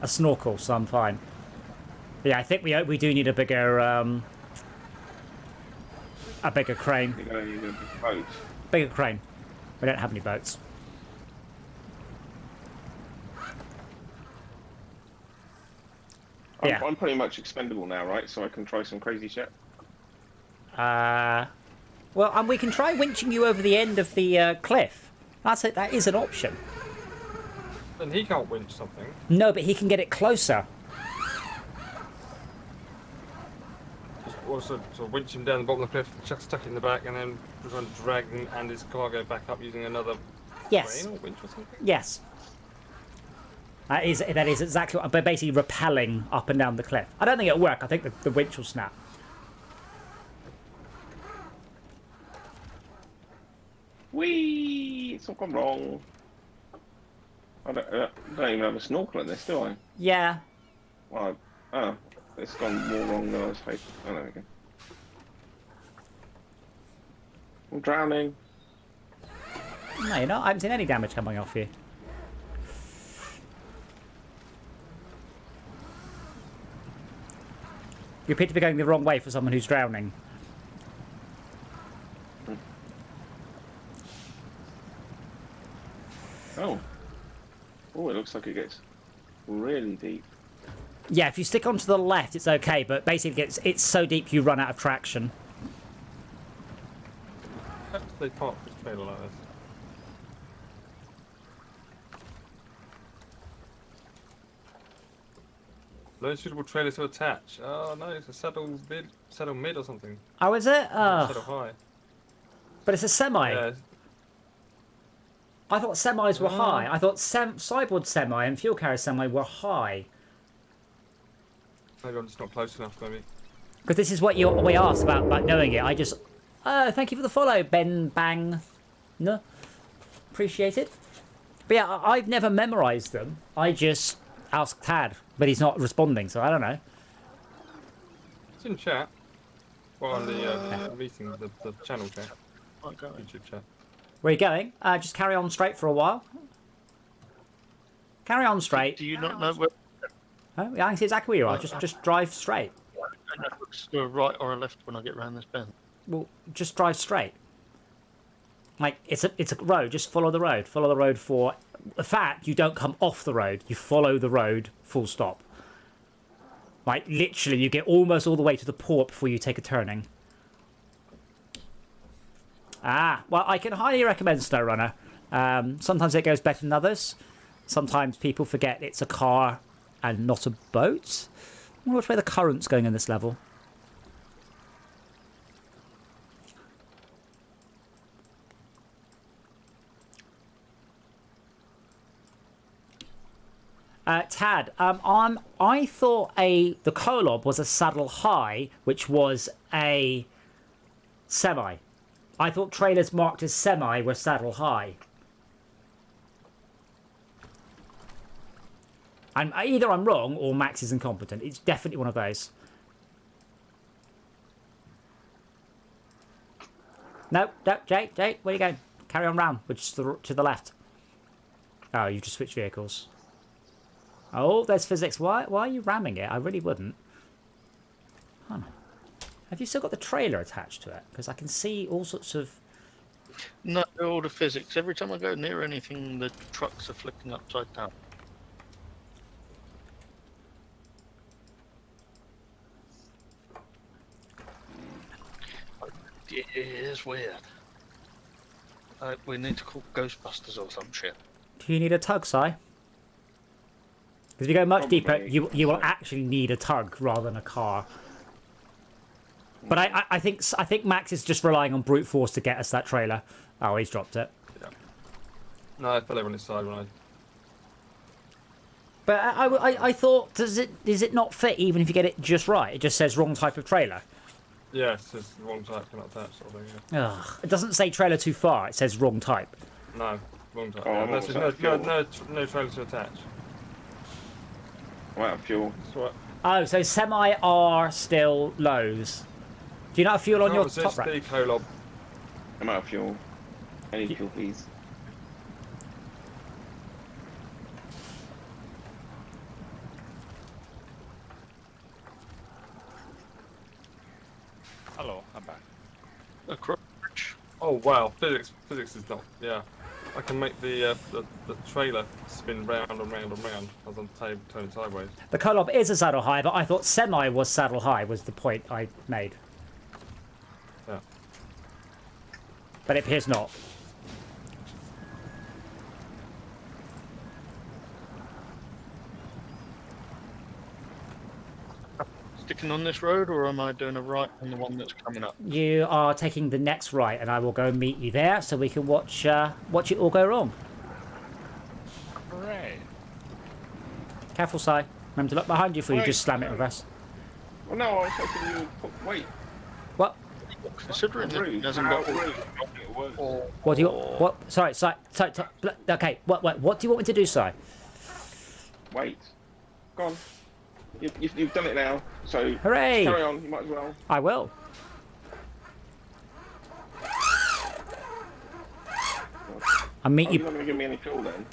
snorkel, so I'm fine. Yeah, I think we do need a bigger crane. You're going to need a boat. Bigger crane. We don't have any boats. Yeah. I'm pretty much expendable now, right? So I can try some crazy shit. Well, and we can try winching you over the end of the cliff. That's it. That is an option. And he can't winch something. No, but he can get it closer. or sort of winch him down the bottom of the cliff, stuck it in the back, and then trying to drag him and his cargo back up using another Yes. crane or winch or something? Yes. That is exactly what, but basically rappelling up and down the cliff. I don't think it'll work. I think the winch will snap. Whee! It's all gone wrong. I don't even have a snorkel in this, do I? Yeah. Well, it's gone more wrong than I was hoping. Oh, there we go. I'm drowning. No, you're not. I haven't seen any damage coming off you. You appear to be going the wrong way for someone who's drowning. Oh. Oh, it looks like it gets really deep. Yeah, if you stick onto the left, it's okay, but basically it's so deep you run out of traction. How do they park this trailer like this? No suitable trailer to attach. Oh no, it's a saddle mid or something. Oh, is it? Saddle high. But it's a semi. Yeah. I thought semis were high. I thought sideboard semi and fuel carrier semi were high. Maybe I'm just not close enough, maybe. Because this is what we asked about knowing it. I just... thank you for the follow, Ben Bang. No. Appreciate it. But yeah, I've never memorised them. I just asked Tad, but he's not responding, so I don't know. It's in chat. Well, on the meeting, the channel chat. YouTube chat. Where are you going? Just carry on straight for a while. Carry on straight. Do you not know where? Oh, yeah, I can see exactly where you are. Just drive straight. I know if it's to a right or a left when I get round this bend. Well, just drive straight. Like, it's a road. Just follow the road. Follow the road for... In fact, you don't come off the road. You follow the road full stop. Like, literally, you get almost all the way to the port before you take a turning. Ah, well, I can highly recommend SnowRunner. Sometimes it goes better than others. Sometimes people forget it's a car and not a boat. I wonder which way the current's going in this level. Tad, I thought the Kolob was a saddle high, which was a semi. I thought trailers marked as semi were saddle high. Either I'm wrong or Max is incompetent. It's definitely one of those. No, Jake, where are you going? Carry on round, which is to the left. Oh, you just switched vehicles. Oh, there's physics. Why are you ramming it? I really wouldn't. Huh. Have you still got the trailer attached to it? Because I can see all sorts of... No, all the physics. Every time I go near anything, the trucks are flipping upside down. It is weird. We need to call Ghostbusters or some shit. Do you need a tug, Si? Because if you go much deeper, you will actually need a tug rather than a car. But I think Max is just relying on brute force to get us that trailer. Oh, he's dropped it. Yeah. No, I fell over on his side when I... But I thought, does it not fit even if you get it just right? It just says wrong type of trailer. Yeah, it says the wrong type cannot attach sort of thing, yeah. Ugh. It doesn't say trailer too far, it says wrong type. No, wrong type. Oh, Yeah, I'm there's no trailer to attach. I'm out of fuel. That's right. Oh, so semi are still lows. Do you not have fuel on your top rack? The Kolob. I'm out of fuel. I need fuel, please. Hello, I'm back. Oh wow, physics is not. Yeah, I can make the trailer spin round and round and round as I'm turning sideways. The Kolob is a saddle high, but I thought semi was saddle high was the point I made. Yeah. But it appears not. sticking on this road, or am I doing a right on the one that's coming up? You are taking the next right, and I will go meet you there so we can watch it all go wrong. Hooray. Careful, Si. Remember to look behind you before you just slam it in reverse. Well, no, I was hoping you would put, wait. What? Considering it doesn't got all. What do you? What? Sorry, Si. Okay. What do you want me to do, Si? Wait. Go on. You've done it now, so Hooray! carry on, you might as well. I will. I'll meet You're you. not going to give me any fuel then?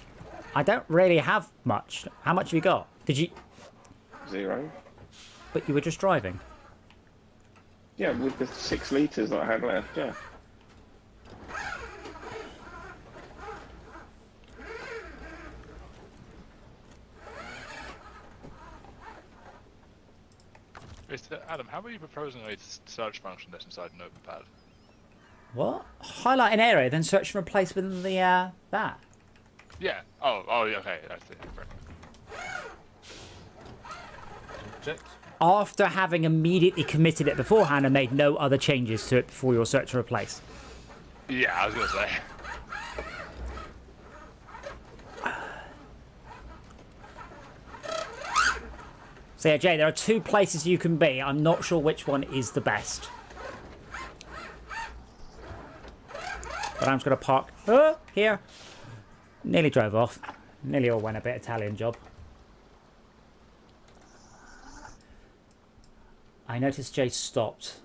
I don't really have much. How much have you got? Did you? 0. But you were just driving. Yeah, with the 6 litres that I had left, yeah. Adam, how are you proposing a search function that's inside Notepad? What? Highlight an area, then search for a place within the that. Yeah. Oh, yeah, okay. That's it. Object. After having immediately committed it beforehand and made no other changes to it before your search for a place. Yeah, I was gonna say. So yeah, Jay, there are 2 places you can be. I'm not sure which one is the best. But I'm just going to park here. Nearly drove off. Nearly all went a bit Italian job. I noticed Jay stopped.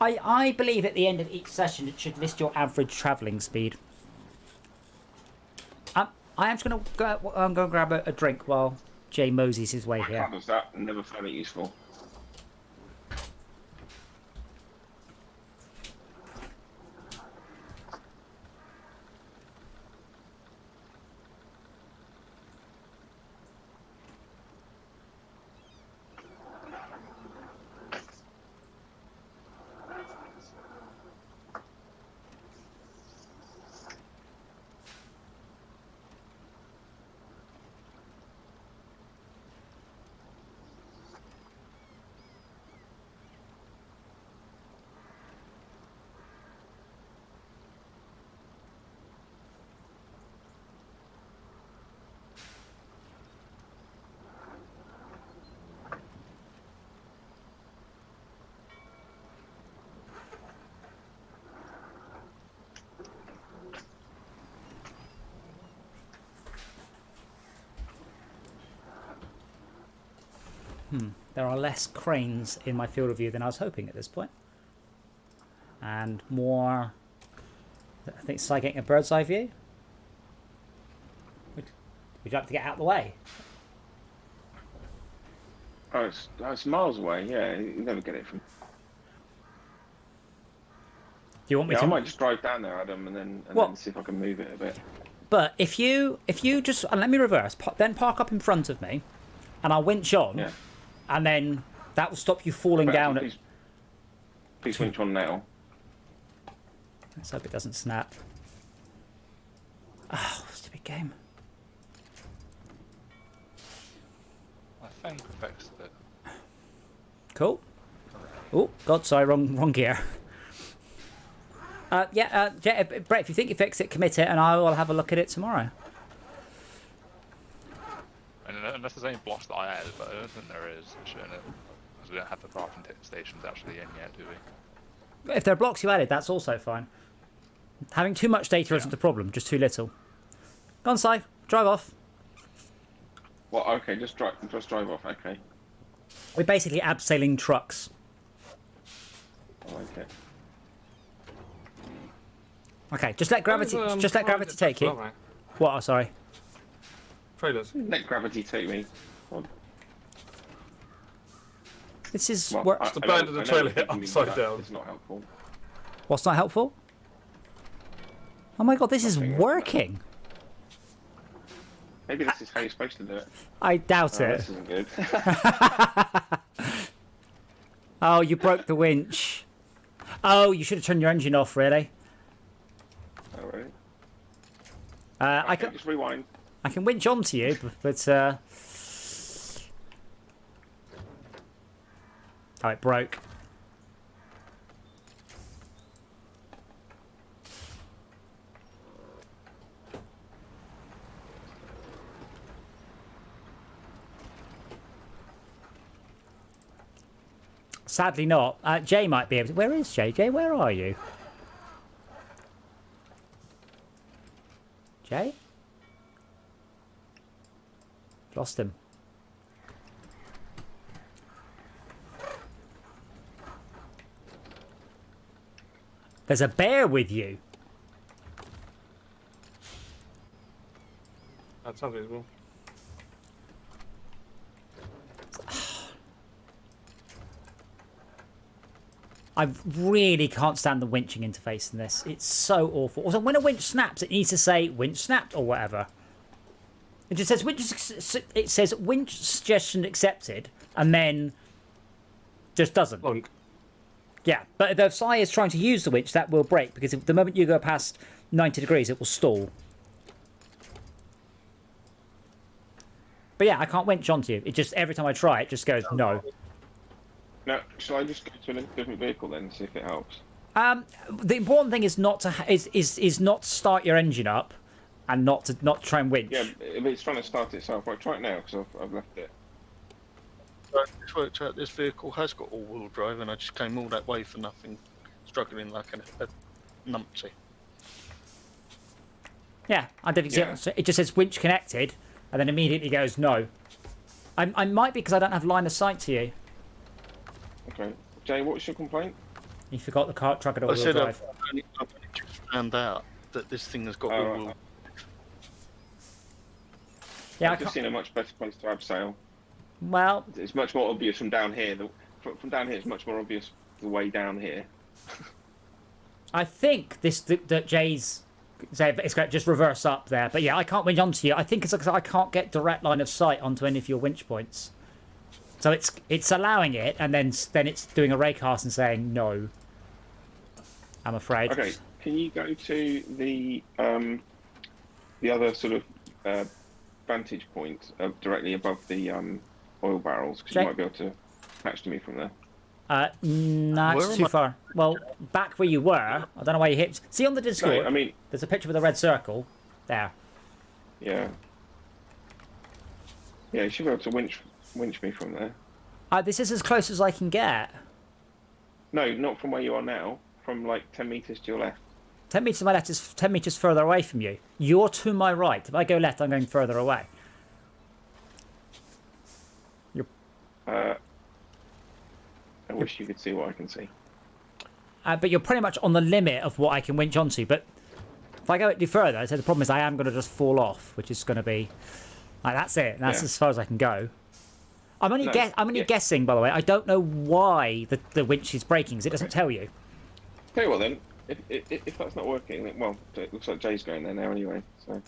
I believe at the end of each session it should list your average travelling speed. I am just going to go. I'm going to grab a drink while Jay moseys his way My here. card was that, and never found it useful. There are less cranes in my field of view than I was hoping at this point. And more... I think it's like getting a bird's eye view. Would you like to get out of the way? Oh, it's miles away, yeah. You never get it from... Do you want me Yeah, to... I might just drive down there, Adam, and then see if I can move it a bit. But if you just... And let me reverse. Then park up in front of me. And I'll winch on. Yeah. And then that will stop you falling down. Please winch on now. Let's hope it doesn't snap. Oh, stupid game. I think I fixed it. Cool. Oh, God, sorry, wrong gear. Brett, if you think you fixed it, commit it, and I will have a look at it tomorrow. And unless there's any blocks that I added, but I don't think there is, shouldn't it? Because we don't have the crafting stations actually in yet, do we? If there are blocks you added, that's also fine. Having too much data isn't the problem, just too little. Go on, Si. Drive off. Well, okay, just drive off, okay. We're basically abseiling trucks. I like it. Okay, just let gravity take you. What? Oh, sorry. Trailers. Let gravity take me. On. This is Well, work. Just abandon the trailer upside down. It's not helpful. What's not helpful? Oh my God, this is working. Maybe this is how you're supposed to do it. I doubt it. This isn't good. Oh, you broke the winch. Oh, you should have turned your engine off, really. Alright. I Okay, can. just rewind. I can winch onto you, but oh, it broke. Sadly not. Jay might be able to. Where is Jay? Jay, where are you? Jay? Lost him. There's a bear with you. That sounds reasonable. I really can't stand the winching interface in this. It's so awful. Also, when a winch snaps, it needs to say winch snapped or whatever. It just says winch suggestion accepted, and then just doesn't. Lunk. Yeah, but if Sai is trying to use the winch, that will break, because if the moment you go past 90 degrees, it will stall. But yeah, I can't winch onto you. It just, every time I try, it just goes no. Now, shall I just go to a different vehicle then and see if it helps? The important thing is not to is not to start your engine up, and not to try and winch. Yeah, if it's trying to start itself, right, try it now because I've left it. Right, it's worked out this vehicle has got all-wheel drive, and I just came all that way for nothing, struggling like a numpty. Yeah, I did. Yeah. It just says winch connected, and then immediately goes no. I might be because I don't have line of sight to you. Okay, Jay, what's your complaint? You forgot the truck had I all-wheel said drive. I've only just found out that this thing has got Oh, all-wheel. right. Yeah, I I've just can't. seen a much better place to abseil. Well, It's much more obvious from down here. From down here, it's much more obvious the way down here. I think that Jay's say it's got just reverse up there. But yeah, I can't winch onto you. I think it's because I can't get direct line of sight onto any of your winch points. So it's allowing it, and then it's doing a raycast and saying no. I'm afraid. Okay, can you go to the other sort of vantage point directly above the oil barrels, because you Jay? might be able to catch to me from there. No, Where it's am too I? far. Well, back where you were. I don't know why you hit. See on the Discord. No, I mean, There's a picture with a red circle. There. yeah. Yeah, you should be able to winch me from there. This is as close as I can get. No, not from where you are now. From like 10 meters to your left. 10 meters to my left is 10 meters further away from you. You're to my right. If I go left, I'm going further away. I wish you could see what I can see. But you're pretty much on the limit of what I can winch onto. But if I go any further, so the problem is I am going to just fall off, which is going to be like that's it. That's Yeah. as far as I can go. I'm only No, guessing, by the way. I don't know why the winch is breaking, because it doesn't tell you. Tell you what then, if that's not working, then, well, it looks like Jay's going there now anyway. So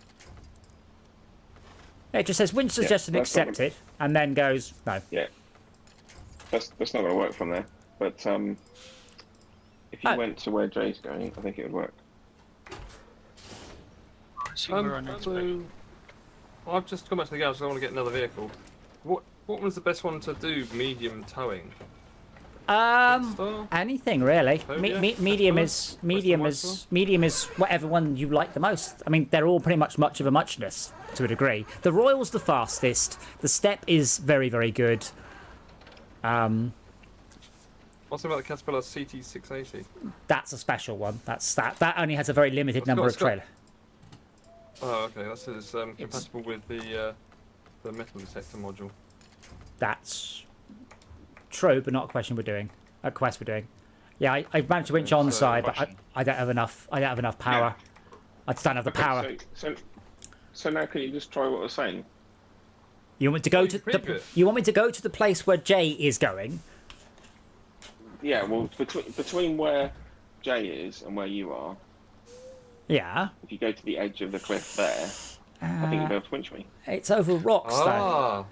It just says winch suggestion that's not accepted, and then goes no. yeah, that's not going to work from there. But if you Oh. went to where Jay's going, I think it would work. See where I need to be. So I've just come back to the garage, so I want to get another vehicle. What was the best one to do medium towing? Star? Anything really. Oh, yeah. Medium That's is medium is whatever one you like the most. I mean, they're all pretty much of a muchness to a degree. The Royal's the fastest. The Step is very, very good. What's about the Caterpillar CT680? That's a special one. That only has a very limited number of trailer. Oh, okay. That says compatible with the metal detector module. That's true, but not a question we're doing. A quest we're doing. Yeah, I managed to winch Okay, on so side, but question. I don't have enough. I don't have enough power. I just don't have the power. So now can you just try what I was saying? You want me to go you to preview the? it. You want me to go to the place where Jay is going? Yeah, well, between where Jay is and where you are, Yeah. if you go to the edge of the cliff there, I think you'll be able to winch me. It's over rocks though. Ah,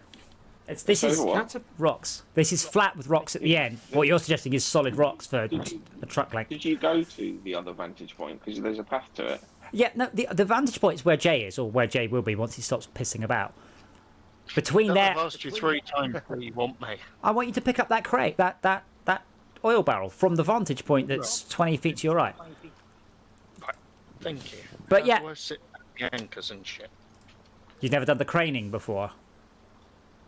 This is over what? rocks. This is flat with rocks at the end. What you're suggesting is solid rocks for a truck length. Did you go to the other vantage point? Because there's a path to it. Yeah, no, the vantage point is where Jay is, or where Jay will be once he stops pissing about. Between there, I've asked you 3 times where you want me. I want you to pick up that crate, that oil barrel from the vantage point that's 20 feet to your right. Right, thank you. But How yeah. do I sit the anchors and shit? You've never done the craning before?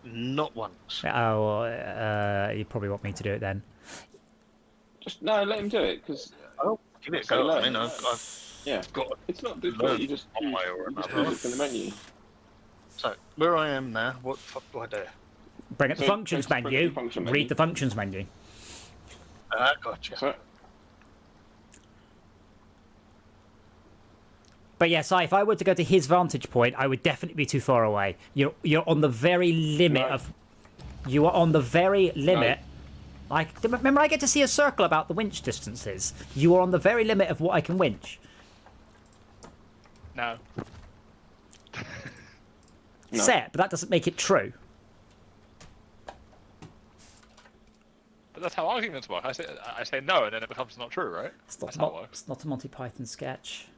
Not once. Oh, well, you probably want me to do it then. Just no, let him do it because Oh, give it a So go. I low. mean, I've yeah, got it's not difficult. You just one way or just another. choose it from the menu. So, where I am now, what the fuck do I do? Bring up the So, functions bring up menu. the function menu. Read the functions menu. Gotcha. So, But yeah, Si, if I were to go to his vantage point, I would definitely be too far away. You're on the very limit No. of. You are on the very limit. Like, remember, I get to see a circle about the winch distances. You are on the very limit of what I can winch. No. No. Set, but that doesn't make it true. But that's how arguments work. I say no, and then it becomes not true, right? That's how it works. It's not a Monty Python sketch.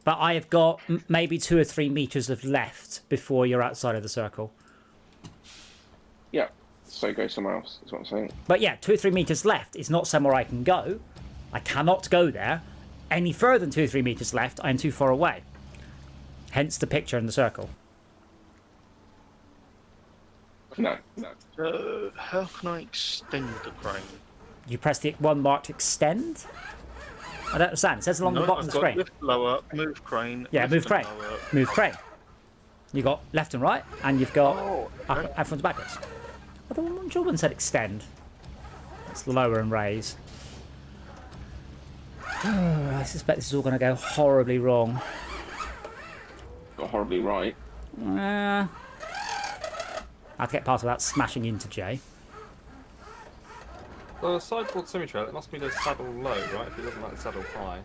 But I have got maybe 2 or 3 meters of left before you're outside of the circle. yeah. So go somewhere else. Is what I'm saying. But yeah, 2 or 3 meters left is not somewhere I can go. I cannot go there. Any further than 2 or 3 meters left, I am too far away. Hence the picture in the circle. No. How can I extend the crane? You press the one marked extend? I don't understand. It says along the bottom I've of the got screen. lift lower, move crane. Yeah, lift move and crane. lower. Move crane. You got left and right, and you've got Oh, up, okay. up front and backwards. But the one Jordan said extend. It's lower and raise. I suspect this is all going to go horribly wrong. Got horribly right. I'll get past without smashing into Jay. The sideboard semi-trailer, it must be the saddle low, right? If he doesn't like the saddle high.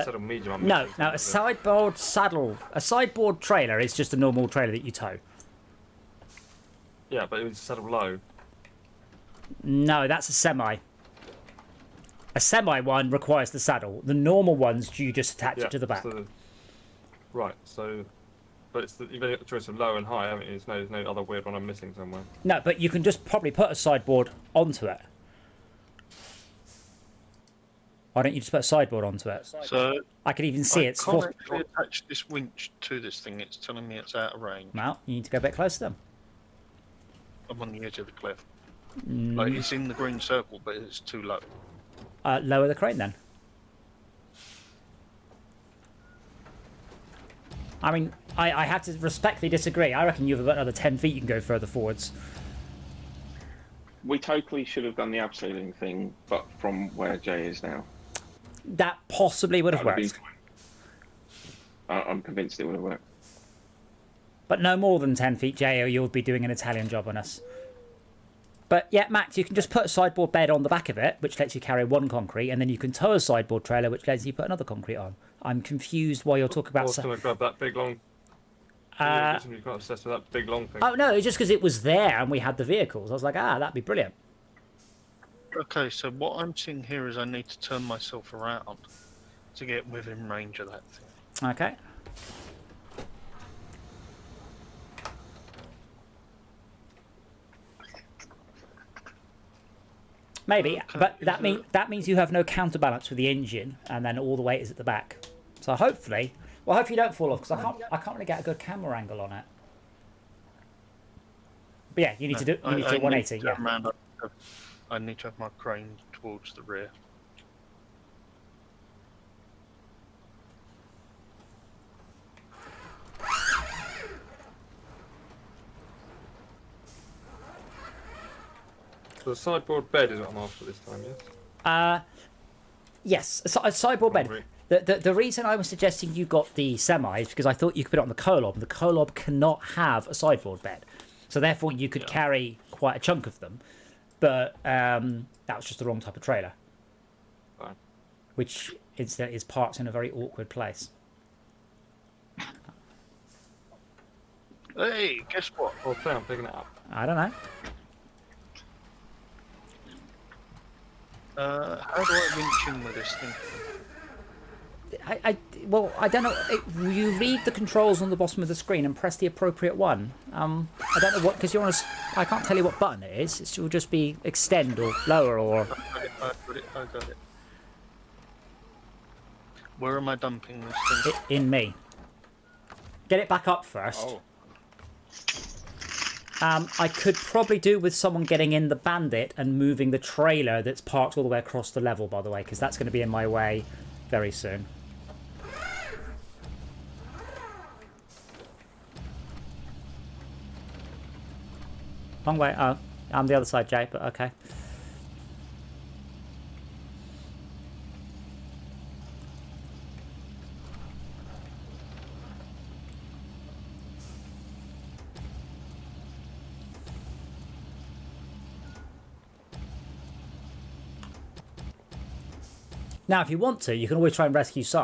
Saddle medium, I'm No, missing no, a something. a sideboard trailer is just a normal trailer that you tow. Yeah, but it was saddle low. No, that's a semi. A semi one requires the saddle. The normal ones, you just attach it to the back. Right, so... But it's you've only got the choice of low and high, haven't you? There's no other weird one I'm missing somewhere. No, but you can just probably put a sideboard onto it. Why don't you just put a sideboard onto it? So I could even see I it's can't 4. actually attach this winch to this thing. It's telling me it's out of range. Well, you need to go a bit closer then. I'm on the edge of the cliff. Like it's in the green circle, but it's too low. Lower the crane then. I mean, I have to respectfully disagree. I reckon you've about another 10 feet you can go further forwards. We totally should have done the abseiling thing, but from where Jay is now. That possibly would have That would've worked. I'm convinced it would have worked. But no more than 10 feet, Jay, or you'll be doing an Italian job on us. But yeah, Max, you can just put a sideboard bed on the back of it, which lets you carry one concrete, and then you can tow a sideboard trailer, which lets you put another concrete on. I'm confused why you're talking I about... was going to grab that big long... you're quite obsessed with that big long thing. Oh, no, it's just because it was there and we had the vehicles. I was like, that'd be brilliant. Okay, so what I'm seeing here is I need to turn myself around to get within range of that thing. Okay. Maybe, Okay, but is that means you have no counterbalance with the engine, and then all the weight is at the back. So hopefully, well, hopefully you don't fall off because I can't really get a good camera angle on it. But yeah, you need to do 180. Yeah. I need to have my crane towards the rear. So the sideboard bed is what I'm after this time, yes? Yes, a sideboard bed. Hungry. The reason I was suggesting you got the semi is because I thought you could put it on the Kolob. The Kolob cannot have a sideboard bed, so therefore you could carry quite a chunk of them. But that was just the wrong type of trailer, Fine. which is parked in a very awkward place. Hey, guess what? Okay, I'm picking it up. I don't know. How do I winch in with this thing? Well, I don't know. You read the controls on the bottom of the screen and press the appropriate one. I don't know what, because you're on I can't tell you what button it is. It will just be extend or lower or. I got it. Where am I dumping this thing? In me. Get it back up first. Oh. I could probably do with someone getting in the bandit and moving the trailer that's parked all the way across the level, by the way, because that's going to be in my way very soon. Wrong way. Oh, I'm the other side, Jay, but okay. Now, if you want to, you can always try and rescue Si.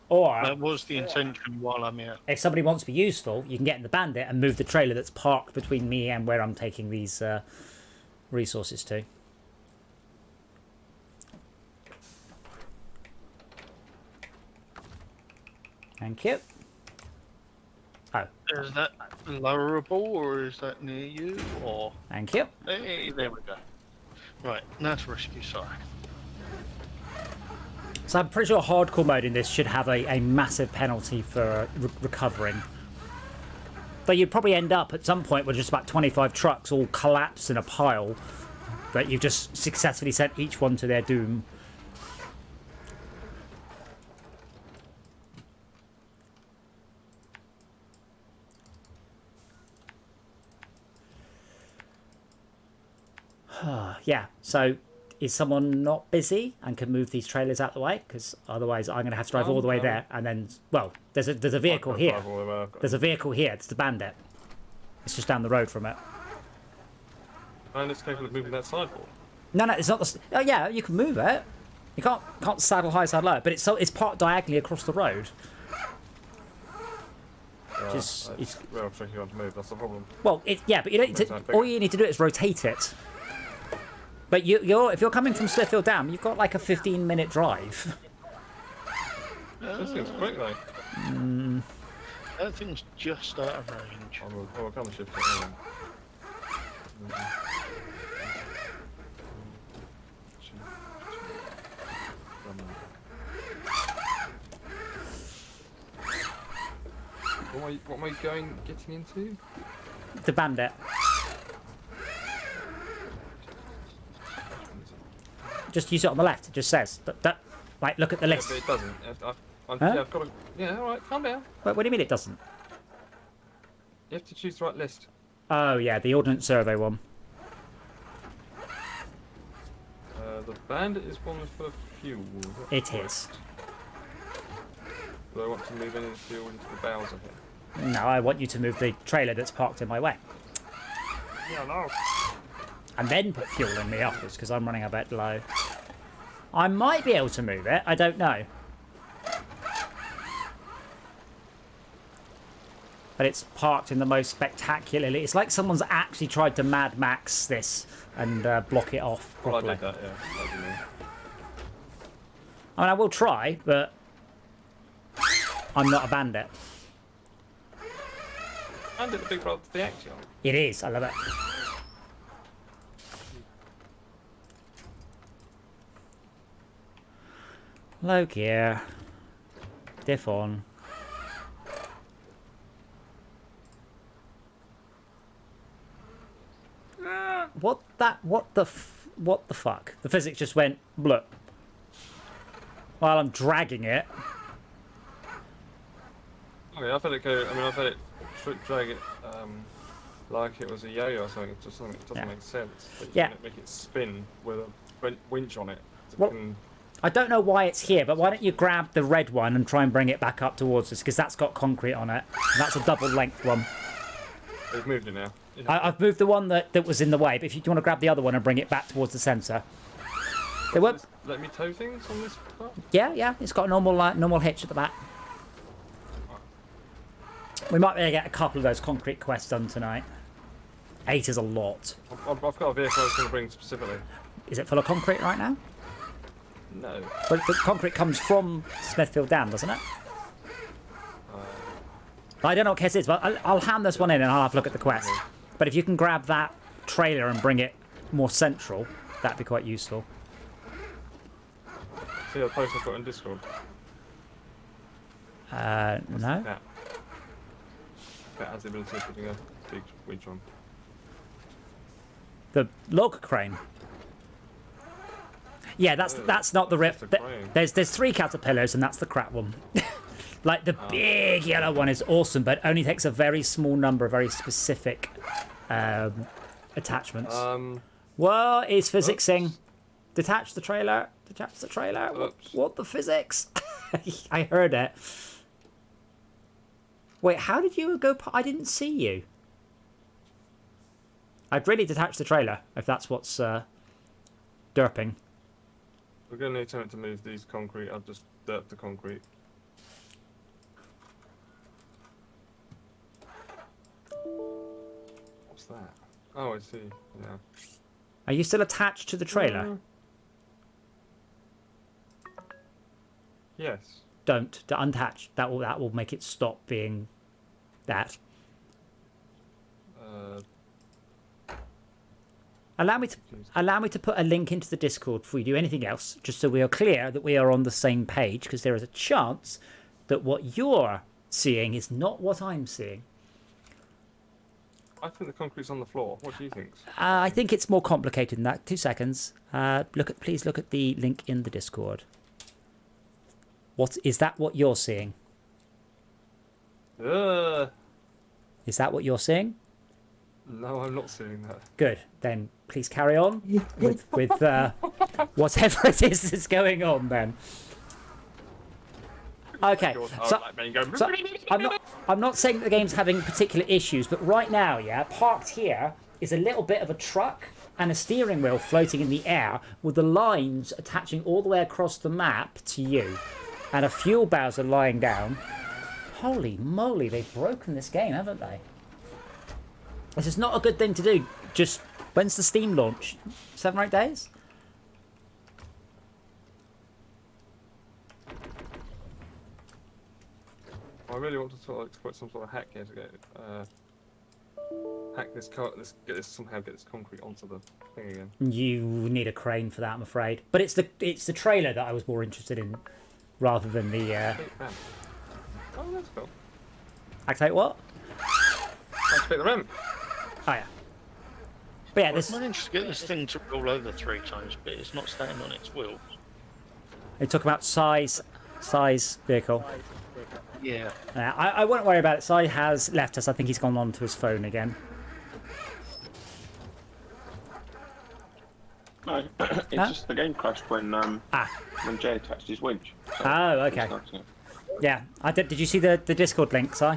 Or, That was the intention while I'm here. if somebody wants to be useful, you can get in the bandit and move the trailer that's parked between me and where I'm taking these resources to. Thank you. Oh, Is that lowerable or is that near you? Or thank you. hey, there we go. Right, now to rescue Si. So I'm pretty sure hardcore mode in this should have a massive penalty for recovering. But you'd probably end up at some point with just about 25 trucks all collapsed in a pile that you've just successfully sent each one to their doom. Yeah, so is someone not busy and can move these trailers out the way? Because otherwise I'm going to have to drive all the way there and then, well, there's a vehicle here. There's a vehicle here. It's the bandit. It's just down the road from it. And it's capable of moving that sidewalk. No, it's not the... Oh, yeah, you can move it. You can't saddle high, saddle low, but it's parked diagonally across the road. It's real tricky one to move, that's the problem. Well, yeah, but you don't. All you need to do is rotate it. But if you're coming from Smithfield Dam, you've got like a 15-minute drive. This seems quick though. That thing's just out of range. I'll come and shift it. What am I getting into? The bandit. Just use it on the left. It just says that. Like, look at the list. Yeah, but it doesn't. Huh? Yeah, I've got to. Yeah, all right, calm down. What do you mean it doesn't? You have to choose the right list. Oh yeah, the Ordnance Survey one. The bandit is one for fuel. It is. Do I want to move any of the fuel into the Bowser here? No, I want you to move the trailer that's parked in my way. Yeah, no. And then put fuel in the office, because I'm running a bit low. I might be able to move it, I don't know. But it's parked in the most spectacularly... It's like someone's actually tried to Mad Max this and block it off properly. Well, I did that, yeah. I mean, I will try, but... I'm not a bandit. Bandit the big brother to the Axion. It is, I love it. Low gear. Diff on. What the fuck? The physics just went blip. While I'm dragging it. Okay, I've had it go. I mean, I've had it drag it like it was a yo-yo or something. It just doesn't make sense. But you can make it spin with a winch on it. Well, I don't know why it's here, but why don't you grab the red one and try and bring it back up towards us, because that's got concrete on it. And that's a double length one. You've moved it now. I've moved the one that was in the way, but if you want to grab the other one and bring it back towards the centre. They won't... Let me tow things on this part? Yeah, it's got a normal hitch at the back. We might be able to get a couple of those concrete quests done tonight. 8 is a lot. I've got a vehicle I was going to bring specifically. Is it full of concrete right now? No. But the concrete comes from Smithfield Dam, doesn't it? I don't know what case it is, but I'll hand this one in and I'll have a look at the quest. But if you can grab that trailer and bring it more central, that'd be quite useful. See the post I put on Discord? No. That has the ability of putting a big winch on. The log crane. Yeah, that's not the rip. There's 3 caterpillars and that's the crap one. Like the big yellow one is awesome, but only takes a very small number of very specific attachments. What is physicsing? Detach the trailer. Detach the trailer. What the physics? I heard it. Wait, how did you go? I didn't see you. I'd really detach the trailer if that's what's derping. We're going to need something to move these concrete. I'll just derp the concrete. What's that? Oh, I see. Yeah. Are you still attached to the trailer? Yes. Don't untouch. That will make it stop being that. Allow me to put a link into the Discord before we do anything else, just so we are clear that we are on the same page, because there is a chance that what you're seeing is not what I'm seeing. I think the concrete's on the floor. What do you think? I think it's more complicated than that. 2 seconds. Please look at the link in the Discord. What is that? What you're seeing? Is that what you're seeing? No, I'm not seeing that. Good. Then please carry on with whatever it is that's going on. Then. Okay. So I'm not saying that the game's having particular issues, but right now, yeah, parked here is a little bit of a truck and a steering wheel floating in the air with the lines attaching all the way across the map to you. And a fuel bowser lying down. Holy moly, they've broken this game, haven't they? This is not a good thing to do. Just, when's the Steam launch? 7 or 8 days? I really want to sort of exploit some sort of hack here to get hack this car. Somehow get this concrete onto the thing again. You need a crane for that, I'm afraid. But it's the trailer that I was more interested in, rather than the. Oh, that's cool. Activate what? Activate the ramp. Oh yeah. But yeah, I managed to get this thing to roll over 3 times, but it's not staying on its wheels. They talk about size vehicle. Yeah. I won't worry about it. Si has left us. I think he's gone on to his phone again. No, it's just the game crashed when Jay attached his winch. So oh, okay. Yeah, I did. Did you see the Discord link, Si?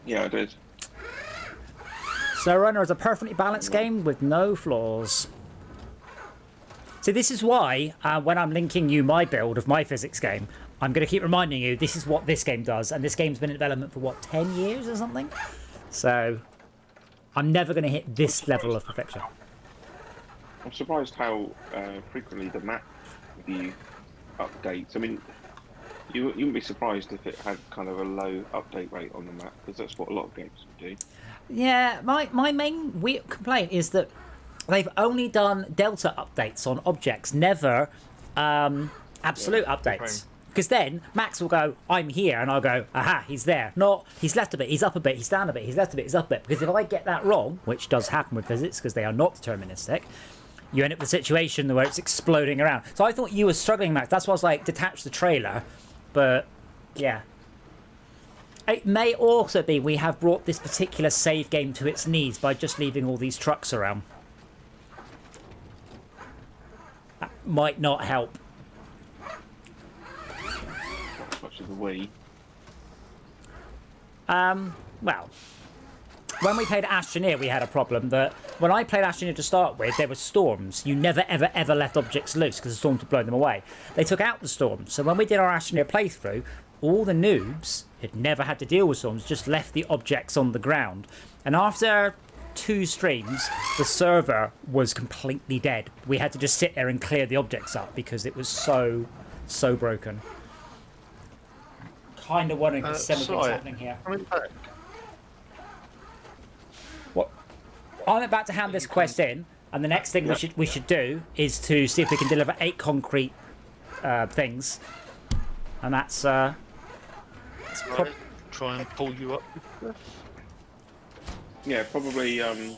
Yeah, I did. SnowRunner is a perfectly balanced game with no flaws. See, this is why when I'm linking you my build of my physics game, I'm going to keep reminding you this is what this game does, and this game's been in development for what, 10 years or something? So I'm never going to hit this level of perfection. I'm surprised how frequently the map view updates. I mean, you wouldn't be surprised if it had kind of a low update rate on the map, because that's what a lot of games do. Yeah, my main complaint is that they've only done delta updates on objects, never absolute updates. Because then Max will go, I'm here, and I'll go, aha, he's there. Not, he's left a bit, he's up a bit, he's down a bit, he's left a bit, he's up a bit. Because if I get that wrong, which does happen with physics because they are not deterministic, you end up with a situation where it's exploding around. So I thought you were struggling, Max. That's why I was like, detach the trailer. But, yeah. It may also be we have brought this particular save game to its knees by just leaving all these trucks around. That might not help. Much of the Wii. Well, when we played Astroneer, we had a problem that when I played Astroneer to start with, there were storms. You never, ever, ever left objects loose because the storms would blow them away. They took out the storms. So when we did our Astroneer playthrough, all the noobs had never had to deal with storms, just left the objects on the ground. And after 2 streams, the server was completely dead. We had to just sit there and clear the objects up because it was so broken. Kind of wondering if similar things happening here. Coming back. What? I'm about to hand this quest in, and the next thing we should do is to see if we can deliver 8 concrete things, and that's Right. Try and pull you up. Yeah, probably the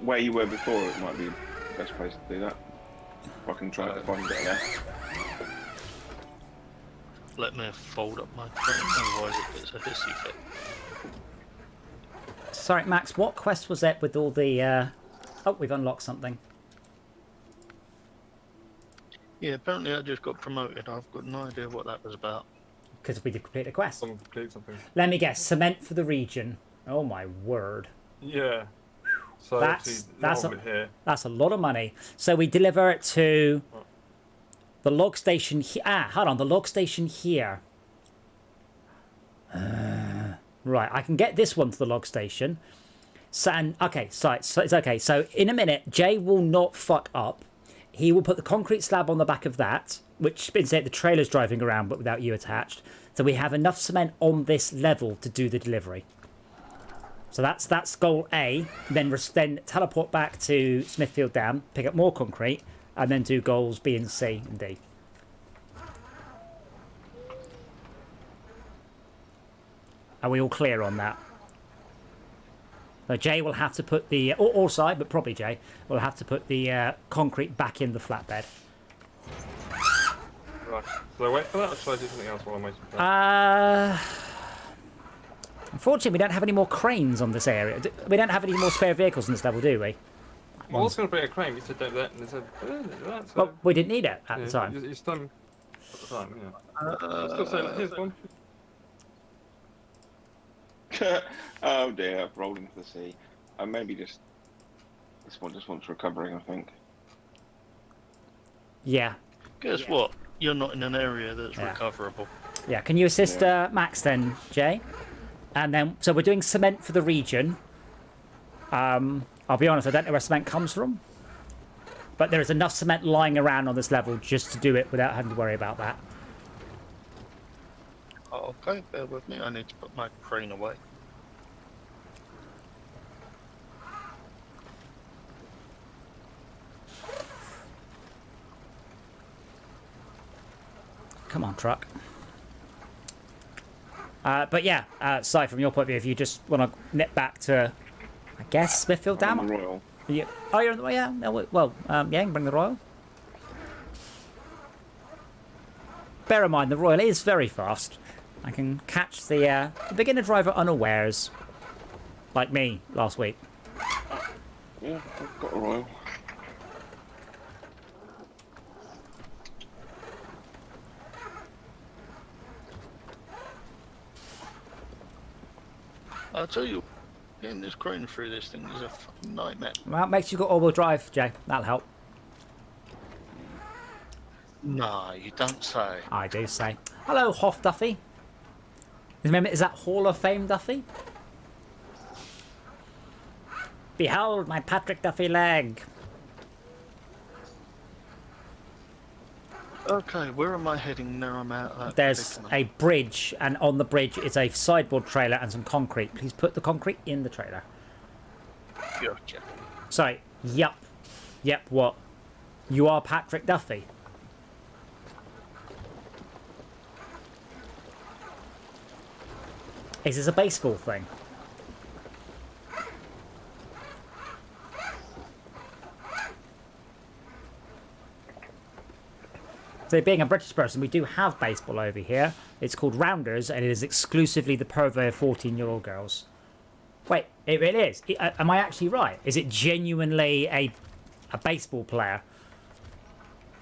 way you were before, it might be the best place to do that. If I can try to find it there. Let me fold up my crane, otherwise it gets a hissy fit. Sorry, Max, what quest was it with all the... Oh, we've unlocked something. Yeah, apparently I just got promoted. I've got no idea what that was about. Because we did complete a quest. Someone complete something. Let me guess, cement for the region. Oh my word. Yeah. So That's here. a lot of money. So we deliver it to the log station hold on, the log station here. Right, I can get this one to the log station. So it's okay. So in a minute, Jay will not fuck up. He will put the concrete slab on the back of that, which instead the trailer's driving around but without you attached. So we have enough cement on this level to do the delivery. So that's goal A. Then teleport back to Smithfield Dam, pick up more concrete, and then do goals B and C and D. Are we all clear on that? So Jay will have to put the, or side, but probably Jay, will have to put the concrete back in the flatbed. Right. Should I wait for that, or should I do something else while I'm waiting for that? Unfortunately, we don't have any more cranes on this area. We don't have any more spare vehicles on this level, do we? I was going to bring a crane, you said don't do that, and they said, don't do that. So, Well, we didn't need it at the time. You're stunned at the time, yeah. I'm still saying that. Here's one. Oh dear, I've rolled into the sea. Maybe this one just wants recovering, I think. Yeah. Guess what? You're not in an area that's Yeah. recoverable. Yeah, can you assist Max then, Jay? And then, so we're doing cement for the region. I'll be honest, I don't know where cement comes from. But there is enough cement lying around on this level just to do it without having to worry about that. Oh, okay, bear with me. I need to put my crane away. Come on, truck. But yeah, Si, from your point of view, if you just want to nip back to, I guess, Smithfield Dam? Royal. Yeah. Oh, you're on the way, yeah. No, well, yeah, you can bring the Royal. Bear in mind, the Royal is very fast. I can catch the beginner driver unawares, like me last week. Yeah, I've got a Royal. I'll tell you, getting this crane through this thing is a fucking nightmare. Well, makes you got all-wheel drive, Jay. That'll help. Nah, you don't say. I do say. Hello, Hoff Duffy. Remember, is that Hall of Fame Duffy? Behold my Patrick Duffy leg. Okay, where am I heading now I'm out of that There's predicament? a bridge, and on the bridge is a sideboard trailer and some concrete. Please put the concrete in the trailer. Gotcha. Sorry. Yup. Yep, what? You are Patrick Duffy. Is this a baseball thing? So being a British person, we do have baseball over here. It's called Rounders, and it is exclusively the purvey of 14-year-old girls. Wait, it is? Am I actually right? Is it genuinely a baseball player?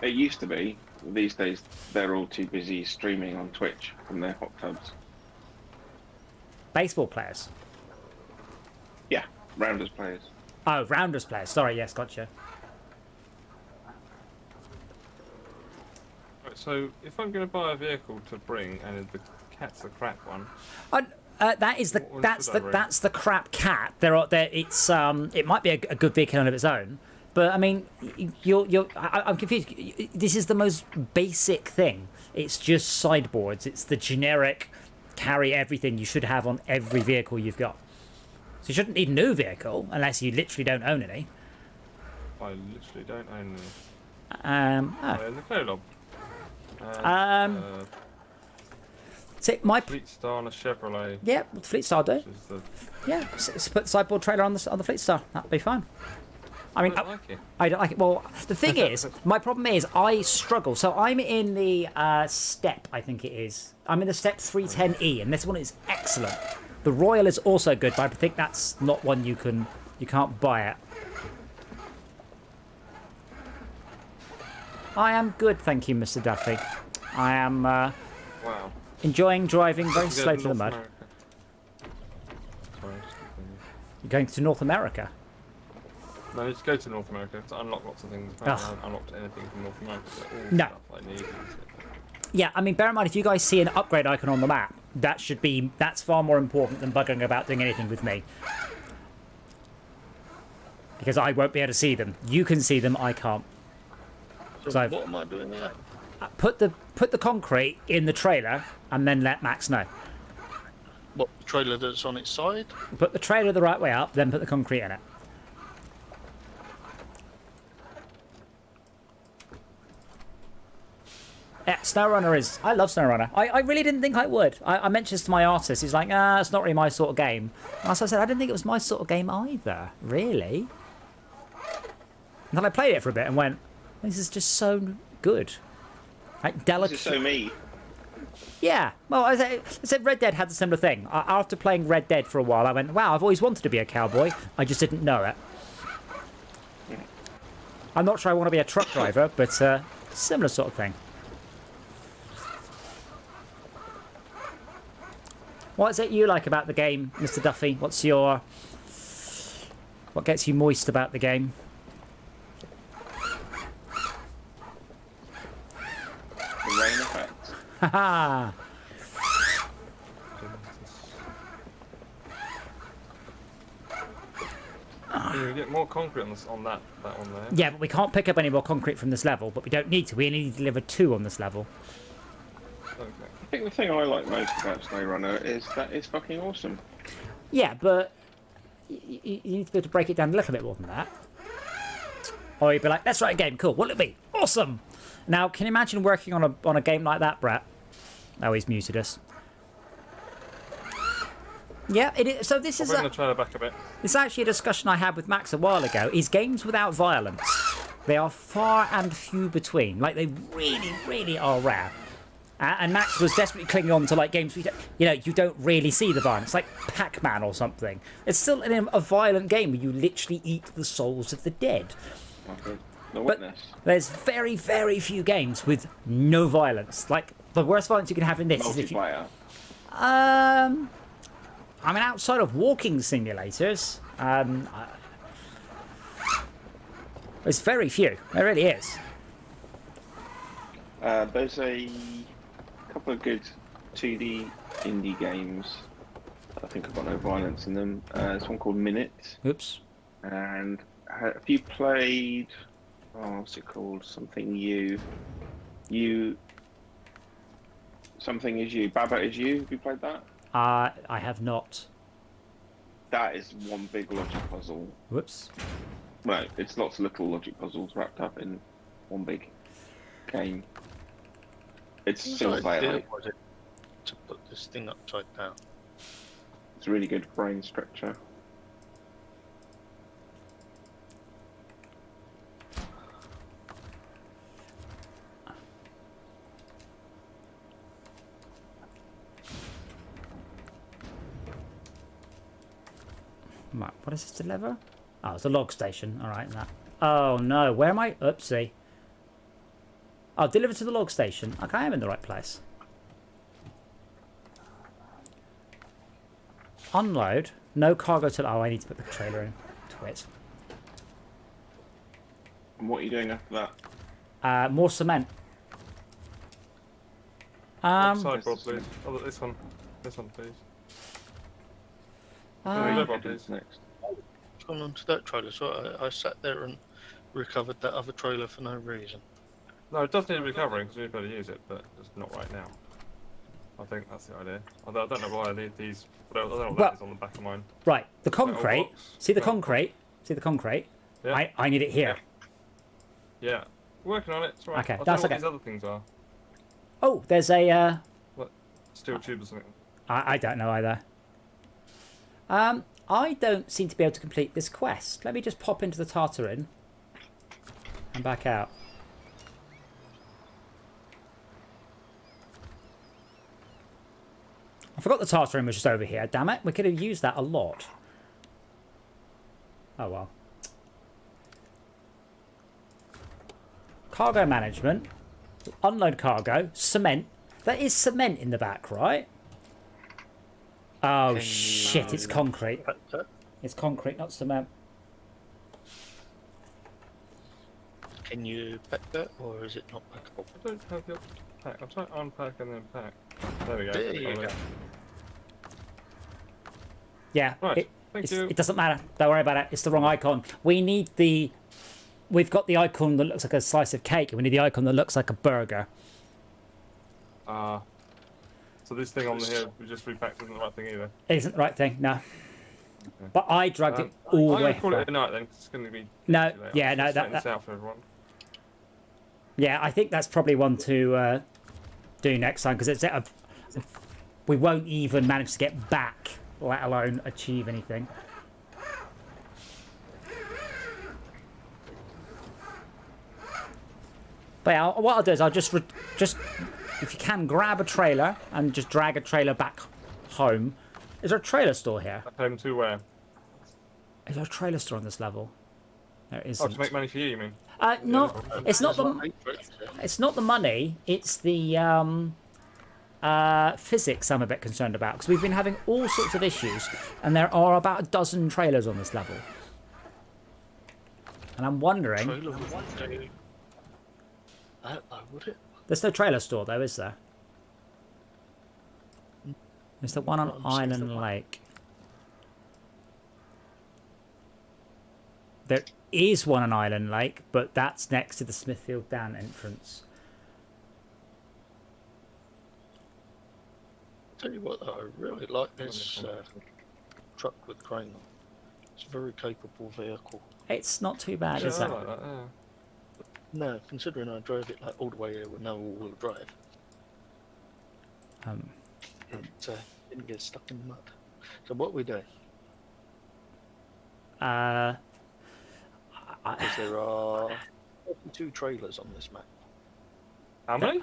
It used to be. These days, they're all too busy streaming on Twitch from their hot tubs. Baseball players? Yeah, Rounders players. Oh, Rounders players. Sorry, yes, gotcha. Right, so if I'm going to buy a vehicle to bring, and the cat's the crap one. That is the What that's should the I rate? that's the crap cat. It's it might be a good vehicle on its own, but I mean, I'm confused. This is the most basic thing. It's just sideboards. It's the generic carry everything you should have on every vehicle you've got. So you shouldn't need a new vehicle unless you literally don't own any. I literally don't own any. Oh. In the co-log. So my Fleet Star and a Chevrolet. yeah, what the Fleet Star do? Which is the, Yeah, put the sideboard trailer on the Fleet Star. That'd be fine. I mean, I don't like it. I don't like it. Well, the thing is, my problem is I struggle. So I'm in the Step, I think it is. I'm in the Step 310E, and this one is excellent. The Royal is also good, but I think that's not one you can't buy it. I am good, thank you, Mr. Duffy. I am Wow. enjoying driving very Let's go slow to through the North mud. America. Sorry, just continue. You're going to North America. No, just go to North America to unlock lots of things. I haven't unlocked anything from North America. But all No. stuff I need. Yeah, I mean, bear in mind, if you guys see an upgrade icon on the map, that's far more important than bugging about doing anything with me. Because I won't be able to see them. You can see them, I can't. So what am I doing there? Put the concrete in the trailer and then let Max know. What, the trailer that's on its side? Put the trailer the right way up, then put the concrete in it. Yeah, SnowRunner is... I love SnowRunner. I really didn't think I would. I mentioned this to my artist. He's like, it's not really my sort of game. And so I said, I didn't think it was my sort of game either. Really? And then I played it for a bit and went, this is just so good. Like, delicate... This is so me. Yeah. Well, I said Red Dead had the similar thing. After playing Red Dead for a while, I went, wow, I've always wanted to be a cowboy. I just didn't know it. I'm not sure I want to be a truck driver, but similar sort of thing. What is it you like about the game, Mr. Duffy? What gets you moist about the game? The rain effect. Haha. You get more concrete on that one there. Yeah, but we can't pick up any more concrete from this level, but we don't need to. We only need to deliver 2 on this level. Okay. I think the thing I like most about SnowRunner is that it's fucking awesome. Yeah, but you need to be able to break it down a little bit more than that. Or you'd be like, let's write a game. Cool. What'll it be? Awesome. Now, can you imagine working on a game like that, Brett? Oh, he's muted us. Yeah, it is. So this is Bring the trailer back a bit. It's actually a discussion I had with Max a while ago. Is games without violence? They are far and few between. Like, they really, really are rare. And Max was desperately clinging on to like games you don't really see the violence, like Pac-Man or something. It's still a violent game where you literally eat the souls of the dead. Okay. The But Witness. there's very, very few games with no violence. Like, the worst violence you can have in this is if you... Multiplayer. I mean, outside of walking simulators, there's very few. There really is. There's a couple of good 2D indie games. I think I've got no violence in them. There's one called Minute. Oops. And have you played? Oh, what's it called? Something You. Something Is You. Baba Is You. Have you played that? I have not. That is one big logic puzzle. Whoops. Well, it's lots of little logic puzzles wrapped up in one big game. It's Whose single player. idea Like, was it to put this thing upside down? it's a really good brain stretcher. Right, what does this deliver? Oh, it's a log station. All right, that. Oh no, where am I? Oopsie. Oh, deliver to the log station. Okay, I am in the right place. Unload. No cargo till... Oh, I need to put the trailer in. Twit. And what are you doing after that? More cement. Sideboard, please. Oh, this one, please. What's next? What's gone on to that trailer? So I sat there and recovered that other trailer for no reason. No, it does need recovering because we've got to use it, but just not right now. I think that's the idea. Although I don't know why I need these. I don't know what that is on the back of mine. Right, the concrete. See the concrete? See the concrete? Yeah. I need it here. Yeah. Working on it. It's all right. Okay, I'll that's tell you okay. what these other things are. Oh, there's a. Steel tube or something. I don't know either. I don't seem to be able to complete this quest. Let me just pop into the Tartarin and back out. I forgot the Tartarin was just over here. Damn it, we could have used that a lot. Oh well. Cargo management. Unload cargo. Cement. There is cement in the back, right? Oh shit, it's concrete. It's concrete, not cement. Can you pack that, or is it not packable? I don't have your pack. I'm trying to unpack and then pack. There we go. There you go. Yeah, Right, thank you. it doesn't matter. Don't worry about it. It's the wrong icon. We need the... We've got the icon that looks like a slice of cake, and we need the icon that looks like a burger. So this thing on here we just repacked isn't the right thing either. It isn't the right thing, no. Okay. But I dragged it all the I'm way. gonna call it a night then, 'cause it's going to be... No, too late. yeah, I'm no, just that- setting this out for everyone. Yeah, I think that's probably one to do next time, because it's we won't even manage to get back, let alone achieve anything. But yeah, what I'll do is I'll just if you can, grab a trailer and just drag a trailer back home. Is there a trailer store here? Back home to where? Is there a trailer store on this level? There Oh, isn't. to make money for you mean? No, it's not the. It's not the money. It's the physics I'm a bit concerned about, because we've been having all sorts of issues, and there are about a dozen trailers on this level, and I'm wondering. Trailer would do that though, would it? There's no trailer store though, is there? Is there one on Island Lake? There is one on Island Lake, but that's next to the Smithfield Down entrance. Tell you what though, I really like this truck with crane on. It's a very capable vehicle. It's not too bad, is I it? like that, yeah. No, considering I drove it like all the way here with no all-wheel drive, it didn't get stuck in the mud. So what we do? Because there are 32 trailers on this map. How many?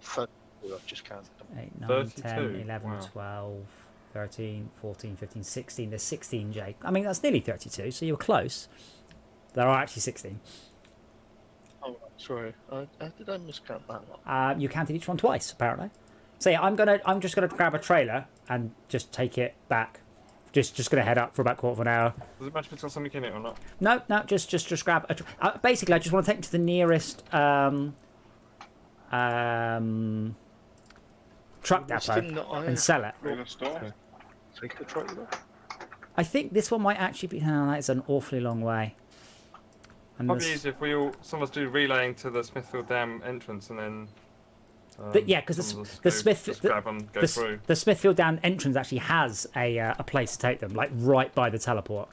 32, I've just counted them. 8, 9, 10, 32, 11, wow. 12, 13, 14, 15, 16. There's 16, Jake. I mean, that's nearly 32, so you were close. There are actually 16. Oh, sorry. Did I miscount that one? You counted each one twice, apparently. So yeah, I'm just gonna grab a trailer and just take it back. Just gonna head up for about quarter of an hour. Does it matter if it's got something in it or not? No, just grab. Basically, I just want to take it to the nearest truck depot and sell it. In a store? Take the trailer. I think this one might actually be. Oh, that is an awfully long way. And Probably there's- easier if we all, some of us do relaying to the Smithfield Dam entrance and then... yeah, because some of us the go- Smith just grab them, go through. the Smithfield Down entrance actually has a place to take them, like right by the teleport.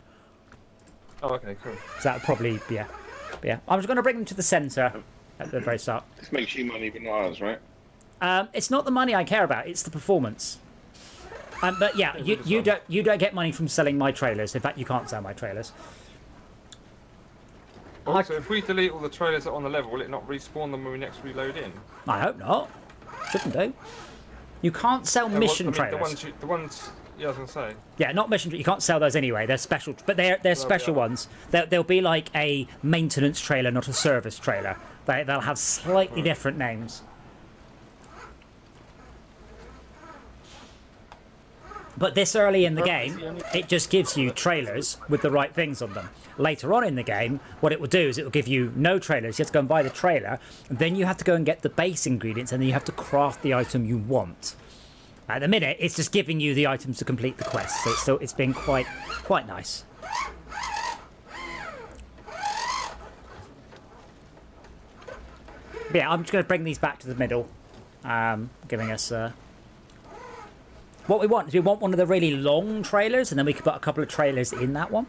Oh, okay, cool. So that would probably yeah. But yeah, I'm just going to bring them to the centre at the very start. This makes you money, but not ours, right? It's not the money I care about; it's the performance. But yeah, you don't get money from selling my trailers. In fact, you can't sell my trailers. Also, if we delete all the trailers that are on the level, will it not respawn them when we next reload in? I hope not. Shouldn't do. You can't sell mission trailers. The ones, yeah, I was gonna say. Yeah, not mission. You can't sell those anyway. They're special, but they're special ones. They'll be like a maintenance trailer, not a service trailer. They'll have slightly different names. But this early in the game, it just gives you trailers with the right things on them. Later on in the game, what it will do is it will give you no trailers. You have to go and buy the trailer, and then you have to go and get the base ingredients, and then you have to craft the item you want. At the minute, it's just giving you the items to complete the quest, so it's been quite nice. But yeah, I'm just going to bring these back to the middle, giving us... What we want is we want one of the really long trailers, and then we can put a couple of trailers in that one.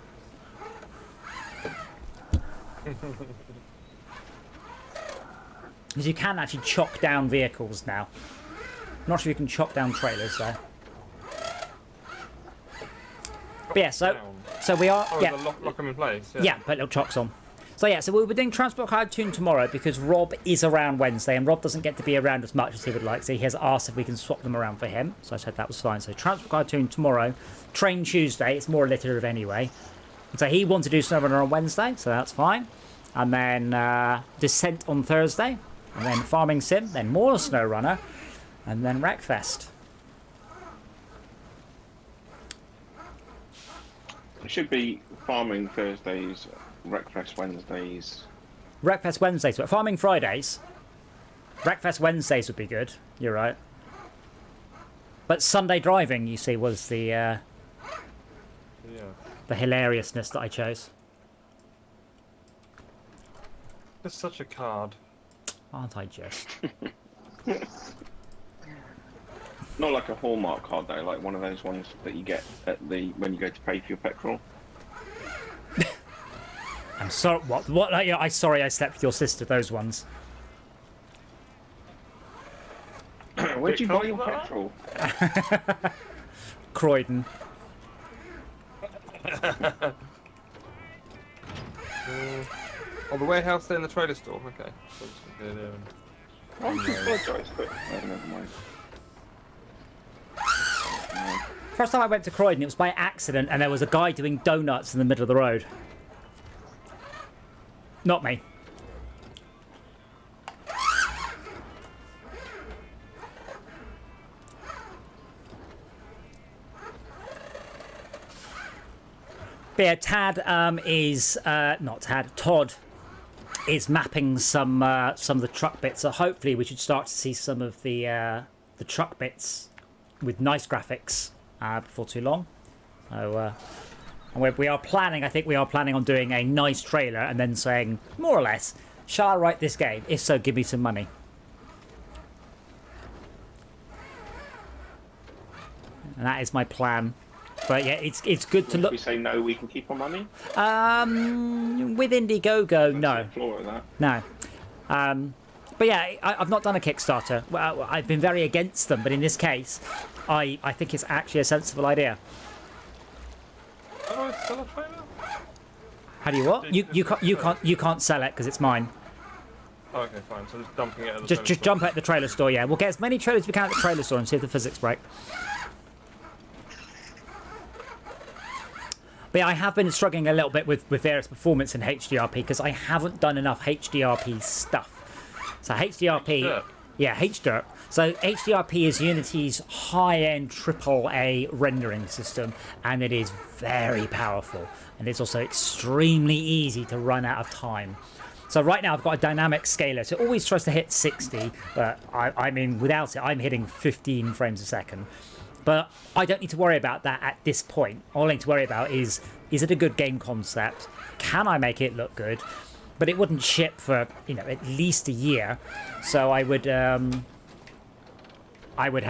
Because you can actually chop down vehicles now. I'm not sure you can chop down trailers though. But yeah, so we are... Oh, yeah, lock them in place. Yeah. yeah, put little chocks on. So yeah, so we'll be doing Transport Cartoon tomorrow because Rob is around Wednesday and Rob doesn't get to be around as much as he would like. So he has asked if we can swap them around for him. So I said that was fine. So Transport Cartoon tomorrow, Train Tuesday. It's more alliterative anyway. And so he wants to do SnowRunner on Wednesday, so that's fine. And then Descent on Thursday. And then Farming Sim. Then more SnowRunner. And then Wreckfest. It should be Farming Thursdays, Wreckfest Wednesdays. Wreckfest Wednesdays, but Farming Fridays. Wreckfest Wednesdays would be good. You're right. But Sunday driving, you see, was the hilariousness that I chose. It's such a card. Aren't I just? Not like a Hallmark card though, like one of those ones that you get at when you go to pay for your petrol. I'm sorry. What? I sorry. I slept with your sister. Those ones. Where'd you buy your petrol? Croydon. Oh, the warehouse there in the trader store. Okay. So just gonna go there and... I apologise, but never mind. First time I went to Croydon, it was by accident, and there was a guy doing donuts in the middle of the road. Not me. But yeah, Todd is mapping some of the truck bits. So hopefully we should start to see some of the truck bits with nice graphics before too long. So we are planning. I think we are planning on doing a nice trailer and then saying more or less, "Shall I write this game? If so, give me some money." And that is my plan. But yeah, it's good to look. If we say no, we can keep our money. With Indiegogo, no. Floor of that. No. But yeah, I've not done a Kickstarter. Well, I've been very against them, but in this case, I think it's actually a sensible idea. How do I sell a trailer? How do you what? You can't sell it because it's mine. Oh, okay, fine. So just dumping it at the Just trailer store. jump at the trailer store. Yeah, we'll get as many trailers as we can at the trailer store and see if the physics break. But yeah, I have been struggling a little bit with various performance in HDRP because I haven't done enough HDRP stuff. So HDRP, HDRP. yeah, HDRP. So HDRP is Unity's high-end AAA rendering system, and it is very powerful, and it's also extremely easy to run out of time. So right now I've got a dynamic scaler, so it always tries to hit 60, but I mean without it I'm hitting 15 frames a second. But I don't need to worry about that at this point. All I need to worry about is it a good game concept? Can I make it look good? But it wouldn't ship for, at least a year. So I would have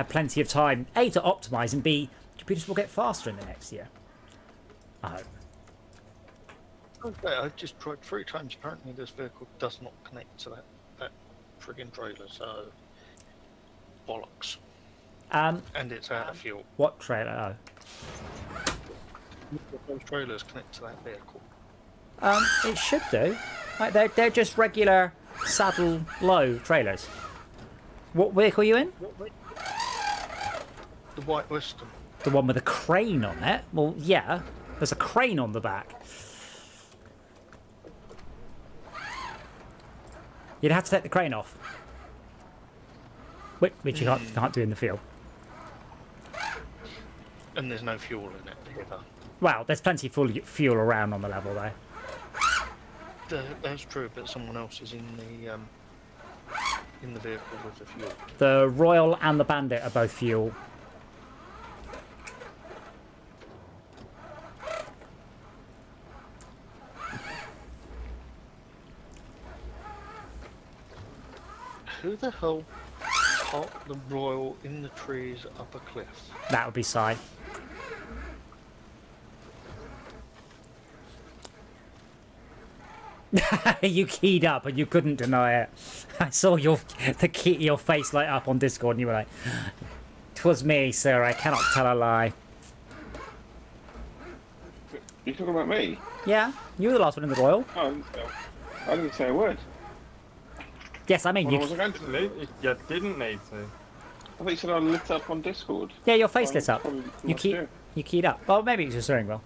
plenty of time, A, to optimize, and B, computers will get faster in the next year. I hope. Okay, I've just tried 3 times. Apparently this vehicle does not connect to that friggin' trailer, so bollocks. And it's out of fuel. What trailer? Those trailers connect to that vehicle. It should do. Like they're just regular saddle low trailers. What vehicle are you in? The White Western. The one with a crane on it? Well, yeah. There's a crane on the back. You'd have to take the crane off. Which you can't do in the field. And there's no fuel in it either. Well, there's plenty of fuel around on the level though. That's true, but someone else is in the vehicle with the fuel. The Royal and the Bandit are both fuel. Who the hell popped the royal in the trees up a cliff? That would be Si. You keyed up and you couldn't deny it. I saw your face light up on Discord and you were like, "'Twas me, sir, I cannot tell a lie." You talking about me? Yeah, you were the last one in the royal. Oh, I didn't say a word. Yes, I mean Well, I you. wasn't going to. You didn't need to. I thought you said I lit up on Discord. Yeah, your face lit up. Probably You must do. keyed up. Well, maybe it's just steering wheel.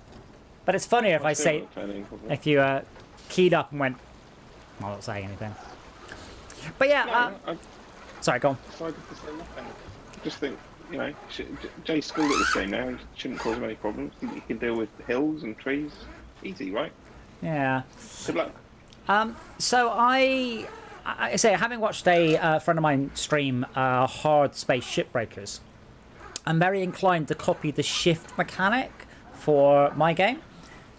But it's funnier if I Must do say it, turning, probably. if you keyed up and went. I'm not saying anything. But yeah, No, I sorry, go on. decided to say nothing. Just think, you know, Jay's school at this game now. He shouldn't cause him any problems. He can deal with hills and trees. Easy, right? Yeah. Good luck. So I say, having watched a friend of mine stream Hard Space Shipbreakers, I'm very inclined to copy the shift mechanic for my game.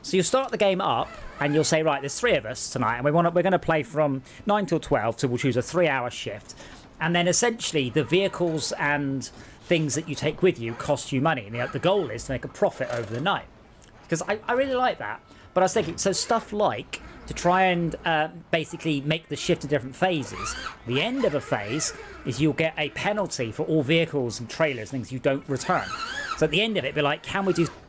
So you start the game up and you'll say, right, there's 3 of us tonight and we're going to play from 9 till 12, so we'll choose a 3-hour shift. And then essentially the vehicles and things that you take with you cost you money. And the goal is to make a profit over the night. Because I really like that. But I was thinking, so stuff like to try and basically make the shift to different phases. The end of a phase is you'll get a penalty for all vehicles and trailers, things you don't return. So at the end of it, be like,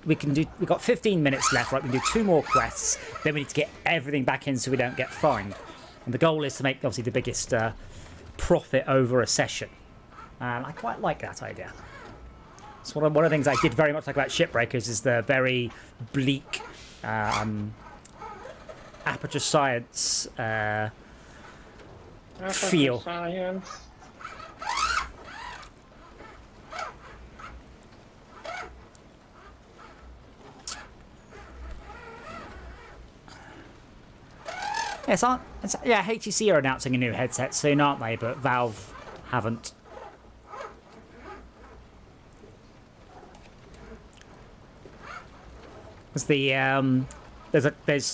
we've got 15 minutes left, right? We can do 2 more quests, then we need to get everything back in so we don't get fined. And the goal is to make, obviously, the biggest profit over a session. And I quite like that idea. So one of the things I did very much like about Shipbreakers is the very bleak Aperture Science feel. Science. Yeah, HTC are announcing a new headset soon, aren't they? But Valve haven't. There's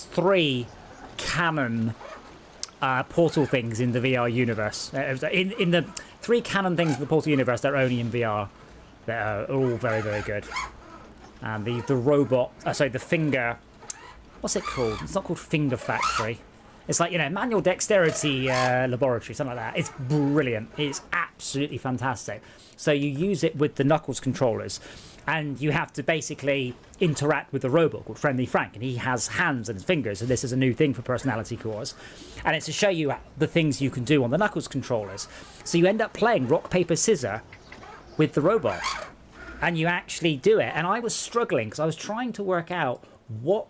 3 canon Portal things in the VR universe. In the 3 canon things in the Portal universe that are only in VR, that are all very, very good. And the robot, the finger, what's it called? It's not called Finger Factory. It's like, manual dexterity laboratory, something like that. It's brilliant. It's absolutely fantastic. So you use it with the Knuckles controllers, and you have to basically interact with the robot called Friendly Frank, and he has hands and fingers, and this is a new thing for Personality Cores. And it's to show you the things you can do on the Knuckles controllers. So you end up playing rock, paper, scissors with the robot, and you actually do it. And I was struggling because I was trying to work out what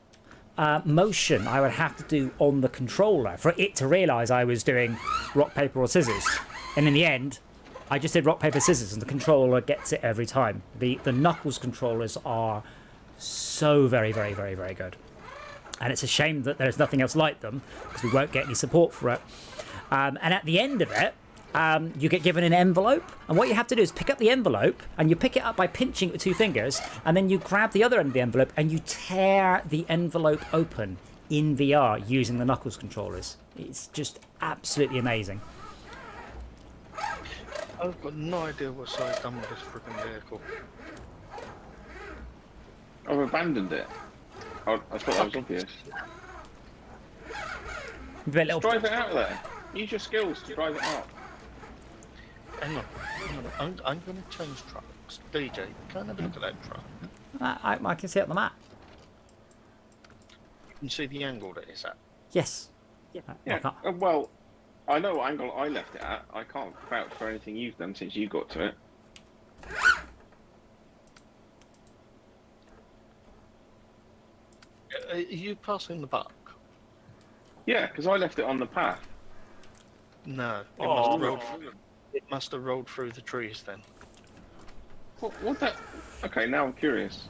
motion I would have to do on the controller for it to realise I was doing rock, paper or scissors. And in the end, I just did rock, paper, scissors, and the controller gets it every time. The Knuckles controllers are so very, very, very, very good. And it's a shame that there's nothing else like them, because we won't get any support for it. And at the end of it, you get given an envelope, and what you have to do is pick up the envelope, and you pick it up by pinching it with 2 fingers, and then you grab the other end of the envelope and you tear the envelope open in VR using the Knuckles controllers. It's just absolutely amazing. I've got no idea what I've done with this freaking vehicle. I've abandoned it. I thought that was obvious. Just drive it out of there. Use your skills to drive it out. Hang on. I'm going to change trucks. DJ, can I have a look at that truck? I can see it on the map. You can see the angle that it's at. Yes. Yeah. Well, I know what angle I left it at. I can't vouch for anything you've done since you got to it. Are you passing the buck? Yeah, because I left it on the path. No. It must have rolled through the trees then. What that? Okay, now I'm curious.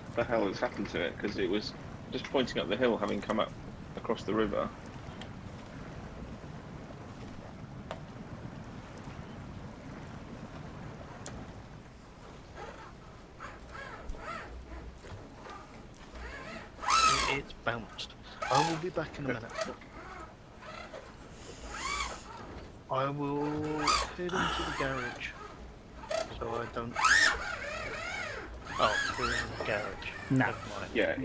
What the hell has happened to it? Because it was just pointing up the hill, having come up across the river. It's bounced. I will be back in a minute. I will head into the garage. So I don't... Oh, we're in the garage. No. Never mind. Yeah,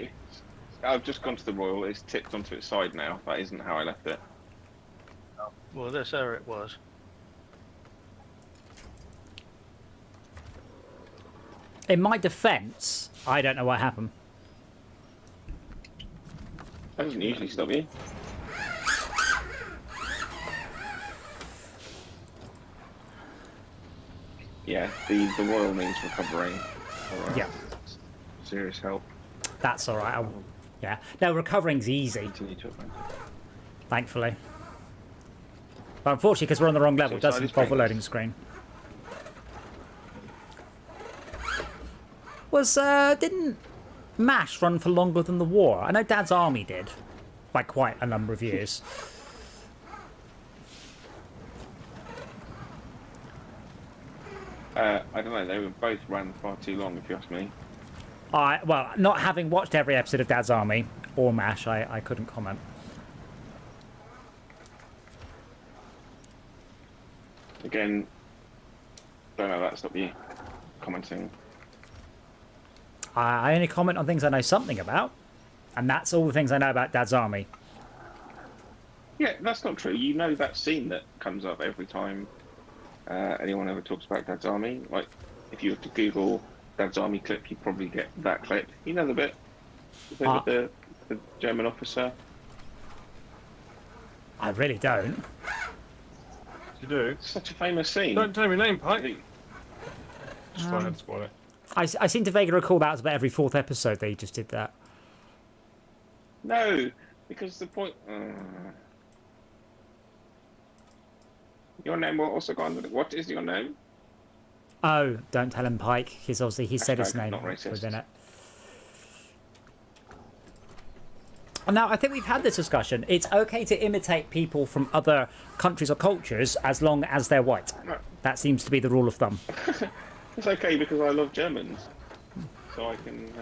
I've just gone to the Royal. It's tipped onto its side now. That isn't how I left it. Well, that's how it was. In my defence, I don't know what happened. That doesn't usually stop you. Yeah, the Royal needs recovering. Alright. Yeah. Serious help. That's all right. Yeah. No, recovering's easy, Continue to advance. thankfully. But unfortunately, because we're on the wrong level, it So doesn't it's bother painless. loading screen. Didn't MASH run for longer than the war? I know Dad's Army did, by quite a number of years. I don't know, they were both ran far too long, if you ask me. Well, not having watched every episode of Dad's Army or MASH, I couldn't comment. Again, don't know that stop you commenting. I only comment on things I know something about, and that's all the things I know about Dad's Army. Yeah, that's not true. You know that scene that comes up every time anyone ever talks about Dad's Army. Like, if you were to Google Dad's Army clip, you'd probably get that clip. You know the bit with the German officer. I really don't. You do? It's such a famous scene. Don't tell me name, Pike. The- Just try and spoil it. I seem to vaguely recall that was about every fourth episode they just did that. No, because the point. Your name will also go on. What is your name? Oh, don't tell him Pike, because obviously he said his Hashtag name not racist. within it. Now, I think we've had this discussion. It's okay to imitate people from other countries or cultures as long as they're white. No. That seems to be the rule of thumb. It's okay because I love Germans, so I can.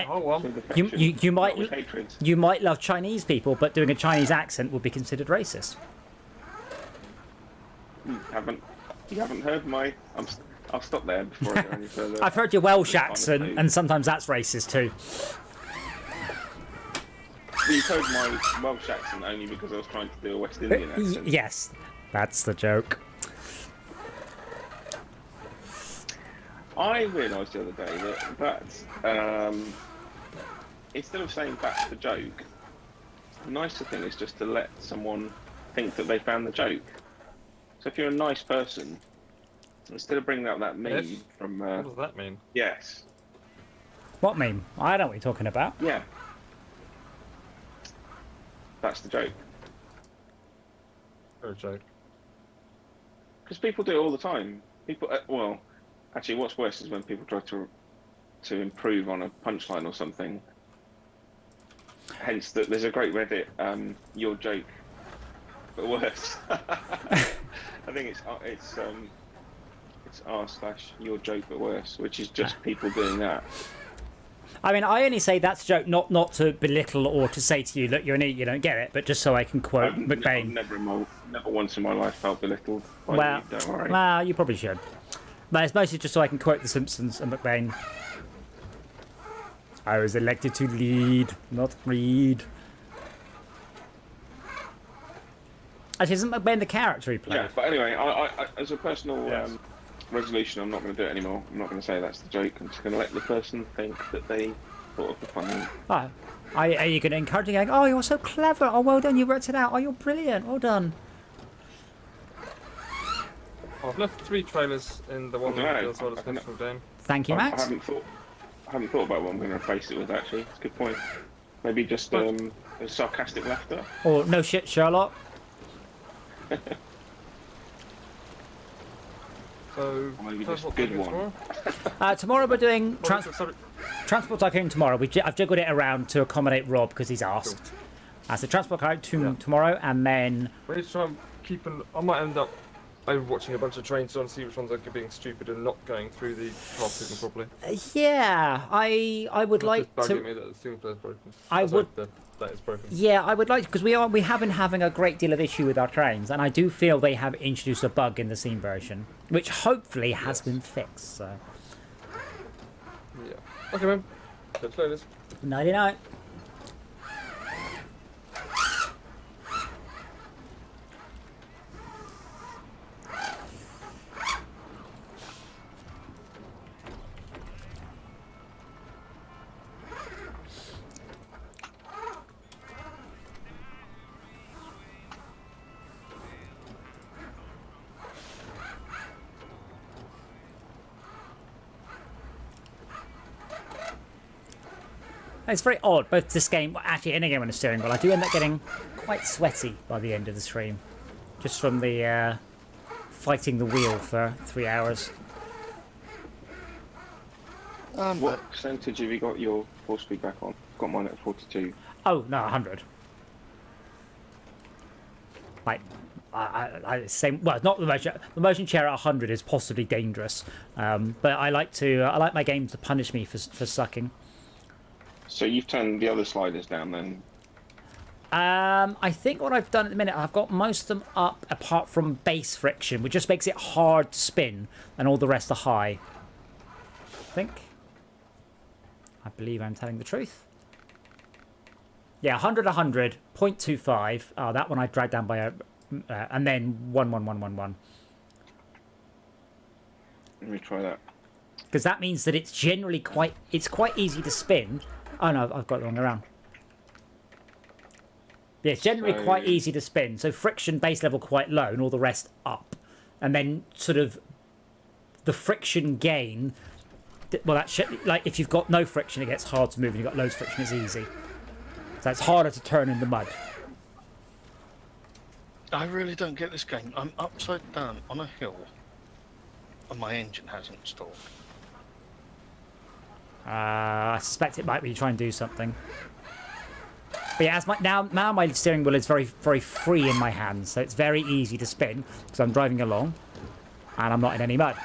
Oh, well. With You, affection, you not might with hatred. you might love Chinese people, but doing a Chinese accent would be considered racist. You haven't heard my. I'll stop there before I go any further. I've heard your Welsh Honestly. accent, and sometimes that's racist too. You've heard my Welsh accent only because I was trying to do a West Indian accent. Yes, that's the joke. I realised the other day that instead of saying that's the joke, the nicer thing is just to let someone think that they found the joke. So if you're a nice person, instead of bringing up that meme Yes. from What does that mean? yes, What meme? I know what you're talking about. yeah, that's the joke. Or a joke. Because people do it all the time. People, well, actually, what's worse is when people try to improve on a punchline or something. Hence, there's a great Reddit, your joke, but worse. I think it's r/your joke but worse, which is just people doing that. I mean, I only say that's a joke not to belittle or to say to you, look, you're an idiot, you don't get it, but just so I can quote I've McBain. never once in my life felt belittled by Well, you, don't worry. well, you probably should. But it's mostly just so I can quote The Simpsons and McBain. I was elected to lead, not read. Actually, isn't McBain the character he played? Yeah, but anyway, I as a personal Yes. resolution, I'm not going to do it anymore. I'm not going to say that's the joke. I'm just going to let the person think that they thought of the funny. Oh, are you going to encourage him going, oh, you're so clever. Oh, well done, you worked it out. Oh, you're brilliant. Well done. I've left 3 trailers in the one I dunno. that as well as National Dame. Thank you, I Max. haven't thought about what I'm going to replace it with. Actually, it's a good point. Maybe just a sarcastic laughter. Or no shit, Sherlock. So, Or maybe tell just us what a good time it is one. tomorrow. Tomorrow we're doing Well, sorry. Transport Tycoon tomorrow. I've juggled it around to accommodate Rob because he's asked. So Transport Tycoon tomorrow, and then We need to try and keep I might end up I'm watching a bunch of trains trying to see which ones are being stupid and not going through the car signal properly. Yeah, I would like It's to. bugging me that the signal player's broken. I would. That is broken. Yeah, I would like because we have been having a great deal of issue with our trains, and I do feel they have introduced a bug in the Steam version, which hopefully has been fixed. So. Yeah. Okay, man. Let's play this. 99. It's very odd, both this game, well, actually any game on the steering wheel, I do end up getting quite sweaty by the end of the stream. Just from the fighting the wheel for 3 hours. What percentage have you got your 4-speed back on? Got mine at 42. Oh, no, 100. Like, same. Well, not the motion. The motion chair at 100 is possibly dangerous, but I like my game to punish me for sucking. So you've turned the other sliders down then? I think what I've done at the minute, I've got most of them up apart from base friction, which just makes it hard to spin, and all the rest are high. I believe I'm telling the truth. Yeah, 100, 100, 0.25. Oh, that one I dragged down by a... and then 11111. Let me try that. Because that means that it's generally quite easy to spin. Oh no, I've got it the wrong way around. Yeah, it's generally quite easy to spin. So friction base level quite low and all the rest up. And then sort of the friction gain, well, like if you've got no friction, it gets hard to move, and you've got loads of friction, it's easy. So it's harder to turn in the mud. I really don't get this game. I'm upside down on a hill, and my engine hasn't stalled. I suspect it might be trying to do something. But yeah, now my steering wheel is very, very free in my hands, so it's very easy to spin because I'm driving along, and I'm not in any mud.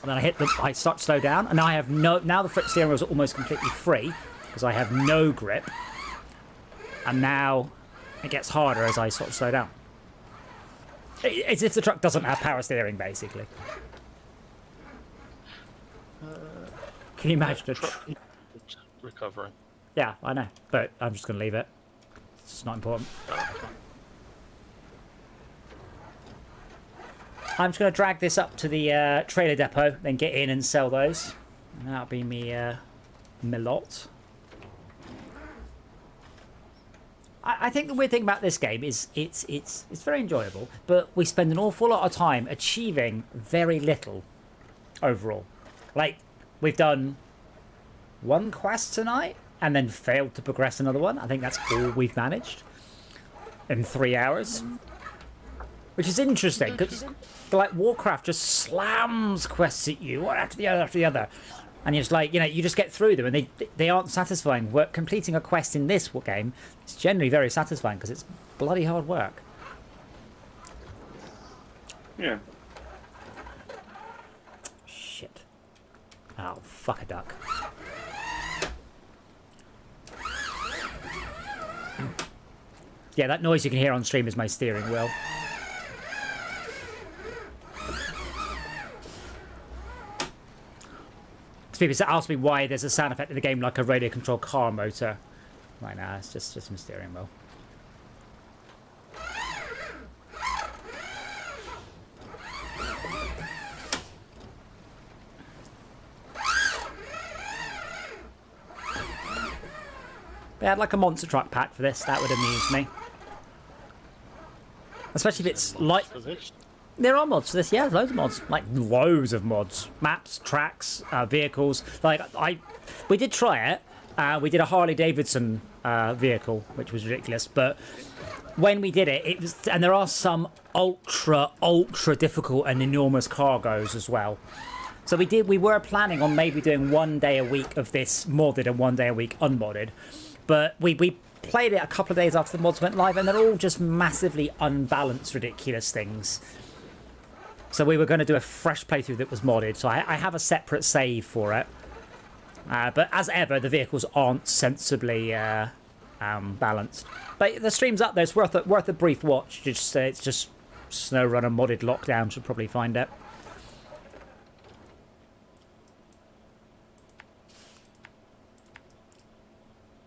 And then I start to slow down, and now I have now the steering wheel is almost completely free because I have no grip, and now it gets harder as I sort of slow down. It's as if the truck doesn't have power steering, basically. Can you imagine a truck recovering? Yeah, I know, but I'm just going to leave it. It's just not important. I'm just going to drag this up to the trailer depot, then get in and sell those. And that'll be me lot. I think the weird thing about this game is it's very enjoyable, but we spend an awful lot of time achieving very little overall. Like, we've done one quest tonight and then failed to progress another one. I think that's all we've managed in 3 hours, which is interesting because like Warcraft just slams quests at you one after the other, and you're just like, you just get through them, and they aren't satisfying. Completing a quest in this game is generally very satisfying because it's bloody hard work. Yeah. Shit. Oh, fuck a duck. Yeah, that noise you can hear on stream is my steering wheel. People ask me why there's a sound effect in the game like a radio controlled car motor. Right now, it's just my steering wheel. They had like a monster truck pack for this, that would amuse me. Especially if it's like... There are mods for this, yeah, loads of mods. Like, loads of mods. Maps, tracks, vehicles. Like, we did try it. We did a Harley-Davidson vehicle, which was ridiculous. But when we did it, it was... And there are some ultra difficult and enormous cargoes as well. So we were planning on maybe doing 1 day a week of this modded and 1 day a week unmodded. But we played it a couple of days after the mods went live, and they're all just massively unbalanced, ridiculous things. So we were going to do a fresh playthrough that was modded. So I have a separate save for it. But as ever, the vehicles aren't sensibly balanced. But the stream's up there. It's worth a brief watch. It's just SnowRunner modded LockDown. Should probably find it.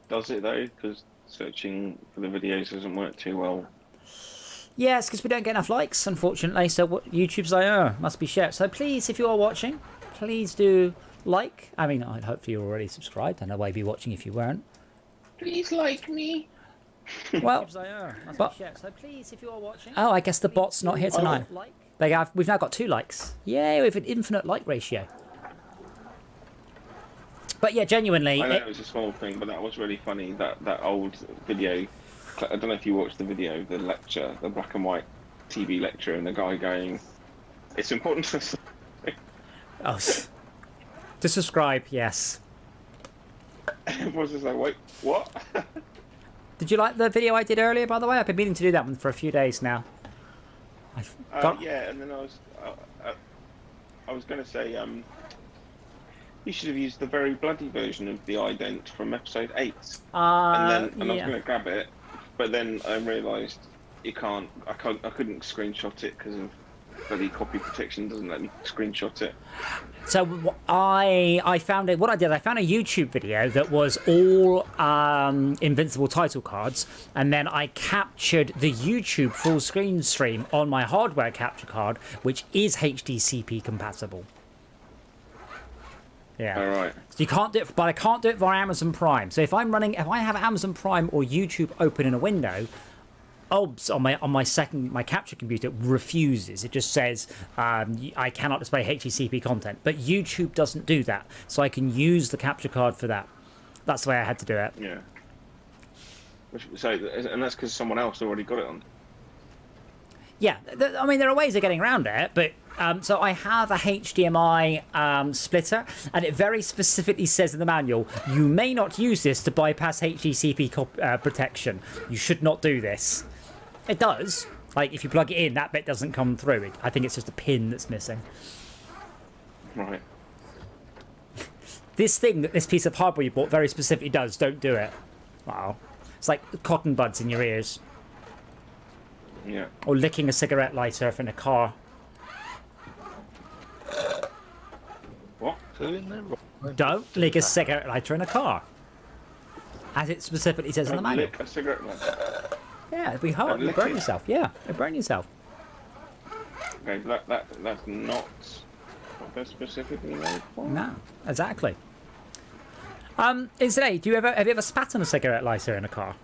Does it though? Because searching for the videos doesn't work too well. Yes, because we don't get enough likes, unfortunately. So what YouTube's like, oh, must be shit. So please, if you are watching, please do like. I mean, I'd hopefully you're already subscribed. I know why you'd be watching if you weren't. Please like me. Well, So please, if you are watching. oh, I guess the bot's not here tonight. We've now got 2 likes. Yay, we have an infinite like ratio. But yeah, genuinely. I know it was a small thing, but that was really funny. That old video. I don't know if you watched the video, the lecture, the black and white TV lecture, and the guy going, "It's important to." Oh, to subscribe, yes. Everyone's just like, "Wait, what?" Did you like the video I did earlier, by the way? I've been meaning to do that one for a few days now. Yeah, and then I was going to say, you should have used the very bloody version of the ident from episode 8. And I was going to grab it, but then I realised I couldn't screenshot it because of bloody copy protection doesn't let me screenshot it. So I found it. What I did, I found a YouTube video that was all invincible title cards, and then I captured the YouTube full screen stream on my hardware capture card, which is HDCP compatible. Yeah. All right. So you can't do it, but I can't do it via Amazon Prime. So if I have Amazon Prime or YouTube open in a window, OBS on my capture computer refuses. It just says I cannot display HECP content. But YouTube doesn't do that, so I can use the capture card for that. That's the way I had to do it. Yeah. So, and that's because someone else already got it on. Yeah, I mean there are ways of getting around it, but so I have a HDMI splitter, and it very specifically says in the manual, you may not use this to bypass HDCP protection. You should not do this. It does. Like, if you plug it in, that bit doesn't come through. I think it's just a pin that's missing. Right. This thing that this piece of hardware you bought very specifically does, don't do it. Wow. It's like cotton buds in your ears. Yeah. Or licking a cigarette lighter in a car. What? Don't lick a cigarette lighter in a car. As it specifically says in the manual. Lick a cigarette lighter. Yeah, it'd be hard. You burn yourself. Yeah, you burn yourself. Okay, that's not what they're specifically made for. No, exactly. Instead, have you ever spat on a cigarette lighter in a car?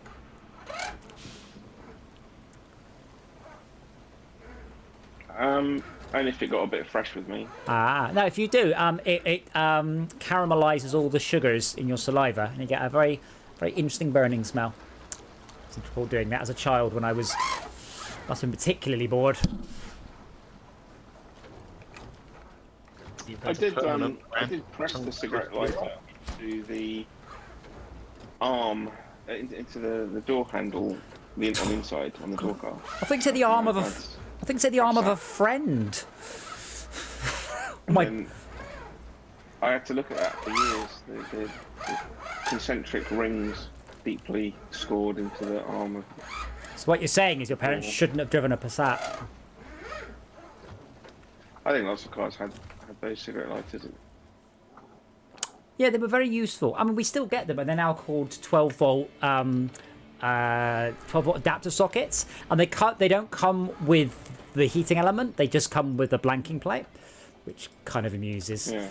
Only if it got a bit fresh with me. No, if you do, it caramelizes all the sugars in your saliva, and you get a very, very interesting burning smell. I recall doing that as a child when I must have been particularly bored. I did press the cigarette lighter to the arm, into the door handle, on the inside, on the door car. I think it's the arm of a friend. I had to look at that for years. The concentric rings deeply scored into the arm of. So what you're saying is your parents shouldn't have driven a Passat. I think lots of cars had those cigarette lighters. Yeah, they were very useful. I mean, we still get them, but they're now called 12 volt 12-volt adapter sockets, and they don't come with the heating element. They just come with a blanking plate, which kind of amuses. Yeah.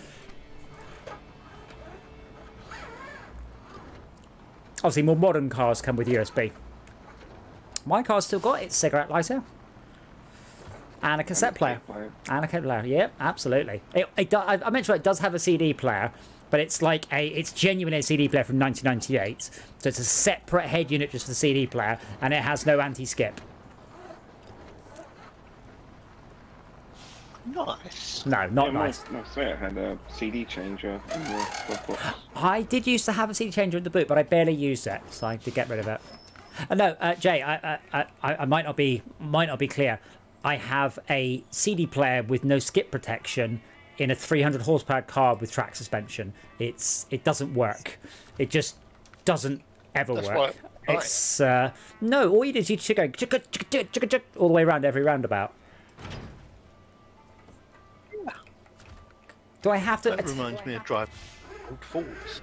Obviously, more modern cars come with USB. My car's still got its cigarette lighter and a cassette player. And a cassette player. Yeah, absolutely. I mentioned it does have a CD player, but it's like it's genuinely a CD player from 1998. So it's a separate head unit just for the CD player, and it has no anti-skip. Nice. No, not nice. My Seat had a CD changer in the box. I did used to have a CD changer in the boot, but I barely used it, so I had to get rid of it. No, Jay, I might not be clear. I have a CD player with no skip protection in a 300 horsepower car with track suspension. It doesn't work. It just doesn't ever That's work. why. It's no. All you do is you go all the way around every roundabout. Do I have to? That reminds me of driving old Fords.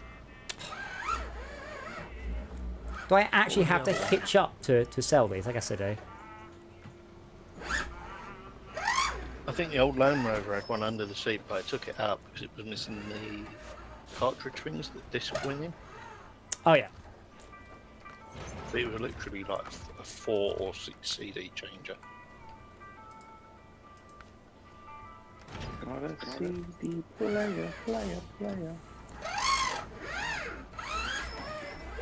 Do I actually have to hitch up to sell these? I guess I do. I think the old Land Rover had one under the seat, but I took it out because it was missing the cartridge things that disc went in. Oh yeah. But it was literally like a 4 or 6 CD changer. Got a CD player.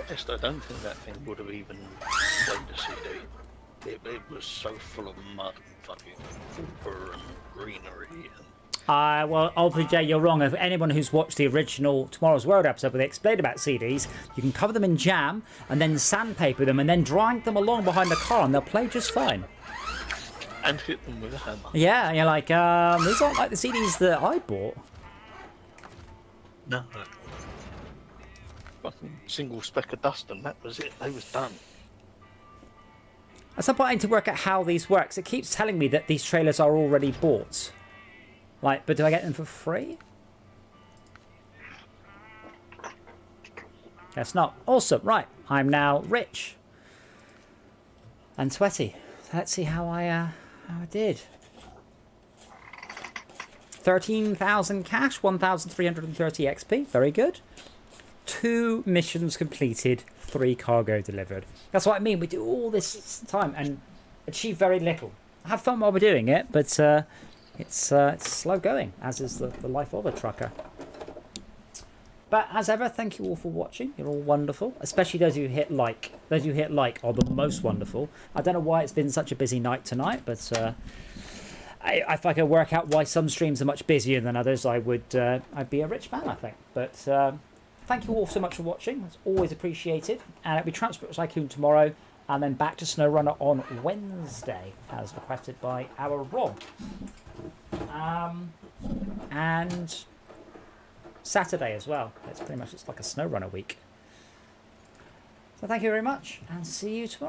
Honest, I don't think that thing would have even played a CD. It was so full of mud and fucking fur and greenery. And... Well, obviously, Jay, you're wrong. If anyone who's watched the original Tomorrow's World episode where they explained about CDs, you can cover them in jam and then sandpaper them and then drag them along behind the car and they'll play just fine. And hit them with a hammer. Yeah, and you're like, these aren't like the CDs that I bought. No. Fucking single speck of dust and that was it. They was done. At some point, I need to work out how these works. It keeps telling me that these trailers are already bought. Like, but do I get them for free? Guess not. Awesome. Right. I'm now rich. And sweaty. So let's see how I did. 13,000 cash, 1,330 XP. Very good. 2 missions completed, 3 cargo delivered. That's what I mean. We do all this time and achieve very little. Have fun while we're doing it, but it's slow going, as is the life of a trucker. But as ever, thank you all for watching. You're all wonderful, especially those who hit like. Those who hit like are the most wonderful. I don't know why it's been such a busy night tonight, but if I could work out why some streams are much busier than others, I'd be a rich man, I think. But thank you all so much for watching. It's always appreciated. And it'll be Transport Tycoon tomorrow, and then back to SnowRunner on Wednesday, as requested by our Rob. And Saturday as well. It's like a SnowRunner week. So thank you very much, and see you tomorrow.